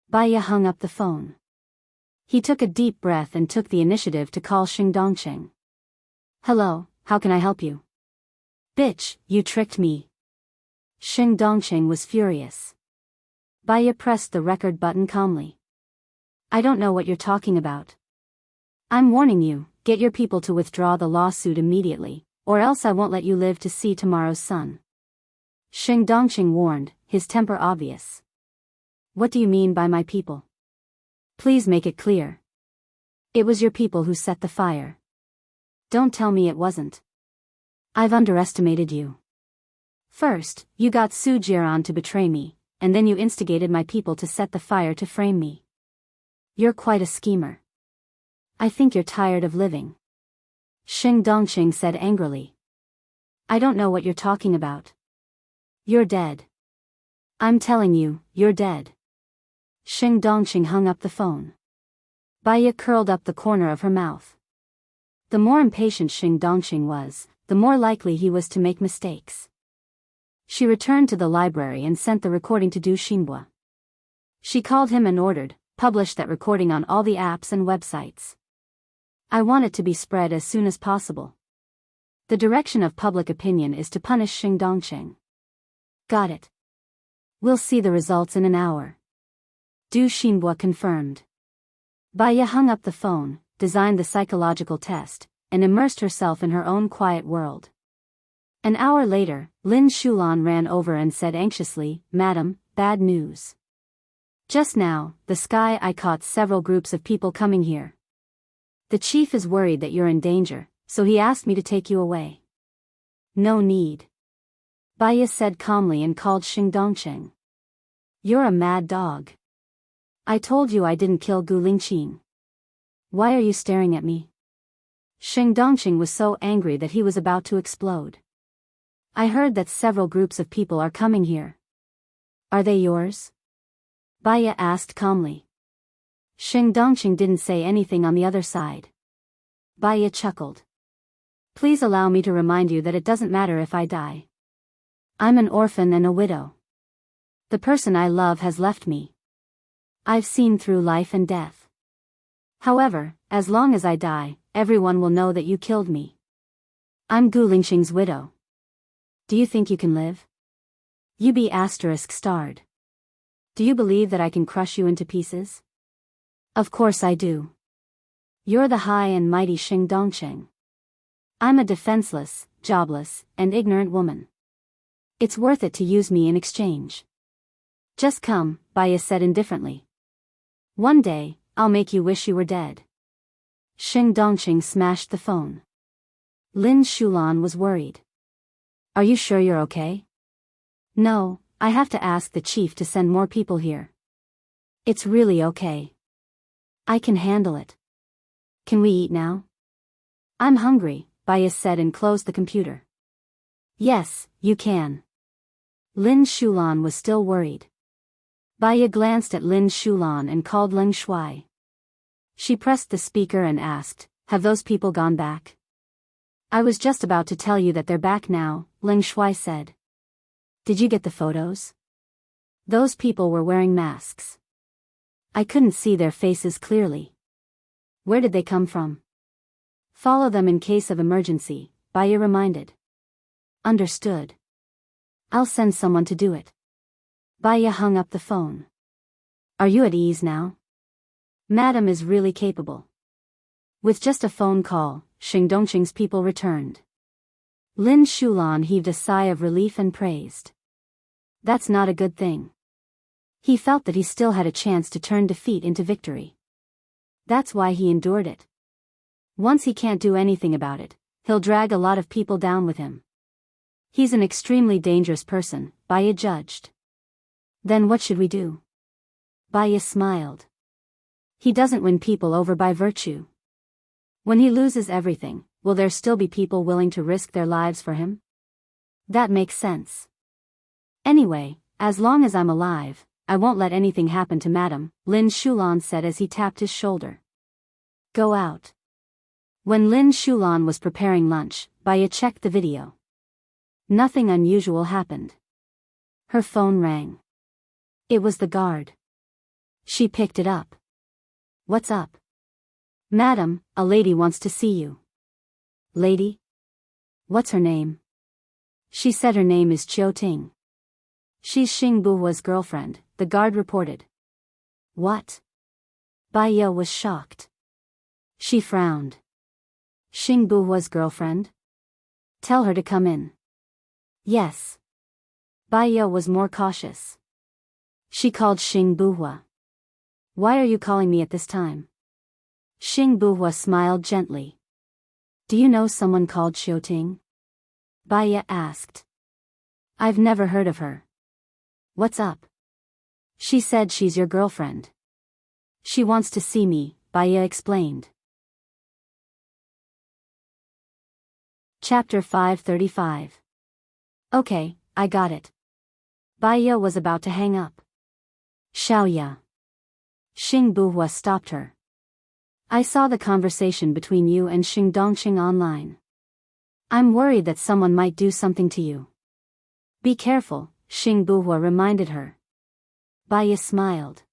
Baya hung up the phone. He took a deep breath and took the initiative to call Xing Dongqing. Hello, how can I help you? Bitch, you tricked me. Xing Dongqing was furious. Baya pressed the record button calmly. I don't know what you're talking about. I'm warning you, get your people to withdraw the lawsuit immediately, or else I won't let you live to see tomorrow's sun. Xing Dongqing warned, his temper obvious. What do you mean by my people? Please make it clear. It was your people who set the fire. Don't tell me it wasn't. I've underestimated you. First, you got Su Jiran to betray me, and then you instigated my people to set the fire to frame me. You're quite a schemer. I think you're tired of living. Xing Dongqing said angrily. I don't know what you're talking about. You're dead. I'm telling you, you're dead. Xing Dongqing hung up the phone. Baya curled up the corner of her mouth. The more impatient Xing Dongqing was, the more likely he was to make mistakes. She returned to the library and sent the recording to Du Xinhua. She called him and ordered, publish that recording on all the apps and websites. I want it to be spread as soon as possible. The direction of public opinion is to punish Xing Dongqing. Got it. We'll see the results in an hour. Du Xinhua confirmed. Baya hung up the phone, designed the psychological test, and immersed herself in her own quiet world. An hour later, Lin Shulan ran over and said anxiously, Madam, bad news. Just now, the sky I caught several groups of people coming here. The chief is worried that you're in danger, so he asked me to take you away. No need. Baya said calmly and called Xing Dongqing. You're a mad dog. I told you I didn't kill Gu Lingqing. Why are you staring at me? Xing Dongqing was so angry that he was about to explode. I heard that several groups of people are coming here. Are they yours? Baya asked calmly. Xing Dongqing didn't say anything on the other side. Baya chuckled. Please allow me to remind you that it doesn't matter if I die. I'm an orphan and a widow. The person I love has left me. I've seen through life and death. However, as long as I die, everyone will know that you killed me. I'm Gu Lingqing's widow. Do you think you can live? UB** starred. Do you believe that I can crush you into pieces? Of course I do. You're the high and mighty Xing Dongqing. I'm a defenseless, jobless, and ignorant woman. It's worth it to use me in exchange. Just come, Baya said indifferently. One day, I'll make you wish you were dead. Xing Dongqing smashed the phone. Lin Shulan was worried. Are you sure you're okay? No, I have to ask the chief to send more people here. It's really okay. I can handle it. Can we eat now? I'm hungry, Baya said and closed the computer. Yes, you can. Lin Shulan was still worried. Baya glanced at Lin Shulan and called Ling Shui. She pressed the speaker and asked, have those people gone back? I was just about to tell you that they're back now, Ling Shui said. Did you get the photos? Those people were wearing masks. I couldn't see their faces clearly. Where did they come from? Follow them in case of emergency, Baya reminded. Understood. I'll send someone to do it. Baya hung up the phone. Are you at ease now? Madam is really capable. With just a phone call, Xing Dongqing's people returned. Lin Shulan heaved a sigh of relief and praised. That's not a good thing. He felt that he still had a chance to turn defeat into victory. That's why he endured it. Once he can't do anything about it, he'll drag a lot of people down with him. He's an extremely dangerous person, Baya judged. Then what should we do? Baya smiled. He doesn't win people over by virtue. When he loses everything, will there still be people willing to risk their lives for him? That makes sense. Anyway, as long as I'm alive, I won't let anything happen to Madam, Lin Shulan said as he tapped his shoulder. Go out. When Lin Shulan was preparing lunch, Baya checked the video. Nothing unusual happened. Her phone rang. It was the guard. She picked it up. What's up? Madam, a lady wants to see you. Lady? What's her name? She said her name is Chiu Ting. She's Xing Buhua's girlfriend, the guard reported. What? Baya was shocked. She frowned. Xing Buhua's girlfriend? Tell her to come in. Yes. Baya was more cautious. She called Xing Buhua. Why are you calling me at this time? Xing Buhua smiled gently. Do you know someone called Chiu Ting? Baya asked. I've never heard of her. What's up? She said she's your girlfriend. She wants to see me, Baya explained. Chapter 535. Okay, I got it. Baya was about to hang up. Xiaoya. Xing Buhua stopped her. I saw the conversation between you and Xing Dongqing online. I'm worried that someone might do something to you. Be careful, Xing Buhua reminded her. Baya smiled.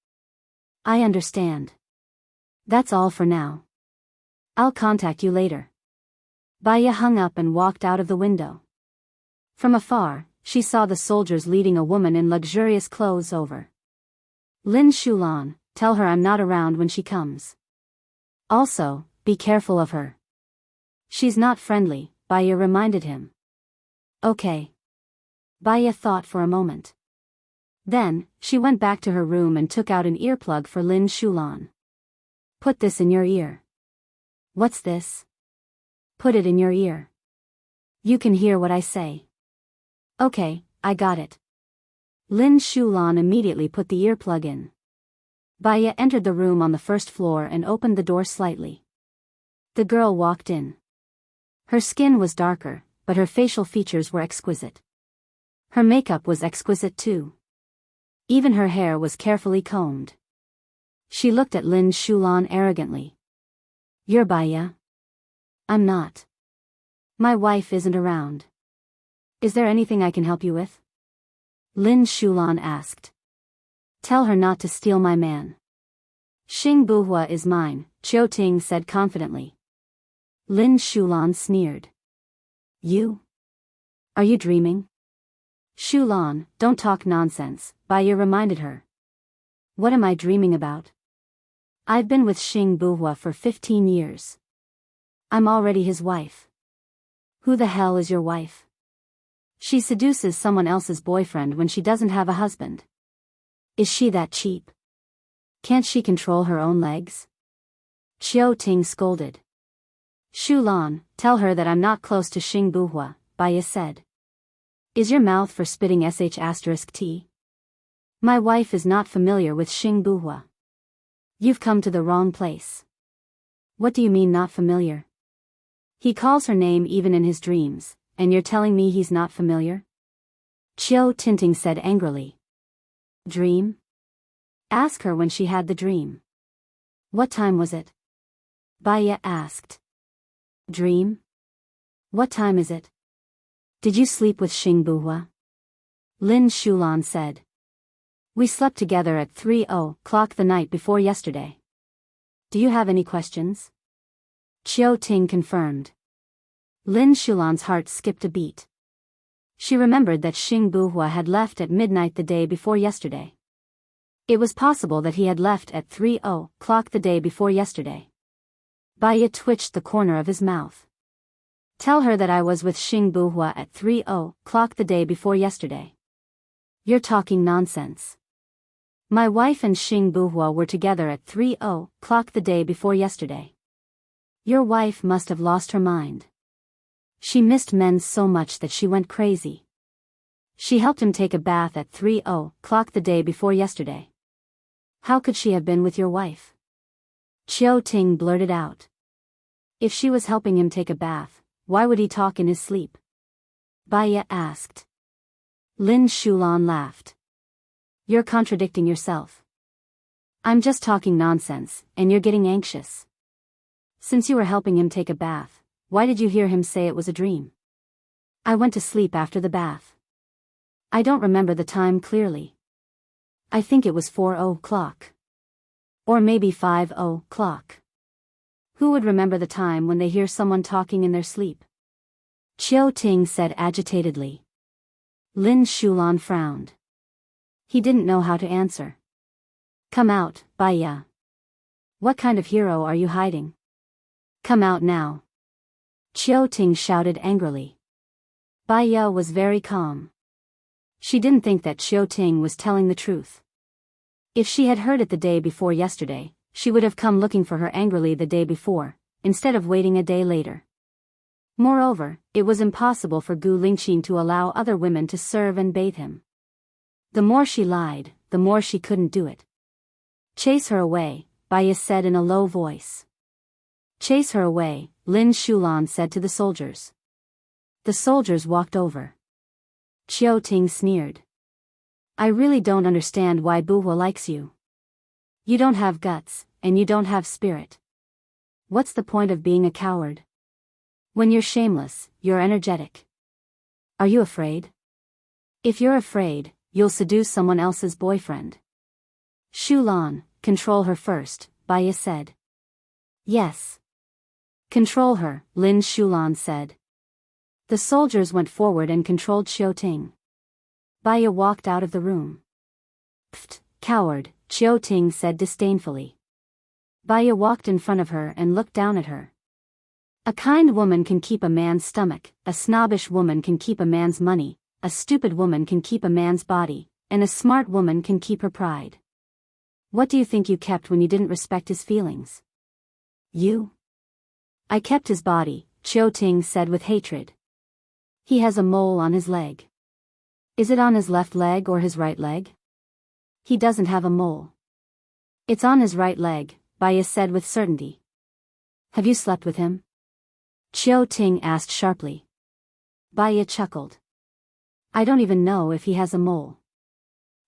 I understand. That's all for now. I'll contact you later. Baya hung up and walked out of the window. From afar, she saw the soldiers leading a woman in luxurious clothes over. Lin Shulan, tell her I'm not around when she comes. Also, be careful of her. She's not friendly, Baya reminded him. Okay. Baya thought for a moment. Then, she went back to her room and took out an earplug for Lin Shulan. Put this in your ear. What's this? Put it in your ear. You can hear what I say. Okay, I got it. Lin Shulan immediately put the earplug in. Baya entered the room on the first floor and opened the door slightly. The girl walked in. Her skin was darker, but her facial features were exquisite. Her makeup was exquisite too. Even her hair was carefully combed. She looked at Lin Shulan arrogantly. You're Baya? I'm not. My wife isn't around. Is there anything I can help you with? Lin Shulan asked. Tell her not to steal my man. Xing Buhua is mine, Chiu Ting said confidently. Lin Shulan sneered. You? Are you dreaming? Shulan, don't talk nonsense, Baya reminded her. What am I dreaming about? I've been with Xing Buhua for 15 years. I'm already his wife. Who the hell is your wife? She seduces someone else's boyfriend when she doesn't have a husband. Is she that cheap? Can't she control her own legs? Qiu Ting scolded. Shulan, tell her that I'm not close to Xing Buhua, Baya said. Is your mouth for spitting sh*t? My wife is not familiar with Xing Buhua. You've come to the wrong place. What do you mean not familiar? He calls her name even in his dreams, and you're telling me he's not familiar? Qiu Tinting said angrily. Dream? Ask her when she had the dream. What time was it? Baya asked. Dream? What time is it? Did you sleep with Xing Buhua? Lin Shulan said. We slept together at 3:00 the night before yesterday. Do you have any questions? Qiu Ting confirmed. Lin Shulan's heart skipped a beat. She remembered that Xing Buhua had left at midnight the day before yesterday. It was possible that he had left at 3:00 the day before yesterday. Baya twitched the corner of his mouth. Tell her that I was with Xing Buhua at 3:00 the day before yesterday. You're talking nonsense. My wife and Xing Buhua were together at 3:00 the day before yesterday. Your wife must have lost her mind. She missed men so much that she went crazy. She helped him take a bath at 3:00 the day before yesterday. How could she have been with your wife? Qiu Ting blurted out. If she was helping him take a bath, why would he talk in his sleep? Baya asked. Lin Shulan laughed. You're contradicting yourself. I'm just talking nonsense, and you're getting anxious. Since you were helping him take a bath, why did you hear him say it was a dream? I went to sleep after the bath. I don't remember the time clearly. I think it was 4:00. Or maybe 5:00. Who would remember the time when they hear someone talking in their sleep? Qiu Ting said agitatedly. Lin Shulan frowned. He didn't know how to answer. Come out, Baya. What kind of hero are you hiding? Come out now. Qiu Ting shouted angrily. Baya was very calm. She didn't think that Qiu Ting was telling the truth. If she had heard it the day before yesterday, she would have come looking for her angrily the day before, instead of waiting a day later. Moreover, it was impossible for Gu Lingqin to allow other women to serve and bathe him. The more she lied, the more she couldn't do it. Chase her away, Baya said in a low voice. Chase her away, Lin Shulan said to the soldiers. The soldiers walked over. Qiu Ting sneered. I really don't understand why Buhua likes you. You don't have guts, and you don't have spirit. What's the point of being a coward? When you're shameless, you're energetic. Are you afraid? If you're afraid, you'll seduce someone else's boyfriend. Shulan, control her first, Baya said. Yes. Control her, Lin Shulan said. The soldiers went forward and controlled Qiu Ting. Baya walked out of the room. Pfft, coward, Qiu Ting said disdainfully. Baya walked in front of her and looked down at her. A kind woman can keep a man's stomach, a snobbish woman can keep a man's money, a stupid woman can keep a man's body, and a smart woman can keep her pride. What do you think you kept when you didn't respect his feelings? You? I kept his body, Qiu Ting said with hatred. He has a mole on his leg. Is it on his left leg or his right leg? He doesn't have a mole. It's on his right leg, Baya said with certainty. Have you slept with him? Qiu Ting asked sharply. Baya chuckled. I don't even know if he has a mole.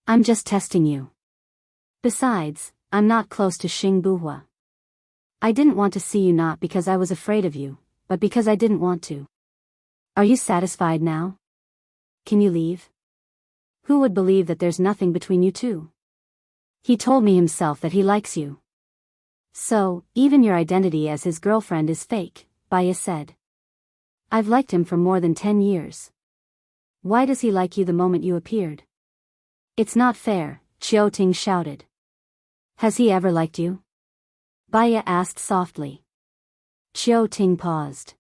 I'm just testing you. Besides, I'm not close to Xing Buhua. I didn't want to see you not because I was afraid of you, but because I didn't want to. Are you satisfied now? Can you leave? Who would believe that there's nothing between you two? He told me himself that he likes you. So, even your identity as his girlfriend is fake, Baya said. I've liked him for more than 10 years. Why does he like you the moment you appeared? It's not fair, Chiao Ting shouted. Has he ever liked you? Baya asked softly. Chiao Ting paused.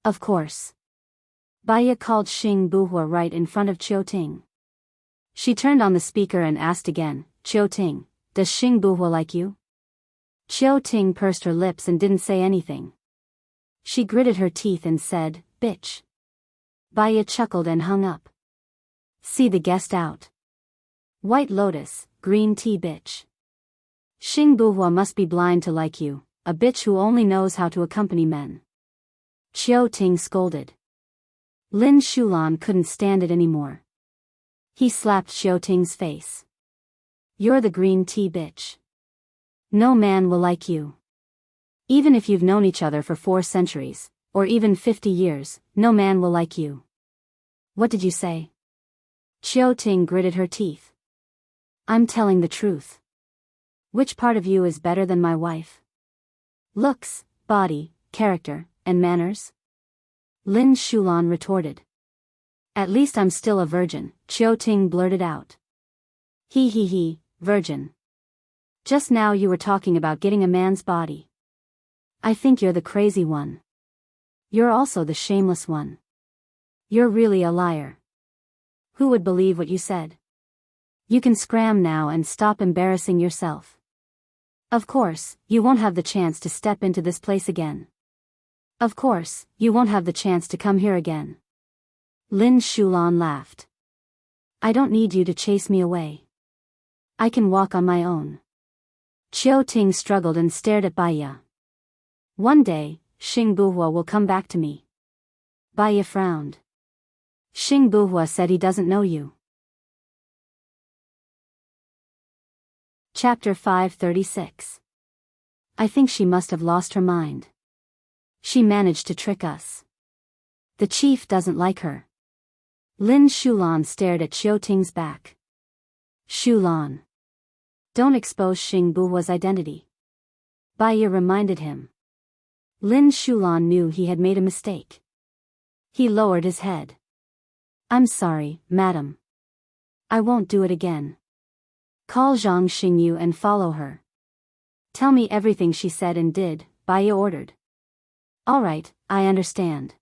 Of course. Baya called Xing Buhua right in front of Chiao Ting. She turned on the speaker and asked again, Chiao Ting, does Xing Buhua like you? Chiao Ting pursed her lips and didn't say anything. She gritted her teeth and said, bitch. Baya chuckled and hung up. See the guest out. White Lotus, green tea bitch. Xing Buhua must be blind to like you, a bitch who only knows how to accompany men. Chiao Ting scolded. Lin Shulan couldn't stand it anymore. He slapped Chiao Ting's face. You're the green tea bitch. No man will like you. Even if you've known each other for 4 centuries, or even 50 years, no man will like you. What did you say? Chiao Ting gritted her teeth. I'm telling the truth. Which part of you is better than my wife? Looks, body, character, and manners? Lin Shulan retorted. At least I'm still a virgin, Chiao Ting blurted out. He, virgin. Just now you were talking about getting a man's body. I think you're the crazy one. You're also the shameless one. You're really a liar. Who would believe what you said? You can scram now and stop embarrassing yourself. Of course, you won't have the chance to step into this place again. Of course, you won't have the chance to come here again. Lin Shulan laughed. I don't need you to chase me away. I can walk on my own. Chiao Ting struggled and stared at Baya. One day, Xing Buhua will come back to me. Baya frowned. Xing Buhua said he doesn't know you. Chapter 536. I think she must have lost her mind. She managed to trick us. The chief doesn't like her. Lin Shulan stared at Chiao Ting's back. Shulan. Don't expose Xing Buhua's identity. Baya reminded him. Lin Shulan knew he had made a mistake. He lowered his head. I'm sorry, madam. I won't do it again. Call Zhang Xingyu and follow her. Tell me everything she said and did, Baya ordered. All right, I understand.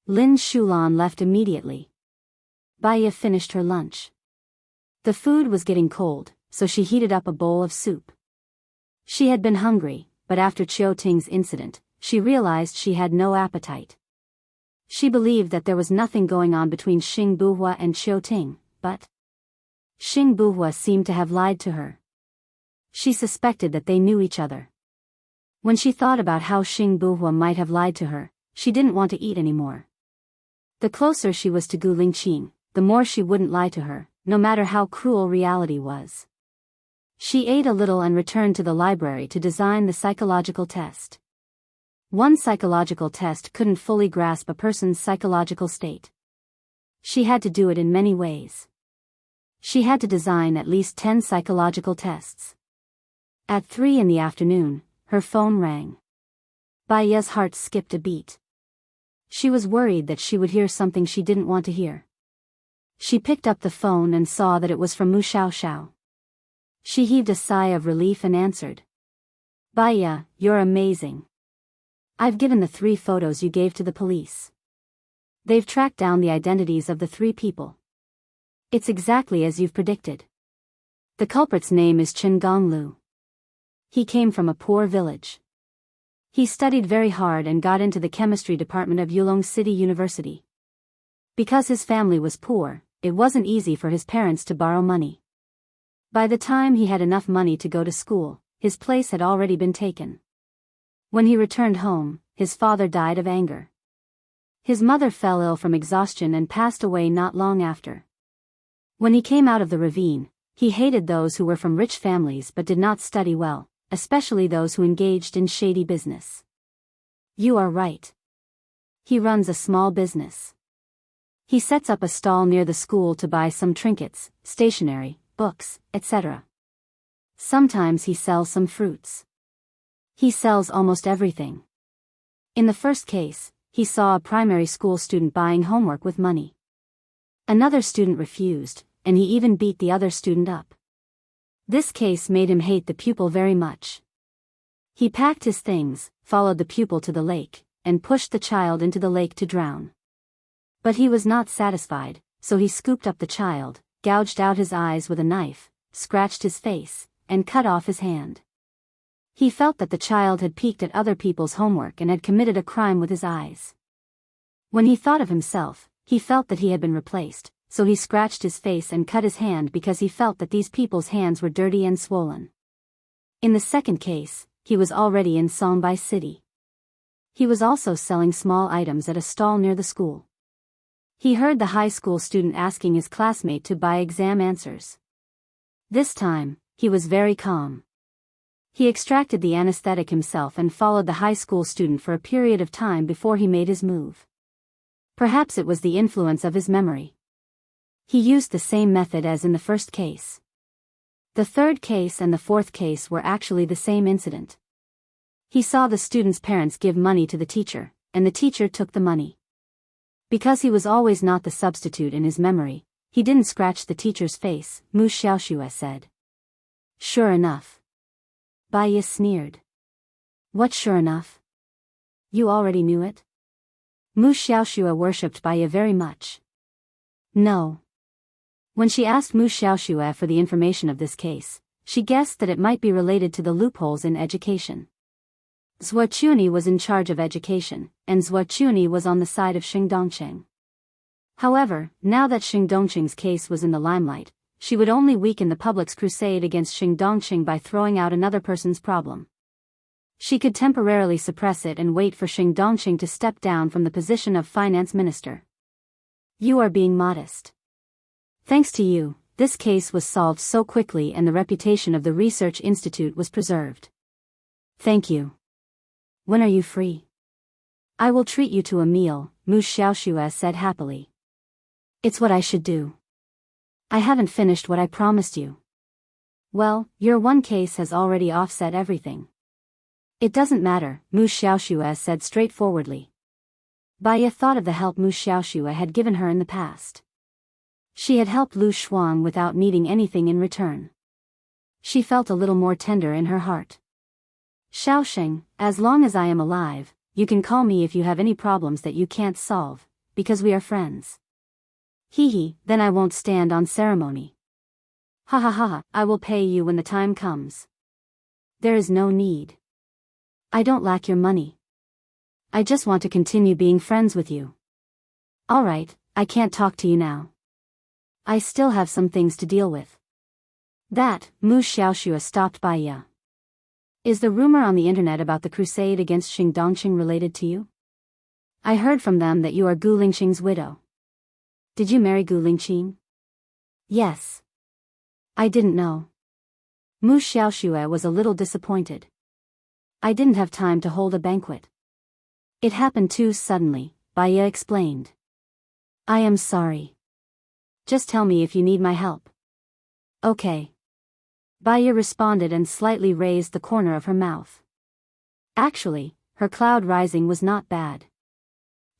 Lin Shulan left immediately. Baya finished her lunch. The food was getting cold, so she heated up a bowl of soup. She had been hungry, but after Chiao Ting's incident, she realized she had no appetite. She believed that there was nothing going on between Xing Buhua and Chiao Ting, but Xing Buhua seemed to have lied to her. She suspected that they knew each other. When she thought about how Xing Buhua might have lied to her, she didn't want to eat anymore. The closer she was to Gu Lingqing, the more she wouldn't lie to her, no matter how cruel reality was. She ate a little and returned to the library to design the psychological test. One psychological test couldn't fully grasp a person's psychological state. She had to do it in many ways. She had to design at least 10 psychological tests. At 3 in the afternoon, her phone rang. Baya's heart skipped a beat. She was worried that she would hear something she didn't want to hear. She picked up the phone and saw that it was from Mu Xiaoxiao. She heaved a sigh of relief and answered. Baya, you're amazing. I've given the 3 photos you gave to the police. They've tracked down the identities of the 3 people. It's exactly as you've predicted. The culprit's name is Chen Gonglu. He came from a poor village. He studied very hard and got into the chemistry department of Yulong City University. Because his family was poor, it wasn't easy for his parents to borrow money. By the time he had enough money to go to school, his place had already been taken. When he returned home, his father died of anger. His mother fell ill from exhaustion and passed away not long after. When he came out of the ravine, he hated those who were from rich families but did not study well, especially those who engaged in shady business. You are right. He runs a small business. He sets up a stall near the school to buy some trinkets, stationery, books, etc. Sometimes he sells some fruits. He sells almost everything. In the first case, he saw a primary school student buying homework with money. Another student refused, and he even beat the other student up. This case made him hate the pupil very much. He packed his things, followed the pupil to the lake, and pushed the child into the lake to drown. But he was not satisfied, so he scooped up the child, gouged out his eyes with a knife, scratched his face, and cut off his hand. He felt that the child had peeked at other people's homework and had committed a crime with his eyes. When he thought of himself, he felt that he had been replaced, so he scratched his face and cut his hand because he felt that these people's hands were dirty and swollen. In the second case, he was already in Sonbai City. He was also selling small items at a stall near the school. He heard the high school student asking his classmate to buy exam answers. This time, he was very calm. He extracted the anesthetic himself and followed the high school student for a period of time before he made his move. Perhaps it was the influence of his memory. He used the same method as in the first case. The third case and the fourth case were actually the same incident. He saw the student's parents give money to the teacher, and the teacher took the money. Because he was always not the substitute in his memory, he didn't scratch the teacher's face, Mu Xiaoxue said. Sure enough. Bai Yi sneered. What sure enough? You already knew it? Mu Xiaoxue worshipped Bai Yi very much. No. When she asked Mu Xiaoxue for the information of this case, she guessed that it might be related to the loopholes in education. Zhuo Chuni was in charge of education, and Zhuo Chuni was on the side of Xing Dongqing. However, now that Xing Dongqing's case was in the limelight, she would only weaken the public's crusade against Xing Dongqing by throwing out another person's problem. She could temporarily suppress it and wait for Xing Dongqing to step down from the position of finance minister. You are being modest. Thanks to you, this case was solved so quickly and the reputation of the research institute was preserved. Thank you. When are you free? I will treat you to a meal, Mu Xiaoxue said happily. It's what I should do. I haven't finished what I promised you. Well, your one case has already offset everything. It doesn't matter, Mu Xiaoxue said straightforwardly. Bai Yi thought of the help Mu Xiaoxue had given her in the past. She had helped Lu Shuang without needing anything in return. She felt a little more tender in her heart. Xiaoxing, as long as I am alive, you can call me if you have any problems that you can't solve, because we are friends. Hee, then I won't stand on ceremony. Ha ha ha, I will pay you when the time comes. There is no need. I don't lack your money. I just want to continue being friends with you. Alright, I can't talk to you now. I still have some things to deal with. That, Mu Xiaoxue stopped Bai Yi. Is the rumor on the internet about the crusade against Xing Dongqing related to you? I heard from them that you are Gu Lingqing's widow. Did you marry Gu Lingqing? Yes. I didn't know. Mu Xiaoxue was a little disappointed. I didn't have time to hold a banquet. It happened too suddenly, Bai Yi explained. I am sorry. Just tell me if you need my help. Okay. Bai Yi responded and slightly raised the corner of her mouth. Actually, her cloud rising was not bad.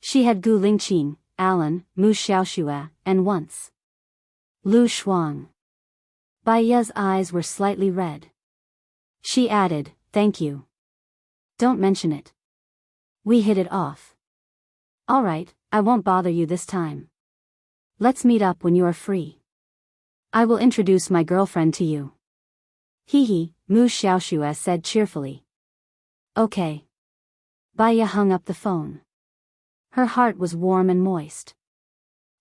She had Gu Lingqing, Alan, Mu Xiaoxue, and once Lu Shuang. Bai Yi's eyes were slightly red. She added, thank you. Don't mention it. We hit it off. Alright, I won't bother you this time. Let's meet up when you are free. I will introduce my girlfriend to you. Hee, Mu Xiaoxue said cheerfully. Okay. Bai Yi hung up the phone. Her heart was warm and moist.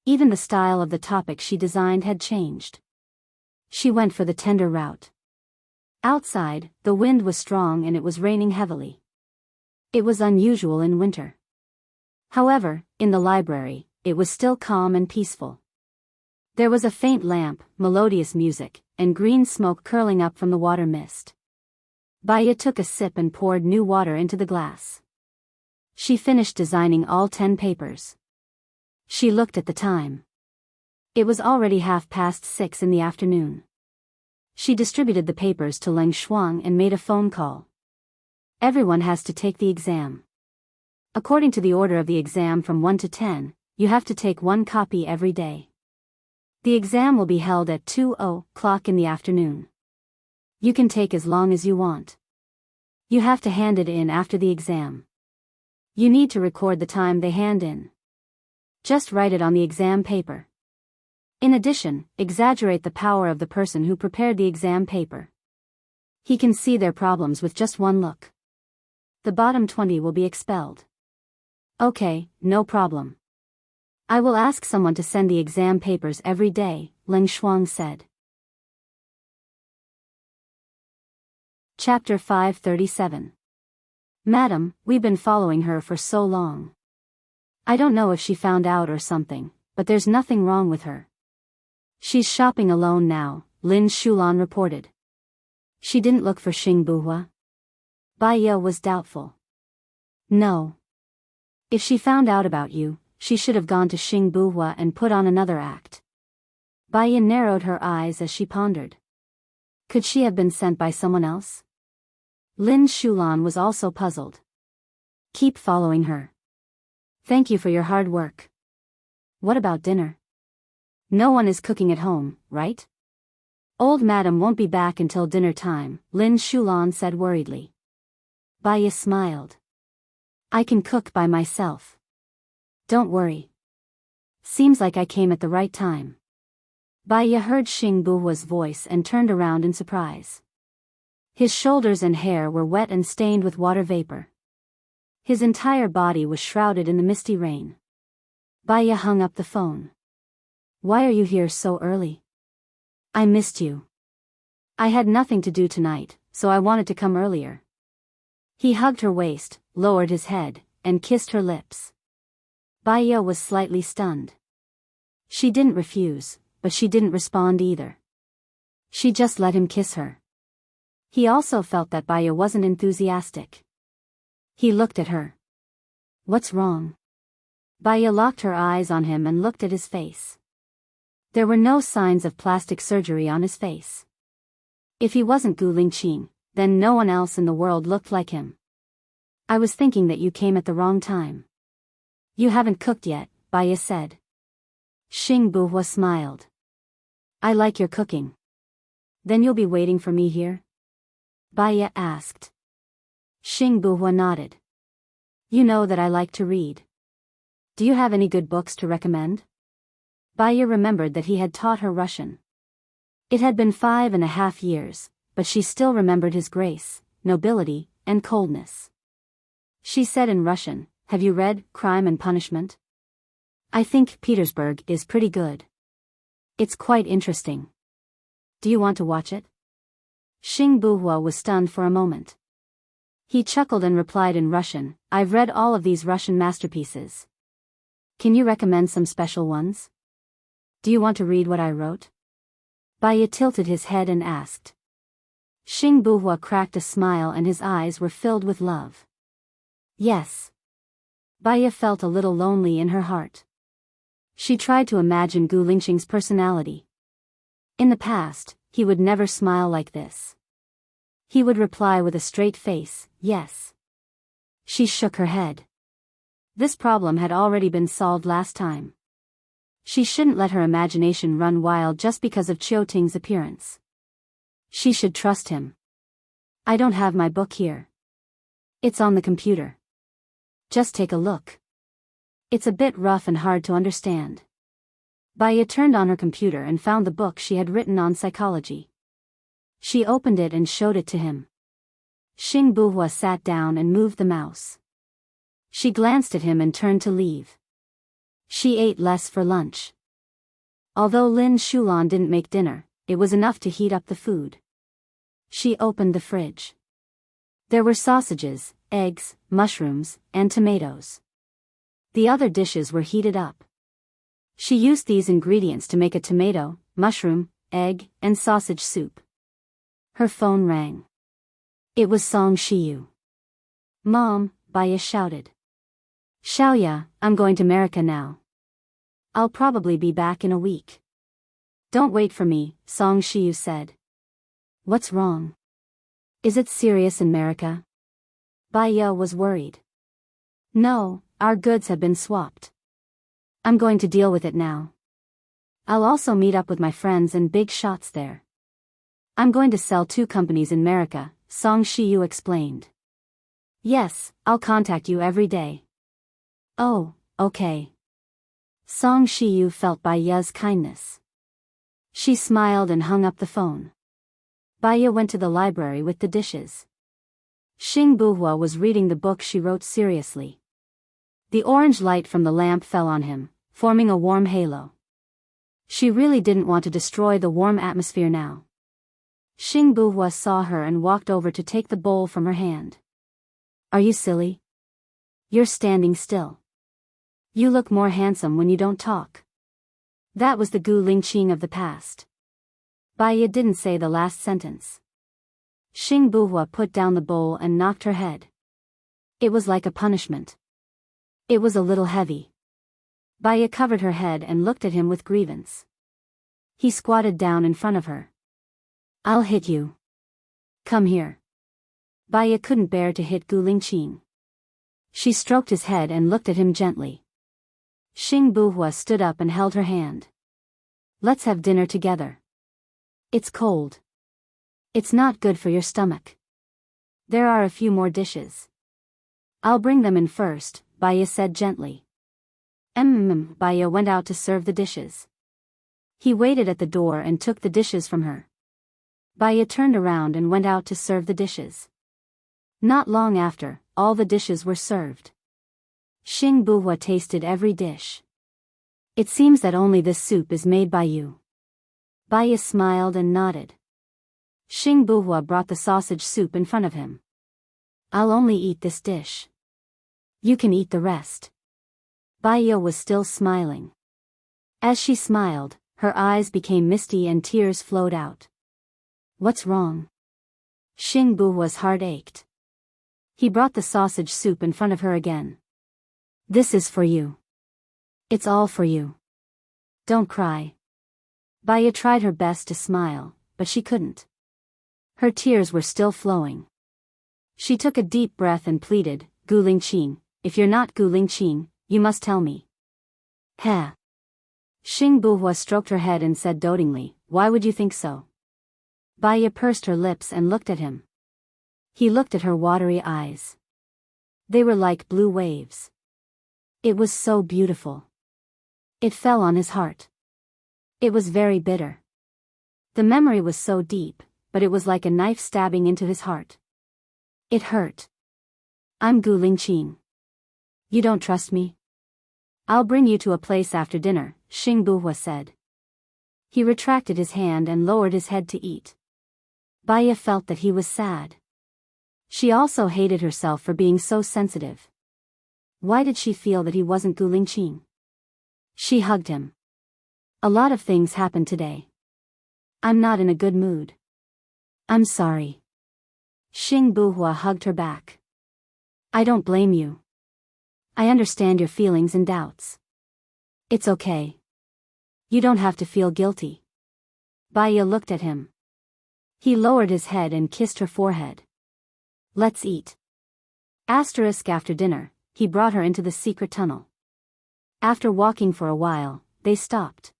Even the style of the topic she designed had changed. She went for the tender route. Outside, the wind was strong and it was raining heavily. It was unusual in winter. However, in the library, it was still calm and peaceful. There was a faint lamp, melodious music, and green smoke curling up from the water mist. Bai Yi took a sip and poured new water into the glass. She finished designing all 10 papers. She looked at the time. It was already 6:30 in the afternoon. She distributed the papers to Leng Shuang and made a phone call. Everyone has to take the exam. According to the order of the exam from 1 to 10, you have to take one copy every day. The exam will be held at 2:00 in the afternoon. You can take as long as you want. You have to hand it in after the exam. You need to record the time they hand in. Just write it on the exam paper. In addition, exaggerate the power of the person who prepared the exam paper. He can see their problems with just one look. The bottom 20 will be expelled. Okay, no problem. I will ask someone to send the exam papers every day, Ling Shuang said. Chapter 537. Madam, we've been following her for so long. I don't know if she found out or something, but there's nothing wrong with her. She's shopping alone now, Lin Shulan reported. She didn't look for Xing Buhua? Bai Ye was doubtful. No. If she found out about you, she should have gone to Xing Buhua and put on another act. Bai Ye narrowed her eyes as she pondered. Could she have been sent by someone else? Lin Shulan was also puzzled. Keep following her. Thank you for your hard work. What about dinner? No one is cooking at home, right? Old madam won't be back until dinner time, Lin Shulan said worriedly. Bai Ye smiled. I can cook by myself. Don't worry. Seems like I came at the right time. Bai Ye heard Xing Buhua's voice and turned around in surprise. His shoulders and hair were wet and stained with water vapor. His entire body was shrouded in the misty rain. Bai Ye hung up the phone. Why are you here so early? I missed you. I had nothing to do tonight, so I wanted to come earlier. He hugged her waist, lowered his head, and kissed her lips. Bai Ye was slightly stunned. She didn't refuse, but she didn't respond either. She just let him kiss her. He also felt that Bai Ye wasn't enthusiastic. He looked at her. What's wrong? Bai Ye locked her eyes on him and looked at his face. There were no signs of plastic surgery on his face. If he wasn't Gu Lingqing, then no one else in the world looked like him. I was thinking that you came at the wrong time. You haven't cooked yet, Bai Ye said. Xing Buhua smiled. I like your cooking. Then you'll be waiting for me here? Bai Ye asked. Xing Buhua nodded. You know that I like to read. Do you have any good books to recommend? Bai Ye remembered that he had taught her Russian. It had been 5.5 years, but she still remembered his grace, nobility, and coldness. She said in Russian, Have you read Crime and Punishment? I think Petersburg is pretty good. It's quite interesting. Do you want to watch it? Xing Buhua was stunned for a moment. He chuckled and replied in Russian, I've read all of these Russian masterpieces. Can you recommend some special ones? Do you want to read what I wrote? Bai Ye tilted his head and asked. Xing Buhua cracked a smile and his eyes were filled with love. Yes. Bai Ye felt a little lonely in her heart. She tried to imagine Gu Lingqing's personality. In the past, he would never smile like this. He would reply with a straight face, yes. She shook her head. This problem had already been solved last time. She shouldn't let her imagination run wild just because of Qiu Ting's appearance. She should trust him. I don't have my book here. It's on the computer. Just take a look. It's a bit rough and hard to understand. Bai Ye turned on her computer and found the book she had written on psychology. She opened it and showed it to him. Xing Buhua sat down and moved the mouse. She glanced at him and turned to leave. She ate less for lunch. Although Lin Shulan didn't make dinner, it was enough to heat up the food. She opened the fridge. There were sausages, eggs, mushrooms, and tomatoes. The other dishes were heated up. She used these ingredients to make a tomato, mushroom, egg, and sausage soup. Her phone rang. It was Song Shiyu. Mom, Bai Ye shouted. Xiaoya, I'm going to America now. I'll probably be back in a week. Don't wait for me, Song Shiyu said. What's wrong? Is it serious in America? Bai Ye was worried. No, our goods have been swapped. I'm going to deal with it now. I'll also meet up with my friends and big shots there. I'm going to sell 2 companies in America, Song Shiyu explained. Yes, I'll contact you every day. Oh, okay. Song Shiyu felt Bai Ye's kindness. She smiled and hung up the phone. Bai Ye went to the library with the dishes. Xing Buhua was reading the book she wrote seriously. The orange light from the lamp fell on him, forming a warm halo. She really didn't want to destroy the warm atmosphere now. Xing Buhua saw her and walked over to take the bowl from her hand. Are you silly? You're standing still. You look more handsome when you don't talk. That was the Gu Lingqing of the past. Bai Ye didn't say the last sentence. Xing Buhua put down the bowl and knocked her head. It was like a punishment. It was a little heavy. Bai Ye covered her head and looked at him with grievance. He squatted down in front of her. I'll hit you. Come here. Bai Ye couldn't bear to hit Gu Lingqing. She stroked his head and looked at him gently. Xing Buhua stood up and held her hand. Let's have dinner together. It's cold. It's not good for your stomach. There are a few more dishes. I'll bring them in first, Bai Ye said gently. Bai Ye went out to serve the dishes. He waited at the door and took the dishes from her. Bai Ye turned around and went out to serve the dishes. Not long after, all the dishes were served. Xing Buhua tasted every dish. It seems that only this soup is made by you. Bai Ye smiled and nodded. Xing Buhua brought the sausage soup in front of him. I'll only eat this dish. You can eat the rest. Bai Ye was still smiling. As she smiled, her eyes became misty and tears flowed out. What's wrong? Xing Buhua's heart ached. He brought the sausage soup in front of her again. This is for you. It's all for you. Don't cry. Bai Ye tried her best to smile, but she couldn't. Her tears were still flowing. She took a deep breath and pleaded, Gu Lingqing, if you're not Gu Lingqing, you must tell me. Heh. Xing Buhua stroked her head and said dotingly, why would you think so? Bai Ye pursed her lips and looked at him. He looked at her watery eyes. They were like blue waves. It was so beautiful. It fell on his heart. It was very bitter. The memory was so deep, but it was like a knife stabbing into his heart. It hurt. I'm Gu Lingqing. You don't trust me? I'll bring you to a place after dinner, Xing Buhua said. He retracted his hand and lowered his head to eat. Bai Ye felt that he was sad. She also hated herself for being so sensitive. Why did she feel that he wasn't Gu Lingqing? She hugged him. A lot of things happened today. I'm not in a good mood. I'm sorry. Xing Buhua hugged her back. I don't blame you. I understand your feelings and doubts. It's okay. You don't have to feel guilty. Bai Ye looked at him. He lowered his head and kissed her forehead. Let's eat. After dinner, he brought her into the secret tunnel. After walking for a while, they stopped.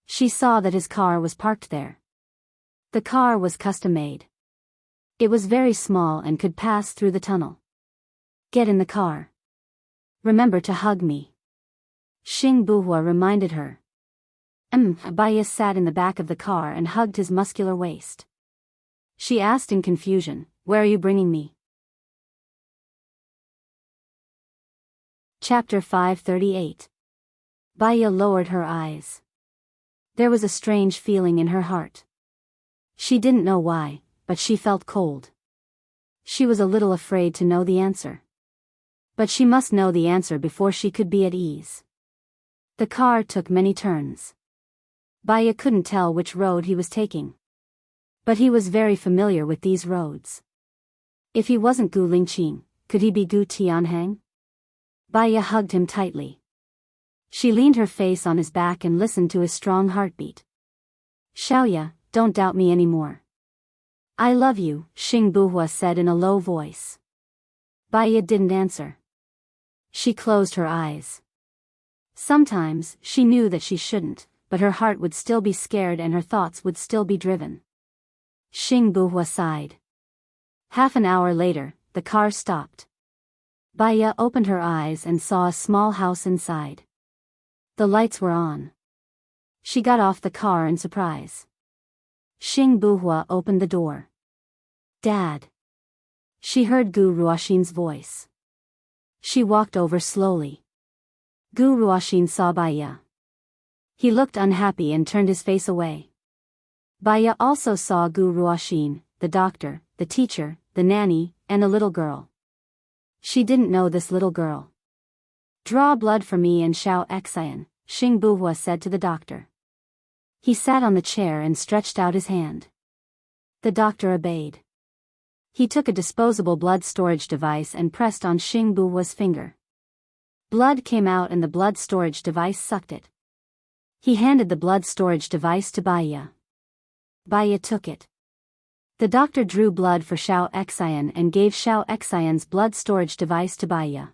She saw that his car was parked there. The car was custom-made. It was very small and could pass through the tunnel. Get in the car. Remember to hug me. Xing Buhua reminded her. Bai Ye sat in the back of the car and hugged his muscular waist. She asked in confusion, where are you bringing me? Chapter 538. Bai Ye lowered her eyes. There was a strange feeling in her heart. She didn't know why, but she felt cold. She was a little afraid to know the answer. But she must know the answer before she could be at ease. The car took many turns. Bai Ye couldn't tell which road he was taking. But he was very familiar with these roads. If he wasn't Gu Lingqing, could he be Gu Tianhang? Bai Ye hugged him tightly. She leaned her face on his back and listened to his strong heartbeat. Xiaoya, don't doubt me anymore. I love you, Xing Buhua said in a low voice. Bai Ye didn't answer. She closed her eyes. Sometimes, she knew that she shouldn't, but her heart would still be scared and her thoughts would still be driven. Xing Buhua sighed. Half an hour later, the car stopped. Baya opened her eyes and saw a small house inside. The lights were on. She got off the car in surprise. Xing Buhua opened the door. "Dad." She heard Gu Ruoxin's voice. She walked over slowly. Gu Ruoxin saw Baya. He looked unhappy and turned his face away. Baya also saw Gu Ruoxin, the doctor, the teacher, the nanny, and a little girl. She didn't know this little girl. "Draw blood for me and Xiao Xian," Xing Buhua said to the doctor. He sat on the chair and stretched out his hand. The doctor obeyed. He took a disposable blood storage device and pressed on Xing Buhua's finger. Blood came out and the blood storage device sucked it. He handed the blood storage device to Baya. Baya took it. The doctor drew blood for Xiao Xian and gave Xiao Xian's blood storage device to Baya.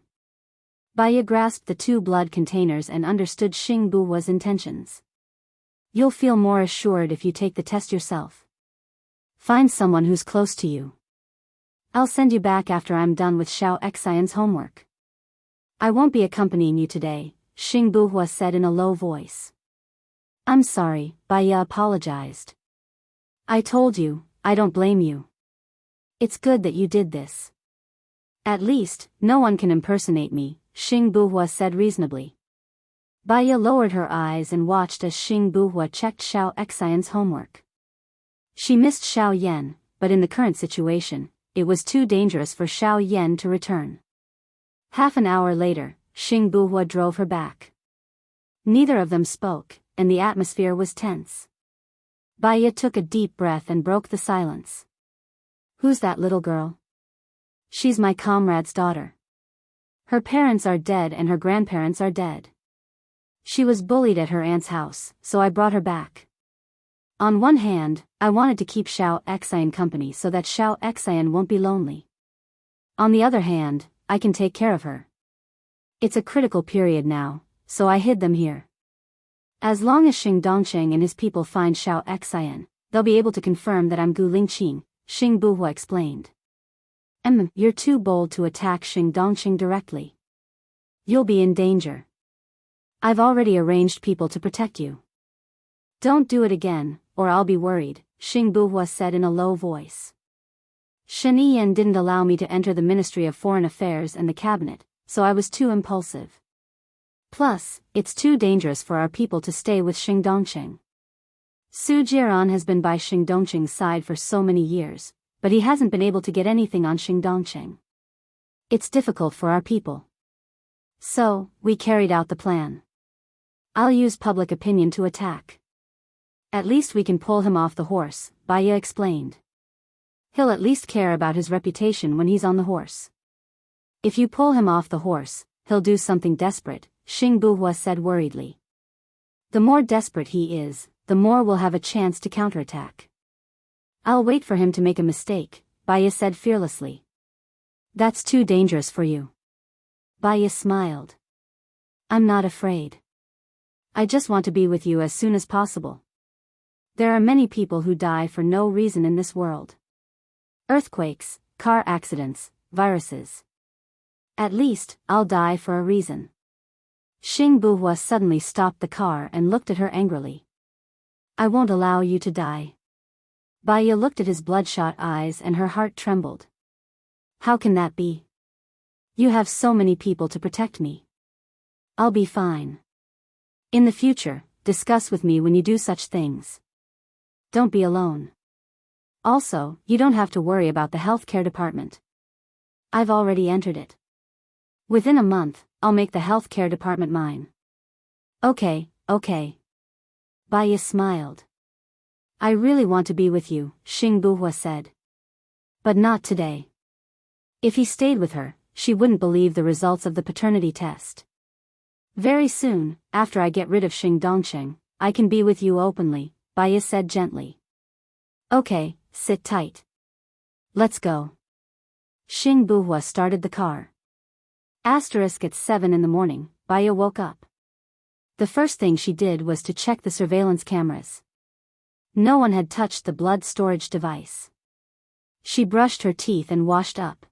Baya grasped the two blood containers and understood Xing Buhua's intentions. "You'll feel more assured if you take the test yourself. Find someone who's close to you. I'll send you back after I'm done with Xiao Xian's homework." "I won't be accompanying you today," Xing Buhua said in a low voice. "I'm sorry," Baya apologized. "I told you, I don't blame you. It's good that you did this. At least, no one can impersonate me," Xing Buhua said reasonably. Baya lowered her eyes and watched as Xing Buhua checked Xiao Xian's homework. She missed Xiao Yan, but in the current situation, it was too dangerous for Xiao Yan to return. Half an hour later, Xing Buhua drove her back. Neither of them spoke, and the atmosphere was tense. Baya took a deep breath and broke the silence. "Who's that little girl?" "She's my comrade's daughter. Her parents are dead and her grandparents are dead. She was bullied at her aunt's house, so I brought her back. On one hand, I wanted to keep Xiao Xian company so that Xiao Xian won't be lonely. On the other hand, I can take care of her. It's a critical period now, so I hid them here. As long as Xing Dongqing and his people find Xiao Xian, they'll be able to confirm that I'm Gu Lingqing," Xing Buhua explained. You're too bold to attack Xing Dongqing directly. You'll be in danger. I've already arranged people to protect you. Don't do it again, or I'll be worried," Xing Buhua said in a low voice. "Shen Yan didn't allow me to enter the Ministry of Foreign Affairs and the cabinet, so I was too impulsive. Plus, it's too dangerous for our people to stay with Xing Dongqing. Su Jiran has been by Xing Dongqing's side for so many years, but he hasn't been able to get anything on Xing Dongqing. It's difficult for our people. So, we carried out the plan. I'll use public opinion to attack. At least we can pull him off the horse," Baya explained. "He'll at least care about his reputation when he's on the horse. If you pull him off the horse, he'll do something desperate," Xing Buhua said worriedly. "The more desperate he is, the more we'll have a chance to counterattack." "I'll wait for him to make a mistake," Baya said fearlessly. "That's too dangerous for you." Baya smiled. "I'm not afraid. I just want to be with you as soon as possible. There are many people who die for no reason in this world. Earthquakes, car accidents, viruses. At least, I'll die for a reason." Xing Buhua suddenly stopped the car and looked at her angrily. "I won't allow you to die." Baya looked at his bloodshot eyes and her heart trembled. "How can that be? You have so many people to protect me. I'll be fine. In the future, discuss with me when you do such things. Don't be alone. Also, you don't have to worry about the healthcare department. I've already entered it. Within a month, I'll make the healthcare department mine." Okay. Baya smiled. "I really want to be with you," Xing Buhua said. "But not today." If he stayed with her, she wouldn't believe the results of the paternity test. "Very soon, after I get rid of Xing Dongqing, I can be with you openly," Baya said gently. "Okay, sit tight. Let's go." Xing Buhua started the car. At 7 in the morning, Baya woke up. The first thing she did was to check the surveillance cameras. No one had touched the blood storage device. She brushed her teeth and washed up.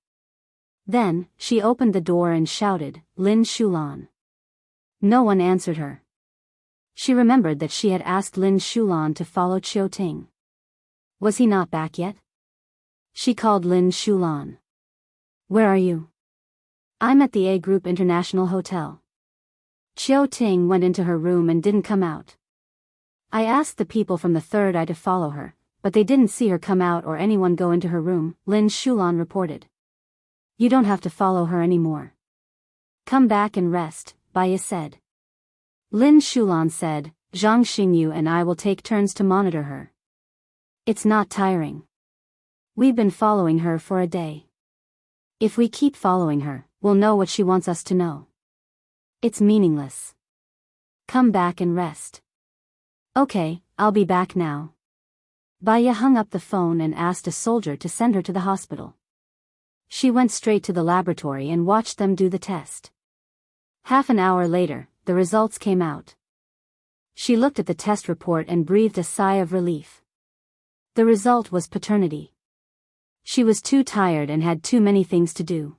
Then, she opened the door and shouted, "Lin Shulan." No one answered her. She remembered that she had asked Lin Shulan to follow Chiu Ting. Was he not back yet? She called Lin Shulan. "Where are you?" "I'm at the A Group International Hotel." Chiu Ting went into her room and didn't come out. "I asked the people from the third eye to follow her, but they didn't see her come out or anyone go into her room," Lin Shulan reported. "You don't have to follow her anymore. Come back and rest," Baya said. Lin Shulan said, "Zhang Xingyu and I will take turns to monitor her. It's not tiring. We've been following her for a day. If we keep following her, we'll know what she wants us to know. It's meaningless. Come back and rest." "Okay, I'll be back now." Baya hung up the phone and asked a soldier to send her to the hospital. She went straight to the laboratory and watched them do the test. Half an hour later, the results came out. She looked at the test report and breathed a sigh of relief. The result was paternity. She was too tired and had too many things to do.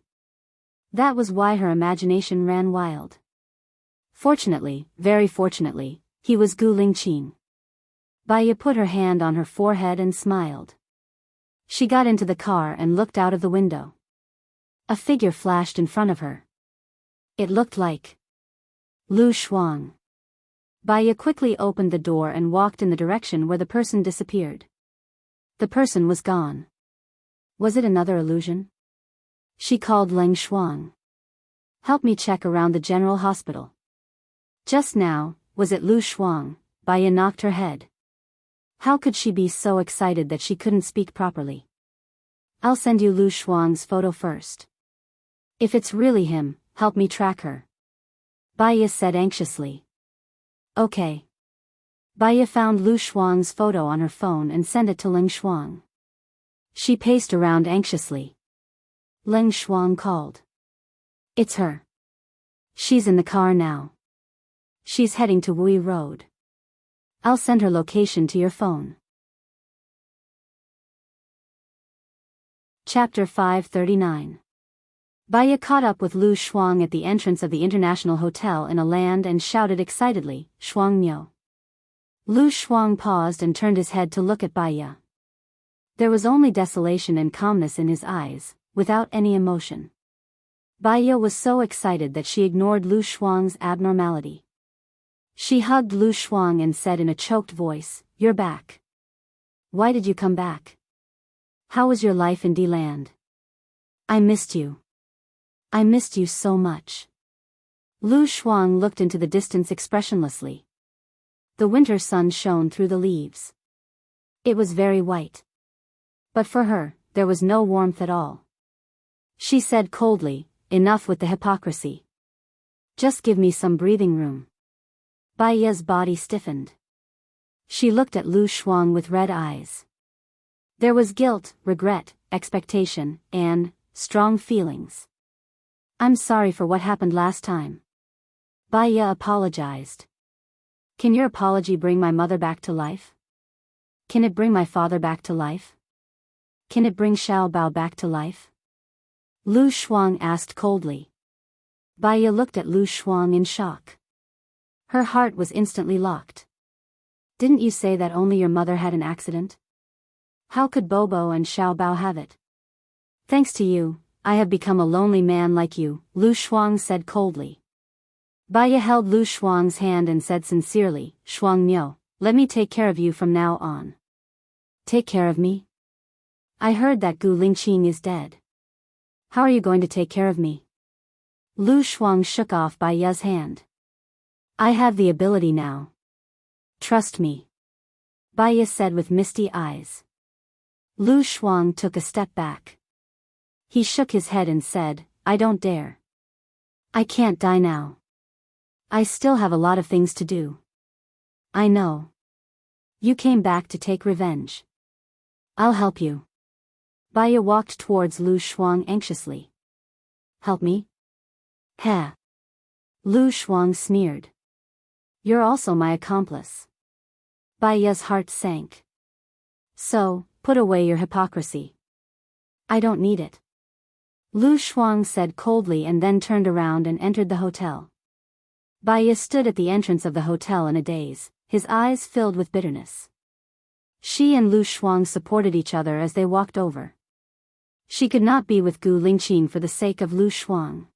That was why her imagination ran wild. Fortunately, very fortunately, he was Gu Lingqing. Baya put her hand on her forehead and smiled. She got into the car and looked out of the window. A figure flashed in front of her. It looked like Lu Shuang. Baya quickly opened the door and walked in the direction where the person disappeared. The person was gone. Was it another illusion? She called Leng Shuang. "Help me check around the general hospital." Just now, was it Lu Shuang? Baya knocked her head. How could she be so excited that she couldn't speak properly? "I'll send you Lu Shuang's photo first. If it's really him, help me track her," Baya said anxiously. "Okay." Baya found Lu Shuang's photo on her phone and sent it to Leng Shuang. She paced around anxiously. Leng Shuang called. "It's her. She's in the car now. She's heading to Wui Road. I'll send her location to your phone." Chapter 539. Baya caught up with Lu Shuang at the entrance of the International Hotel in a land and shouted excitedly, "Shuang Miao." Lu Shuang paused and turned his head to look at Baya. There was only desolation and calmness in his eyes, without any emotion. Baya was so excited that she ignored Lu Shuang's abnormality. She hugged Lu Shuang and said in a choked voice, "You're back. Why did you come back? How was your life in D-Land? I missed you. I missed you so much." Lu Shuang looked into the distance expressionlessly. The winter sun shone through the leaves. It was very white. But for her, there was no warmth at all. She said coldly, "Enough with the hypocrisy. Just give me some breathing room." Baya's body stiffened. She looked at Lu Shuang with red eyes. There was guilt, regret, expectation, and strong feelings. "I'm sorry for what happened last time." Baya apologized. "Can your apology bring my mother back to life? Can it bring my father back to life? Can it bring Xiao Bao back to life?" Lu Shuang asked coldly. Baya looked at Lu Shuang in shock. Her heart was instantly locked. "Didn't you say that only your mother had an accident? How could Bobo and Xiao Bao have it? Thanks to you, I have become a lonely man like you," Lu Shuang said coldly. Baya held Lu Shuang's hand and said sincerely, "Shuang Miao, let me take care of you from now on." "Take care of me? I heard that Gu Lingqing is dead. How are you going to take care of me?" Lu Shuang shook off Baya's hand. "I have the ability now. Trust me," Baya said with misty eyes. Lu Shuang took a step back. He shook his head and said, "I don't dare. I can't die now. I still have a lot of things to do." "I know. You came back to take revenge. I'll help you." Baya walked towards Lu Shuang anxiously. "Help me? Heh." Lu Shuang sneered. You're also my accomplice. Baiya's heart sank. So, put away your hypocrisy. I don't need it. Lu Shuang said coldly and then turned around and entered the hotel. Baiya stood at the entrance of the hotel in a daze, his eyes filled with bitterness. She and Lu Shuang supported each other as they walked over. She could not be with Gu Lingqing for the sake of Lu Shuang.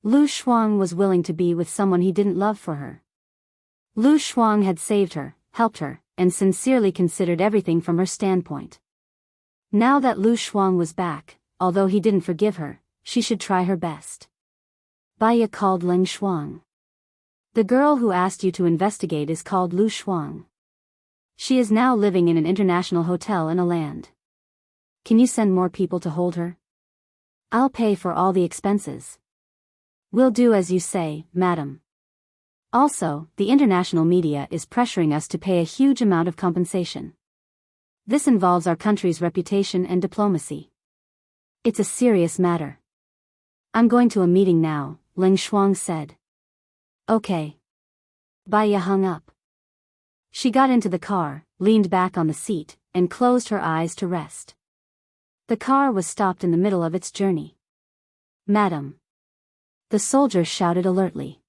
Lu Shuang was willing to be with someone he didn't love for her. Lu Shuang had saved her, helped her, and sincerely considered everything from her standpoint. Now that Lu Shuang was back, although he didn't forgive her, she should try her best. Baiya called Ling Shuang. The girl who asked you to investigate is called Lu Shuang. She is now living in an international hotel in a land. Can you send more people to hold her? I'll pay for all the expenses. We'll do as you say, madam. Also, the international media is pressuring us to pay a huge amount of compensation. This involves our country's reputation and diplomacy. It's a serious matter. I'm going to a meeting now, Ling Shuang said. Okay. Baiya hung up. She got into the car, leaned back on the seat, and closed her eyes to rest. The car was stopped in the middle of its journey. Madam. The soldier shouted alertly.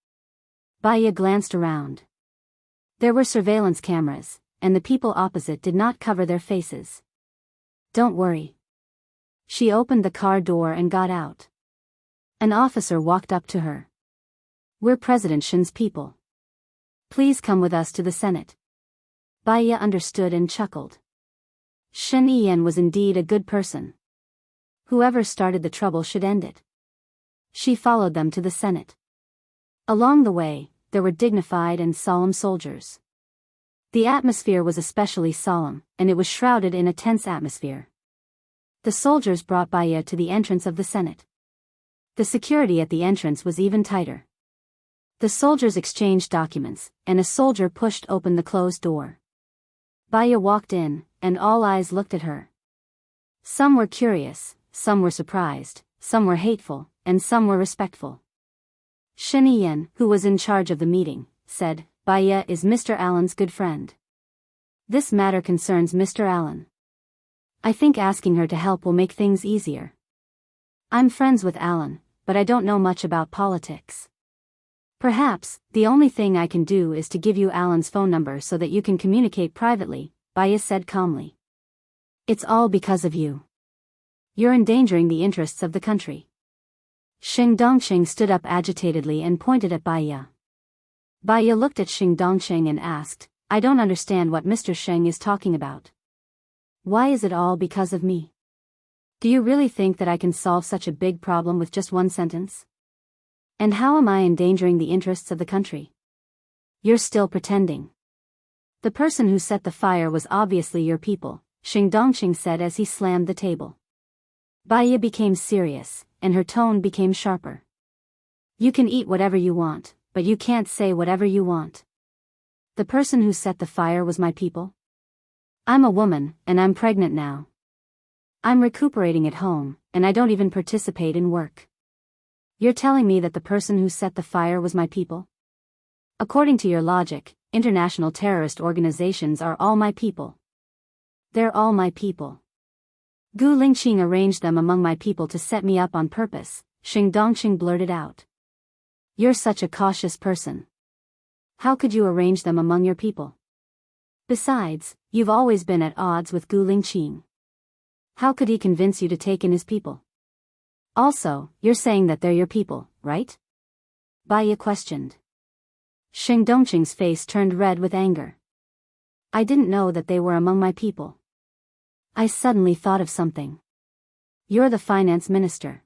Baiya glanced around. There were surveillance cameras, and the people opposite did not cover their faces. Don't worry. She opened the car door and got out. An officer walked up to her. We're President Shen's people. Please come with us to the Senate. Baiya understood and chuckled. Shen Yiyan was indeed a good person. Whoever started the trouble should end it. She followed them to the Senate. Along the way, there were dignified and solemn soldiers. The atmosphere was especially solemn, and it was shrouded in a tense atmosphere. The soldiers brought Baiya to the entrance of the Senate. The security at the entrance was even tighter. The soldiers exchanged documents, and a soldier pushed open the closed door. Baiya walked in, and all eyes looked at her. Some were curious, some were surprised, some were hateful, and some were respectful. Shen Yiyan, who was in charge of the meeting, said, Baiya is Mr. Allen's good friend. This matter concerns Mr. Allen. I think asking her to help will make things easier. I'm friends with Allen, but I don't know much about politics. Perhaps, the only thing I can do is to give you Allen's phone number so that you can communicate privately, Baiya said calmly. It's all because of you. You're endangering the interests of the country. Xing Dongqing stood up agitatedly and pointed at Baiya. Baiya looked at Xing Dongqing and asked, I don't understand what Mr. Sheng is talking about. Why is it all because of me? Do you really think that I can solve such a big problem with just one sentence? And how am I endangering the interests of the country? You're still pretending. The person who set the fire was obviously your people, Xing Dongqing said as he slammed the table. Baiya became serious, and her tone became sharper. You can eat whatever you want, but you can't say whatever you want. The person who set the fire was my people. I'm a woman, and I'm pregnant now. I'm recuperating at home, and I don't even participate in work. You're telling me that the person who set the fire was my people? According to your logic, international terrorist organizations are all my people. They're all my people. Gu Lingqing arranged them among my people to set me up on purpose, Xing Dongqing blurted out. You're such a cautious person. How could you arrange them among your people? Besides, you've always been at odds with Gu Lingqing. How could he convince you to take in his people? Also, you're saying that they're your people, right? Baiya questioned. Xing Dongqing's face turned red with anger. I didn't know that they were among my people. I suddenly thought of something. You're the finance minister.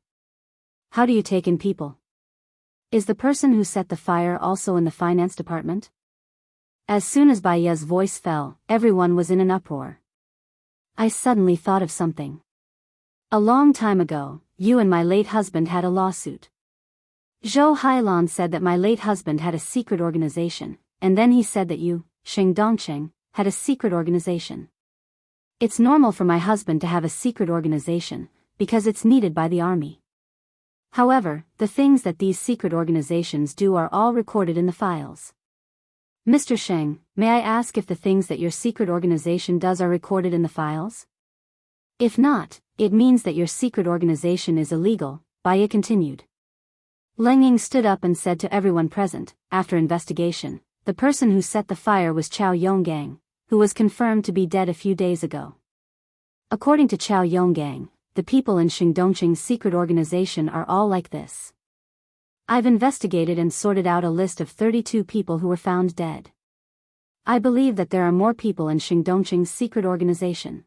How do you take in people? Is the person who set the fire also in the finance department? As soon as Baiya's voice fell, everyone was in an uproar. I suddenly thought of something. A long time ago, you and my late husband had a lawsuit. Zhou Hailan said that my late husband had a secret organization, and then he said that you, Xing Dongqing, had a secret organization. It's normal for my husband to have a secret organization, because it's needed by the army. However, the things that these secret organizations do are all recorded in the files. Mr. Sheng, may I ask if the things that your secret organization does are recorded in the files? If not, it means that your secret organization is illegal, Baya continued. Leng Ying stood up and said to everyone present, after investigation, the person who set the fire was Chao Yonggang, who was confirmed to be dead a few days ago. According to Chao Yonggang, the people in Xingdongqing's secret organization are all like this. I've investigated and sorted out a list of 32 people who were found dead. I believe that there are more people in Xingdongqing's secret organization.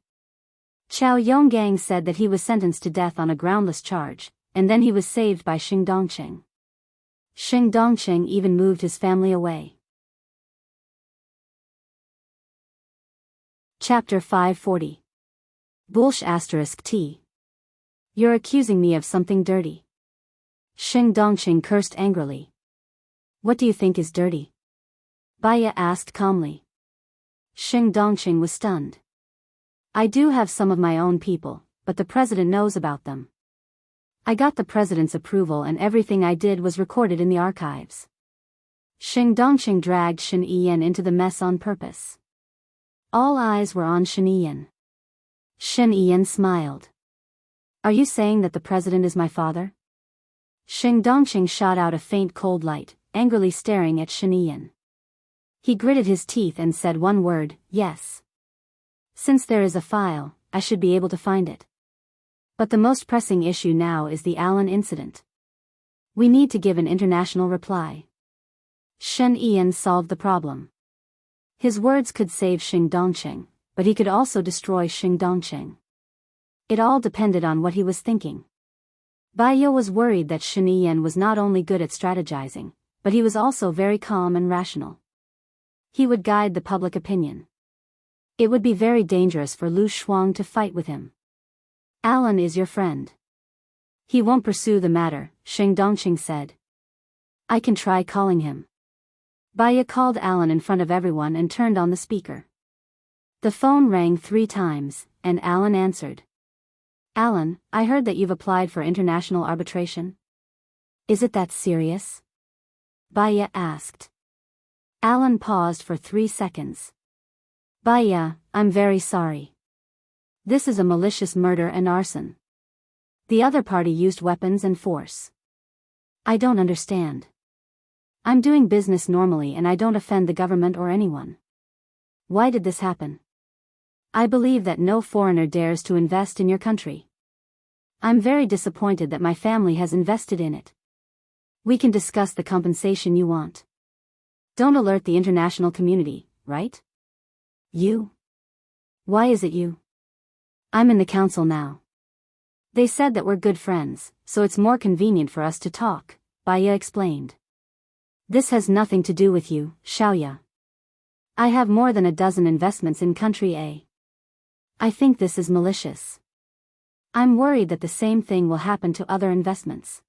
Chao Yonggang said that he was sentenced to death on a groundless charge, and then he was saved by Xingdongqing. Xingdongqing even moved his family away. Chapter 540. Bullsh T. You're accusing me of something dirty. Xingdongqing cursed angrily. What do you think is dirty? Baya asked calmly. Xingdongqing was stunned. I do have some of my own people, but the president knows about them. I got the president's approval and everything I did was recorded in the archives. Xingdongqing dragged Shen Yiyan into the mess on purpose. All eyes were on Shen Yiyan. Shen Yiyan smiled. Are you saying that the president is my father? Xingdongqing shot out a faint cold light, angrily staring at Shen Yiyan. He gritted his teeth and said one word, yes. Since there is a file, I should be able to find it. But the most pressing issue now is the Alan incident. We need to give an international reply. Shen Yiyan solved the problem. His words could save Xingdongqing, but he could also destroy Xingdongqing. It all depended on what he was thinking. Baya was worried that Shen Yiyan was not only good at strategizing, but he was also very calm and rational. He would guide the public opinion. It would be very dangerous for Lu Shuang to fight with him. Alan is your friend. He won't pursue the matter, Xingdongqing said. I can try calling him. Baya called Alan in front of everyone and turned on the speaker. The phone rang 3 times, and Alan answered. Alan, I heard that you've applied for international arbitration. Is it that serious? Baya asked. Alan paused for 3 seconds. Baya, I'm very sorry. This is a malicious murder and arson. The other party used weapons and force. I don't understand. I'm doing business normally and I don't offend the government or anyone. Why did this happen? I believe that no foreigner dares to invest in your country. I'm very disappointed that my family has invested in it. We can discuss the compensation you want. Don't alert the international community, right? You? Why is it you? I'm in the council now. They said that we're good friends, so it's more convenient for us to talk, Baya explained. This has nothing to do with you, Xiaoya. I have more than a dozen investments in country A. I think this is malicious. I'm worried that the same thing will happen to other investments.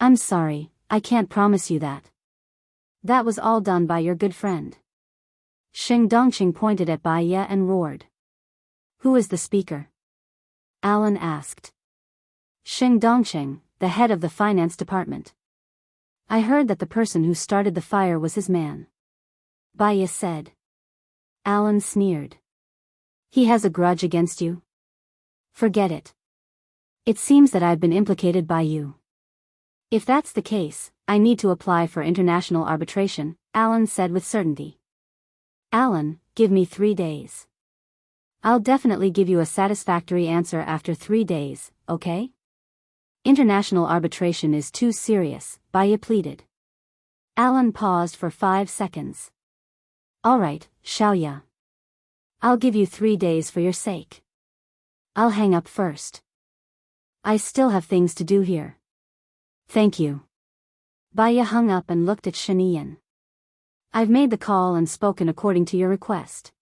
I'm sorry, I can't promise you that. That was all done by your good friend. Xingdongqing pointed at Baya and roared. Who is the speaker? Alan asked. Xingdongqing, the head of the finance department. I heard that the person who started the fire was his man. Baya said. Alan sneered. He has a grudge against you? Forget it. It seems that I've been implicated by you. If that's the case, I need to apply for international arbitration, Alan said with certainty. Alan, give me 3 days. I'll definitely give you a satisfactory answer after 3 days, okay? International arbitration is too serious, Baya pleaded. Alan paused for 5 seconds. All right, Xiaoya. I'll give you 3 days for your sake. I'll hang up first. I still have things to do here. Thank you. Baya hung up and looked at Shen Yiyan. I've made the call and spoken according to your request.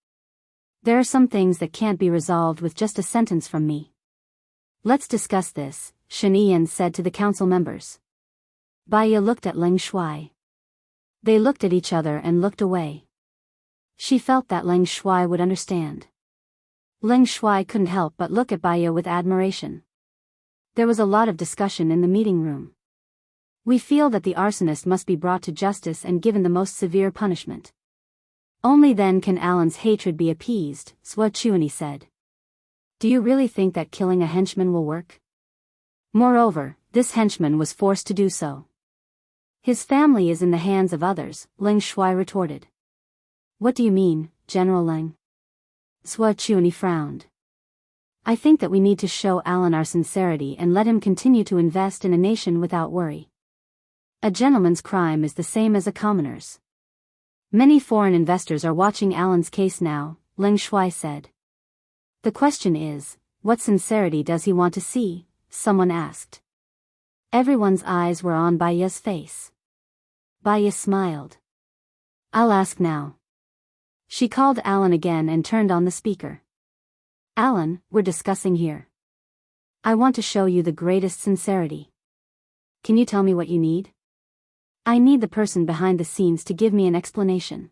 There are some things that can't be resolved with just a sentence from me. Let's discuss this, Shen Yiyan said to the council members. Baya looked at Leng Shuai. They looked at each other and looked away. She felt that Leng Shuai would understand. Leng Shuai couldn't help but look at Baya with admiration. There was a lot of discussion in the meeting room. We feel that the arsonist must be brought to justice and given the most severe punishment, Only then can Alan's hatred be appeased, Swachuani said. Do you really think that killing a henchman will work? Moreover, this henchman was forced to do so. His family is in the hands of others, Ling Shui retorted. What do you mean, General Ling? Swachuani frowned. I think that we need to show Alan our sincerity and let him continue to invest in a nation without worry. A gentleman's crime is the same as a commoner's. Many foreign investors are watching Alan's case now, Ling Shui said. The question is, what sincerity does he want to see? Someone asked. Everyone's eyes were on Baya's face. Baya smiled. I'll ask now. She called Alan again and turned on the speaker. Alan, we're discussing here. I want to show you the greatest sincerity. Can you tell me what you need? I need the person behind the scenes to give me an explanation.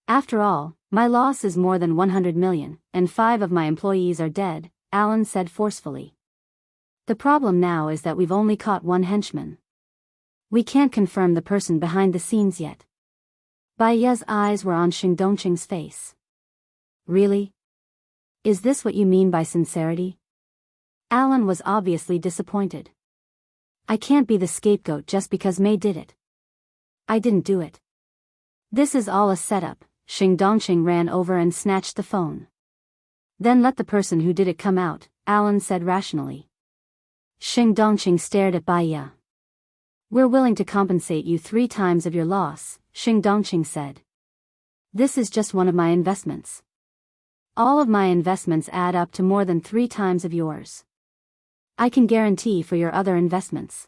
After all, my loss is more than 100 million, and 5 of my employees are dead, Alan said forcefully. The problem now is that we've only caught one henchman. We can't confirm the person behind the scenes yet. Baiya's eyes were on Xing Dongqing's face. Really? Is this what you mean by sincerity? Alan was obviously disappointed. I can't be the scapegoat just because May did it. I didn't do it. This is all a setup. Xing Dongqing ran over and snatched the phone. Then let the person who did it come out, Alan said rationally. Xing Dongqing stared at Baiya. We're willing to compensate you 3 times of your loss, Xing Dongqing said. This is just one of my investments. All of my investments add up to more than 3 times of yours. I can guarantee for your other investments.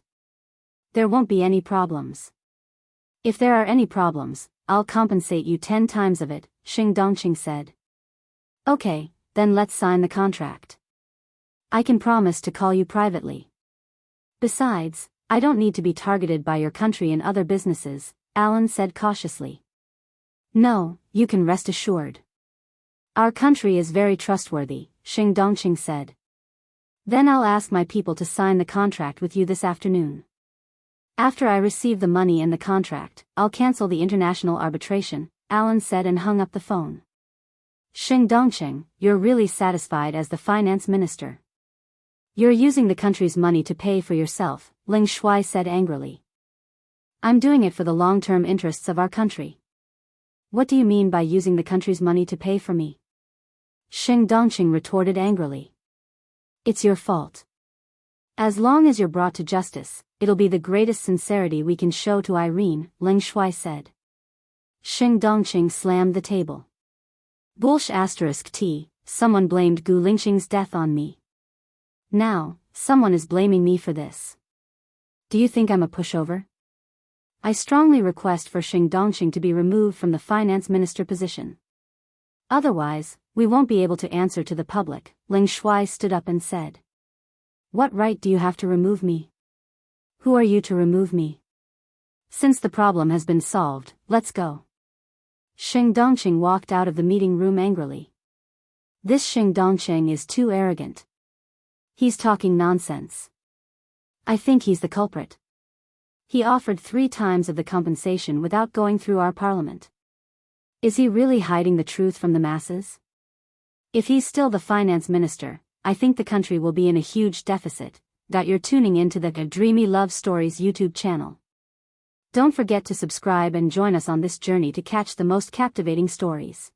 There won't be any problems. If there are any problems, I'll compensate you 10 times of it, Xing Dongqing said. Okay, then let's sign the contract. I can promise to call you privately. Besides, I don't need to be targeted by your country in other businesses, Alan said cautiously. No, you can rest assured. Our country is very trustworthy, Xing Dongqing said. Then I'll ask my people to sign the contract with you this afternoon. After I receive the money and the contract, I'll cancel the international arbitration, Alan said and hung up the phone. Xing Dongqing, you're really satisfied as the finance minister. You're using the country's money to pay for yourself, Ling Shui said angrily. I'm doing it for the long-term interests of our country. What do you mean by using the country's money to pay for me? Xing Dongqing retorted angrily. It's your fault. As long as you're brought to justice, it'll be the greatest sincerity we can show to Irene, Ling Shui said. Xing Dongqing slammed the table. T, someone blamed Gu Lingxing's death on me. Now, someone is blaming me for this. Do you think I'm a pushover? I strongly request for Xing Dongqing to be removed from the finance minister position. Otherwise, we won't be able to answer to the public, Ling Shui stood up and said. What right do you have to remove me? Who are you to remove me? Since the problem has been solved, let's go. Xing Dongqing walked out of the meeting room angrily. This Xing Dongqing is too arrogant. He's talking nonsense. I think he's the culprit. He offered 3 times of the compensation without going through our parliament. Is he really hiding the truth from the masses? If he's still the finance minister, I think the country will be in a huge deficit. You're tuning into the Dreamy Love Stories YouTube channel. Don't forget to subscribe and join us on this journey to catch the most captivating stories.